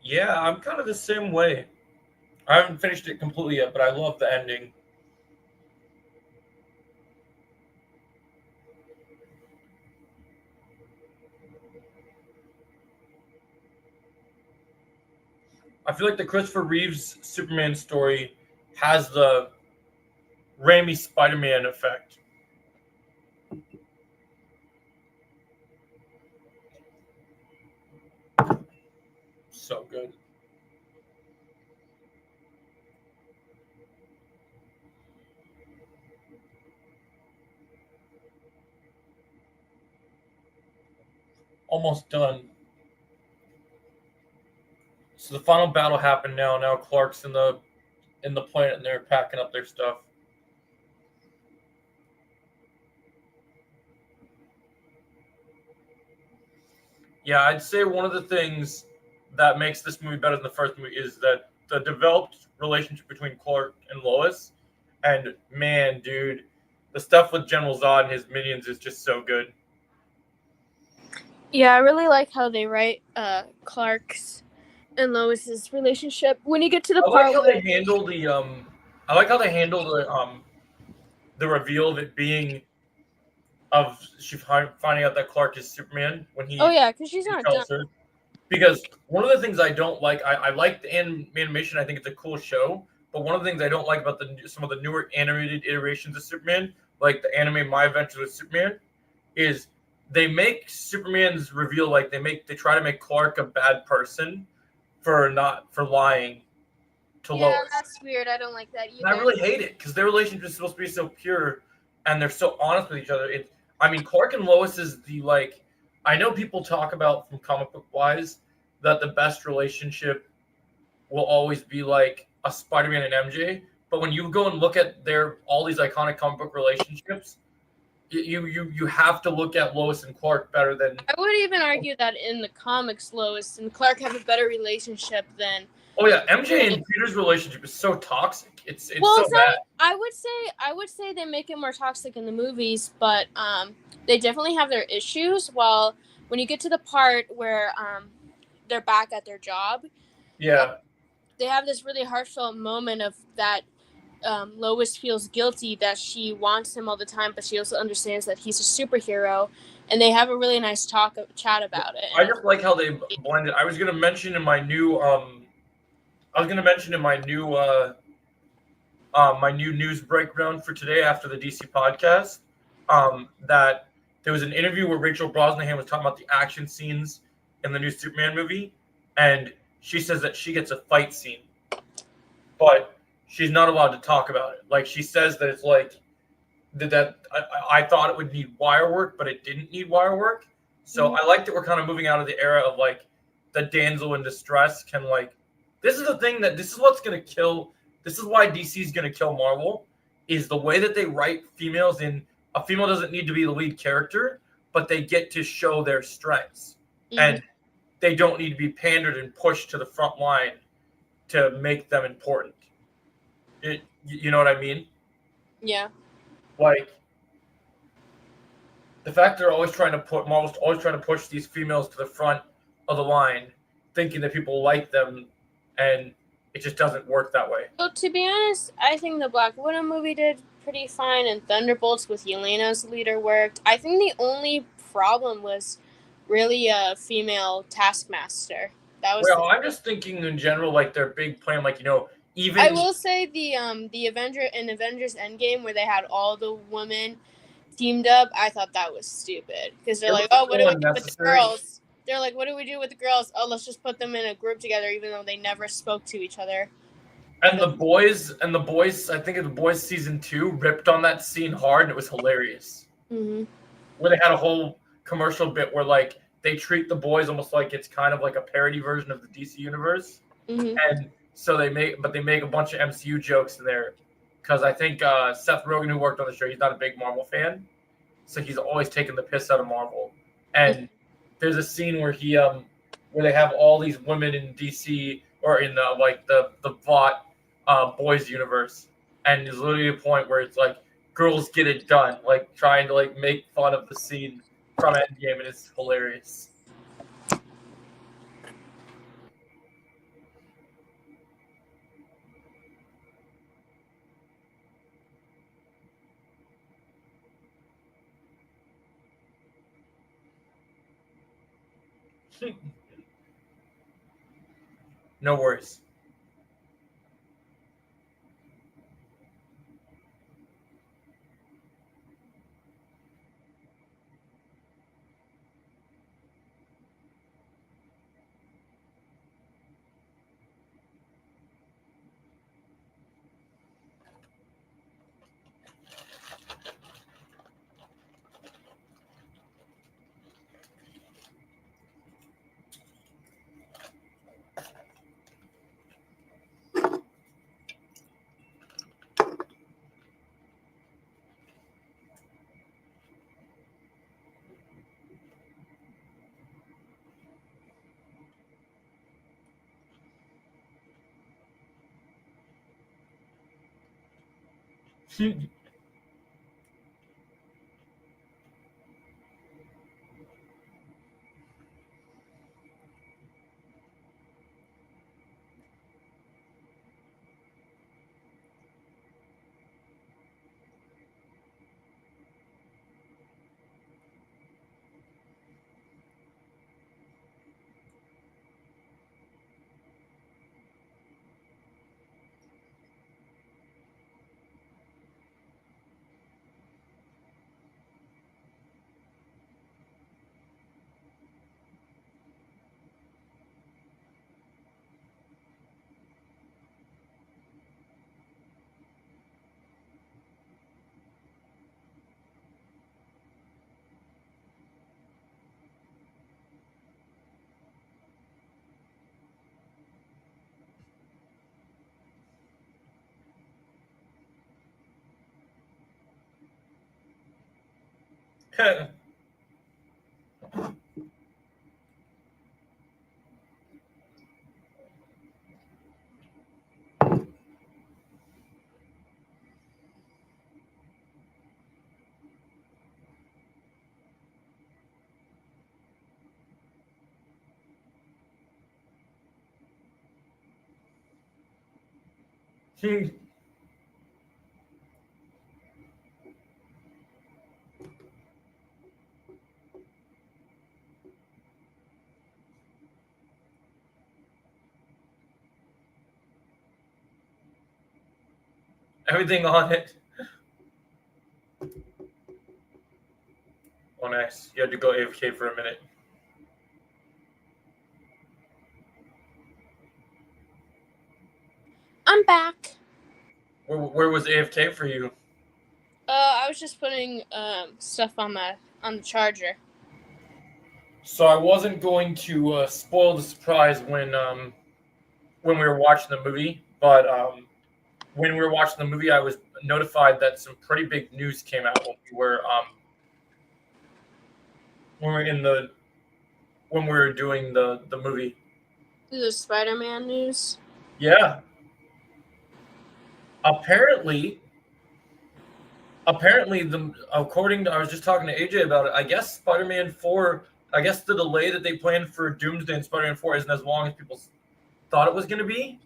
Yeah, I'm kind of the same way. I haven't finished it completely yet, but I love the ending. I feel like the Christopher Reeves Superman story has the Raimi Spider-Man effect. So good. Almost done. So the final battle happened now. Now Clark's in the planet and they're packing up their stuff. Yeah, I'd say one of the things that makes this movie better than the first movie is that the developed relationship between Clark and Lois. And man, dude, the stuff with General Zod and his minions is just so good. Yeah, I really like how they write Clark's and Lois's relationship. When you get to the I like part how where they handle the reveal of it being of she finding out that Clark is Superman when oh yeah, because she's not done. tells her. Because one of the things I don't like, I like the animation. I think it's a cool show. But one of the things I don't like about some of the newer animated iterations of Superman, like the anime My Adventures with Superman, is they make Superman's reveal like they try to make Clark a bad person for lying to Yeah, Lois. that's weird. I don't like that And I either. really hate it because their relationship is supposed to be so pure and they're so honest with each other. Clark and Lois is I know people talk about from comic book wise that the best relationship will always be like a Spider-Man and MJ. But when you go and look at all these iconic comic book relationships, you have to look at Lois and Clark better than. I would even argue that in the comics, Lois and Clark have a better relationship than Oh yeah, MJ and Peter's relationship is so toxic. It's Well, so it's bad. not. I would say they make it more toxic in the movies, but they definitely have their issues. While when you get to the part where they're back at their job, Yeah. they have this really heartfelt moment of that Lois feels guilty that she wants him all the time, but she also understands that he's a superhero, and they have a really nice chat about it. I just like how they blended. I was gonna mention in my new my new news breakdown for today after the DC podcast, that there was an interview where Rachel Brosnahan was talking about the action scenes in the new Superman movie, and she says that she gets a fight scene, but she's not allowed to talk about it. Like she says that it's like that I thought it would need wire work, but it didn't need wire work. So I like that we're kind of moving out of the era of like the damsel in distress can like this is the thing that this is what's gonna kill. This is why DC is gonna kill Marvel is the way that they write females in. A female doesn't need to be the lead character, but they get to show their strengths, and they don't need to be pandered and pushed to the front line to make them important. You know what I mean? Yeah. Like the fact they're always trying to put Marvel's always trying to push these females to the front of the line, thinking that people like them, and it just doesn't work that way. So to be honest, I think the Black Widow movie did pretty fine, and Thunderbolts with Yelena as the leader worked. I think the only problem was really a female Taskmaster. That was. Well, I'm just thinking in general, like their big plan, like even I will say the Avengers Endgame where they had all the women teamed up. I thought that was stupid because they're like, oh, what do we do with the girls? They're like, what do we do with the girls? Oh, let's just put them in a group together, even though they never spoke to each other. And the boys, I think the boys season 2 ripped on that scene hard, and it was hilarious. Where they had a whole commercial bit where like they treat the boys almost like it's kind of like a parody version of the DC universe, and so they make a bunch of MCU jokes in there because I think Seth Rogen, who worked on the show, he's not a big Marvel fan, so he's always taking the piss out of Marvel. And there's a scene where where they have all these women in DC or in the VOT boys universe, and there's literally a point where it's like girls get it done, like trying to like make fun of the scene from Endgame, and it's hilarious. No worries. Everything on it. Oh, nice. You had to go AFK for a minute. I'm back. Where was AFK for you? I was just putting stuff on the charger. So I wasn't going to spoil the surprise when we were watching the movie, but when we were watching the movie, I was notified that some pretty big news came out when we were in the when we were doing the movie. This is Spider-Man news. Yeah. Apparently, according to, I was just talking to AJ about it. I guess Spider-Man 4. I guess the delay that they planned for Doomsday and Spider-Man 4 isn't as long as people thought it was going to be,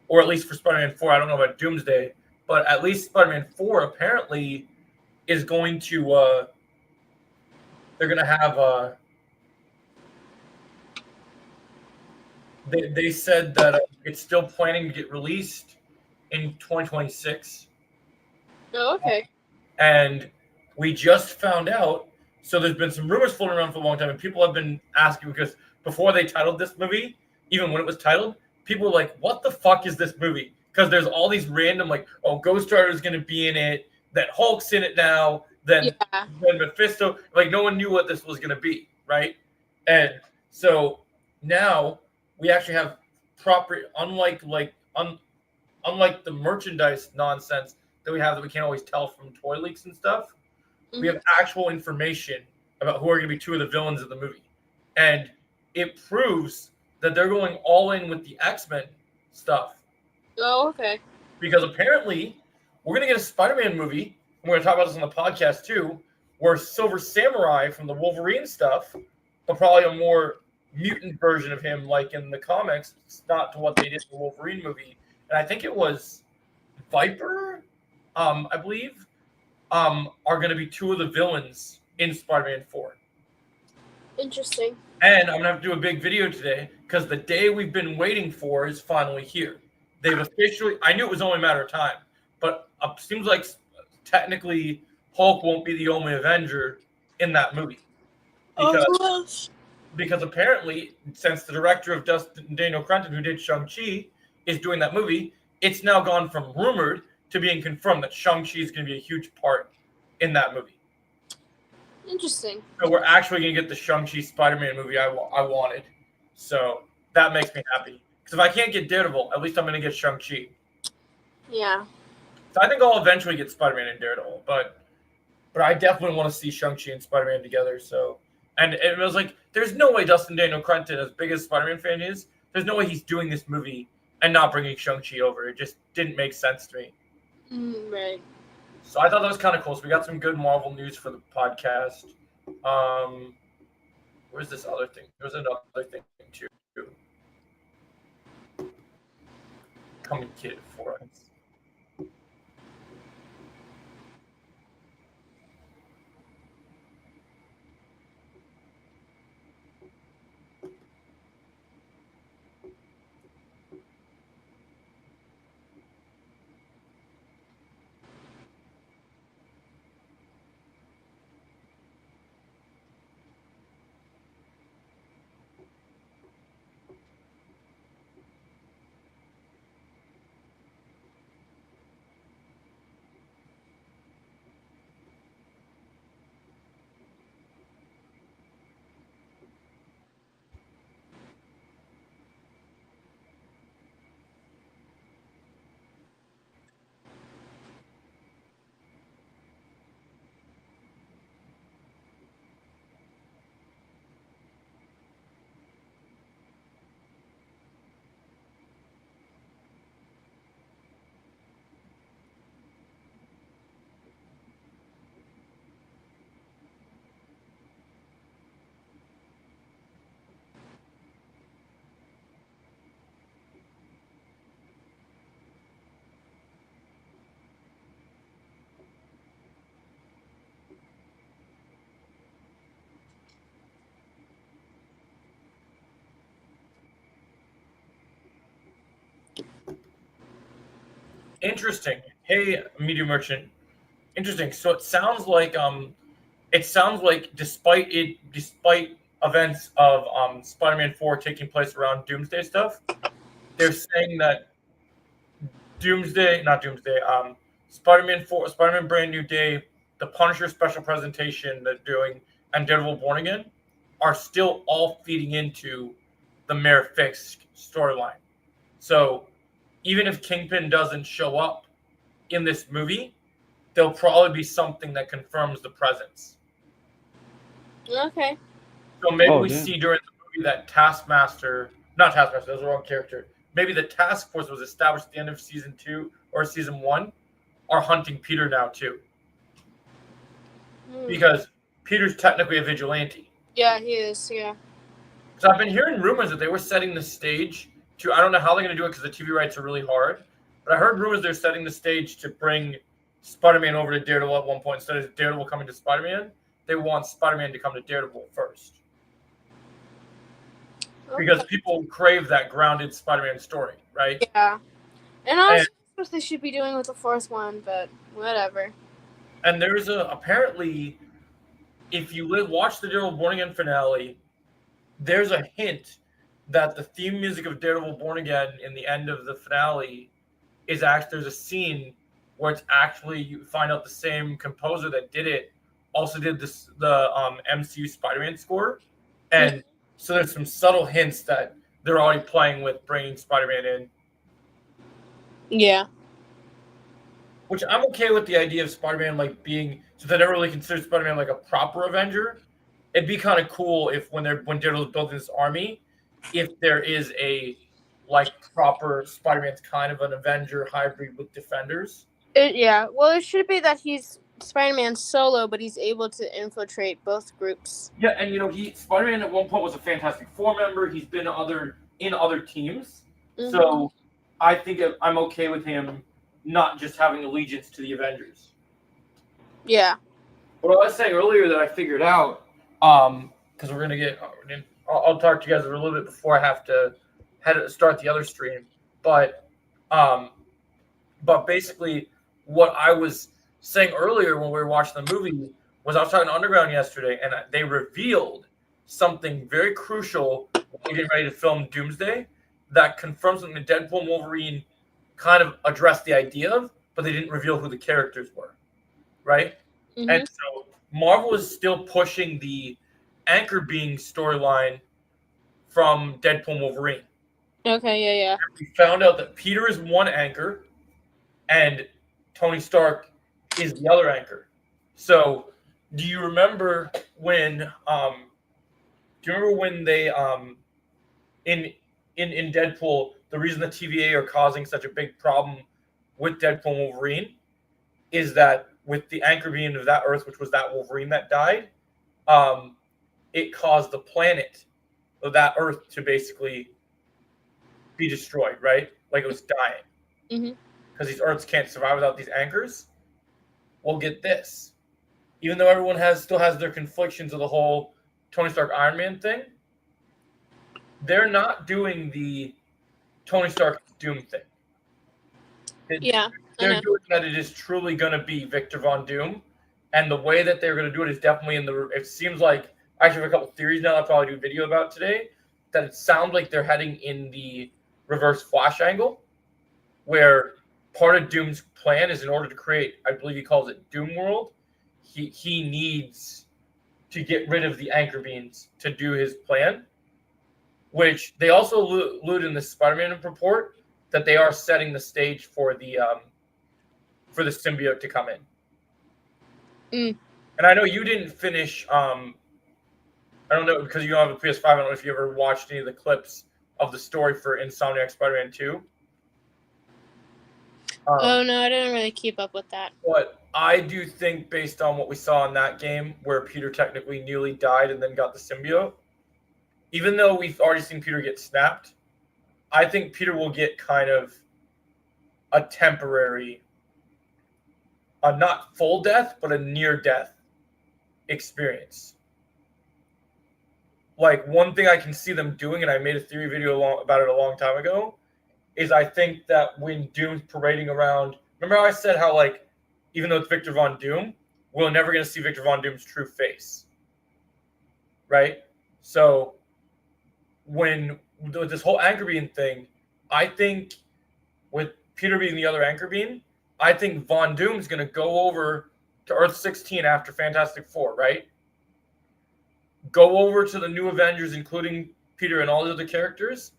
or at least for Spider-Man 4. I don't know about Doomsday, but at least Spider-Man 4 apparently is going to. They're going to have. They said that it's still planning to get released in 2026. Oh, okay. And we just found out. So there's been some rumors floating around for a long time, and people have been asking because before they titled this movie, even when it was titled, people were like, "What the fuck is this movie?" Because there's all these random like, "Oh, Ghost Rider is going to be in it," that Hulk's in it now, then Mephisto. Like no one knew what this was going to be, right? And so now we actually have proper, unlike the merchandise nonsense that we have that we can't always tell from toy leaks and stuff. Mm-hmm. We have actual information about who are going to be two of the villains of the movie. And it proves that they're going all in with the X-Men stuff. Oh, okay. Because apparently we're going to get a Spider-Man movie, and we're going to talk about this on the podcast too, where Silver Samurai from the Wolverine stuff, but probably a more mutant version of him like in the comics, it's not to what they did in the Wolverine movie. And I think it was Viper, I believe, are going to be two of the villains in Spider-Man 4. Interesting. And I'm going to have to do a big video today because the day we've been waiting for is finally here. They've officially, I knew it was only a matter of time, but it seems like technically Hulk won't be the only Avenger in that movie. Because apparently, since the director of Daniel Cretton, who did Shang-Chi, is doing that movie, it's now gone from rumored to being confirmed that Shang-Chi is going to be a huge part in that movie. Interesting. So we're actually going to get the Shang-Chi Spider-Man movie I wanted. So that makes me happy. Because if I can't get Daredevil, at least I'm going to get Shang-Chi. Yeah. So I think I'll eventually get Spider-Man and Daredevil, but I definitely want to see Shang-Chi and Spider-Man together. So, and it was like, there's no way Dustin Daniel Cretton, as big as Spider-Man fan is, there's no way he's doing this movie and not bringing Shang-Chi over. It just didn't make sense to me. Right. So I thought that was kind of cool. So we got some good Marvel news for the podcast. Where's this other thing? There's another thing too. Communicated for us. Interesting. Hey, Media Merchant. Interesting. So it sounds like despite events of Spider-Man 4 taking place around Doomsday stuff, they're saying that not Doomsday, Spider-Man 4, Spider-Man Brand New Day, the Punisher special presentation they're doing, and Daredevil Born Again are still all feeding into the Mayor Fisk storyline. So even if Kingpin doesn't show up in this movie, there'll probably be something that confirms the presence. Okay. So maybe Oh, we damn. see during the movie that not Taskmaster, that was the wrong character. Maybe the task force was established at the end of season 2 or season 1 are hunting Peter now too. Because Peter's technically a vigilante. Yeah, he is. Yeah. So I've been hearing rumors that they were setting the stage to, I don't know how they're going to do it because the TV rights are really hard, but I heard rumors they're setting the stage to bring Spider-Man over to Daredevil at one point. Instead of Daredevil coming to Spider-Man, they want Spider-Man to come to Daredevil first. Because people crave that grounded Spider-Man story, right? Yeah. And I was what they should be doing with the fourth one, but whatever. And there's apparently, if you watch the Daredevil Born Again finale, there's a hint that the theme music of Daredevil Born Again in the end of the finale is actually, there's a scene where it's actually, you find out the same composer that did it also did the MCU Spider-Man score. And so there's some subtle hints that they're already playing with bringing Spider-Man in. Yeah. Which I'm okay with the idea of Spider-Man being, so they never really considered Spider-Man like a proper Avenger. It'd be kind of cool if when Daredevil's building this army, if there is a proper Spider-Man's kind of an Avenger hybrid with Defenders. Yeah. Well, it should be that he's Spider-Man solo, but he's able to infiltrate both groups. Yeah, and Spider-Man at one point was a Fantastic Four member. He's been in other teams, so I think I'm okay with him not just having allegiance to the Avengers. Yeah. What I was saying earlier that I figured out, because we're gonna get, I'll talk to you guys a little bit before I have to start the other stream, but basically what I was saying earlier when we were watching the movie was I was talking to Underground yesterday, and they revealed something very crucial when we were getting ready to film Doomsday that confirms something that Deadpool and Wolverine kind of addressed the idea of, but they didn't reveal who the characters were, right? And so Marvel is still pushing the Anchor Being storyline from Deadpool and Wolverine. Okay, yeah. And we found out that Peter is one anchor and Tony Stark is the other anchor. So do you remember when they in Deadpool, the reason the TVA are causing such a big problem with Deadpool and Wolverine is that with the anchor being of that Earth, which was that Wolverine that died, it caused the planet of that Earth to basically be destroyed, right? Like it was dying. Because these Earths can't survive without these anchors. Well, get this. Even though everyone still has their conflictions of the whole Tony Stark Iron Man thing, they're not doing the Tony Stark Doom thing. They're doing that it is truly going to be Victor Von Doom. And the way that they're going to do it is definitely it seems like, I actually have a couple theories now I'll probably do a video about today, that it sounds like they're heading in the Reverse Flash angle, where part of Doom's plan is in order to create, I believe he calls it Doom World, he needs to get rid of the anchor beings to do his plan, which they also allude in the Spider-Man report that they are setting the stage for the symbiote to come in. And I know you didn't finish, I don't know, because you don't have a PS5, I don't know if you ever watched any of the clips of the story for Insomniac Spider-Man 2. Oh, no, I didn't really keep up with that. But I do think, based on what we saw in that game, where Peter technically nearly died and then got the symbiote, even though we've already seen Peter get snapped, I think Peter will get kind of a temporary, not full death, but a near-death experience. Like, one thing I can see them doing, and I made a theory video about it a long time ago, is I think that when Doom's parading around, remember how I said how, like, even though it's Victor Von Doom, we're never going to see Victor Von Doom's true face, right? So when with this whole anchor beam thing, I think with Peter being the other anchor beam, I think Von Doom's going to go over to Earth 16 after Fantastic Four, right? Go over to the new Avengers, including Peter and all the other characters,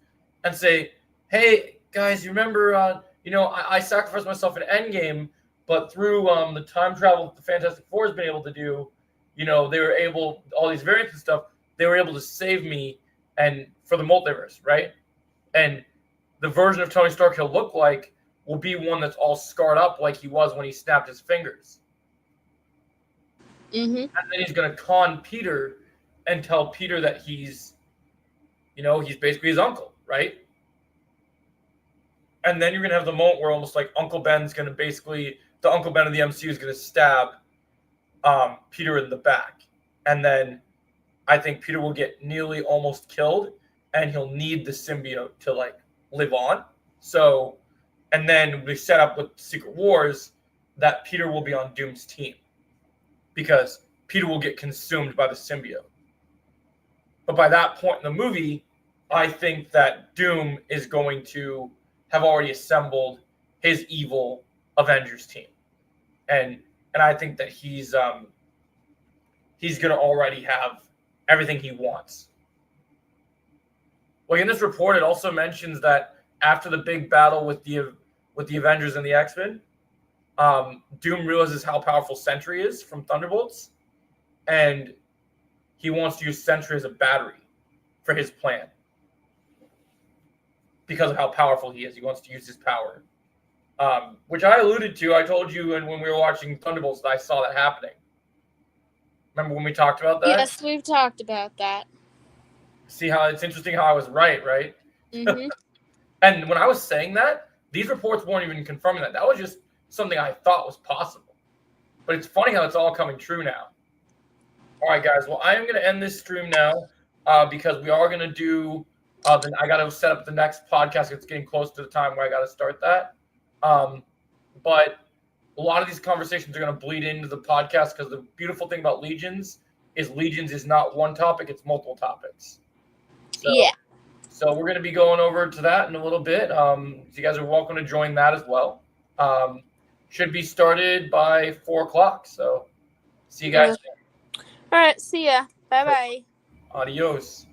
and say, hey, guys, you remember, I sacrificed myself in Endgame, but through the time travel that the Fantastic Four has been able to do, they were able, all these variants and stuff, they were able to save me and for the multiverse, right? And the version of Tony Stark he'll look like will be one that's all scarred up like he was when he snapped his fingers. Mm-hmm. And then he's going to con Peter and tell Peter that he's basically his uncle, right? And then you're going to have the moment where almost like Uncle Ben's going to basically, the Uncle Ben of the MCU is going to stab Peter in the back. And then I think Peter will get nearly almost killed and he'll need the symbiote to like live on. So, and then we set up with Secret Wars that Peter will be on Doom's team because Peter will get consumed by the symbiote. But by that point in the movie, I think that Doom is going to have already assembled his evil Avengers team. And I think that he's going to already have everything he wants. Well, in this report, it also mentions that after the big battle with the Avengers and the X-Men, Doom realizes how powerful Sentry is from Thunderbolts, and he wants to use Sentry as a battery for his plan. Because of how powerful he is, he wants to use his power. Which I alluded to. I told you when we were watching Thunderbolts that I saw that happening. Remember when we talked about that? Yes, we've talked about that. See how it's interesting how I was right? Mm-hmm. And when I was saying that, these reports weren't even confirming that. That was just something I thought was possible. But it's funny how it's all coming true now. All right, guys. Well, I am going to end this stream now because we are going to do I got to set up the next podcast. It's getting close to the time where I got to start that. But a lot of these conversations are going to bleed into the podcast because the beautiful thing about Legions is not one topic, it's multiple topics. So, Yeah. So we're going to be going over to that in a little bit. So you guys are welcome to join that as well. Should be started by 4:00. So see you guys. All right. See ya. Bye-bye. Adios.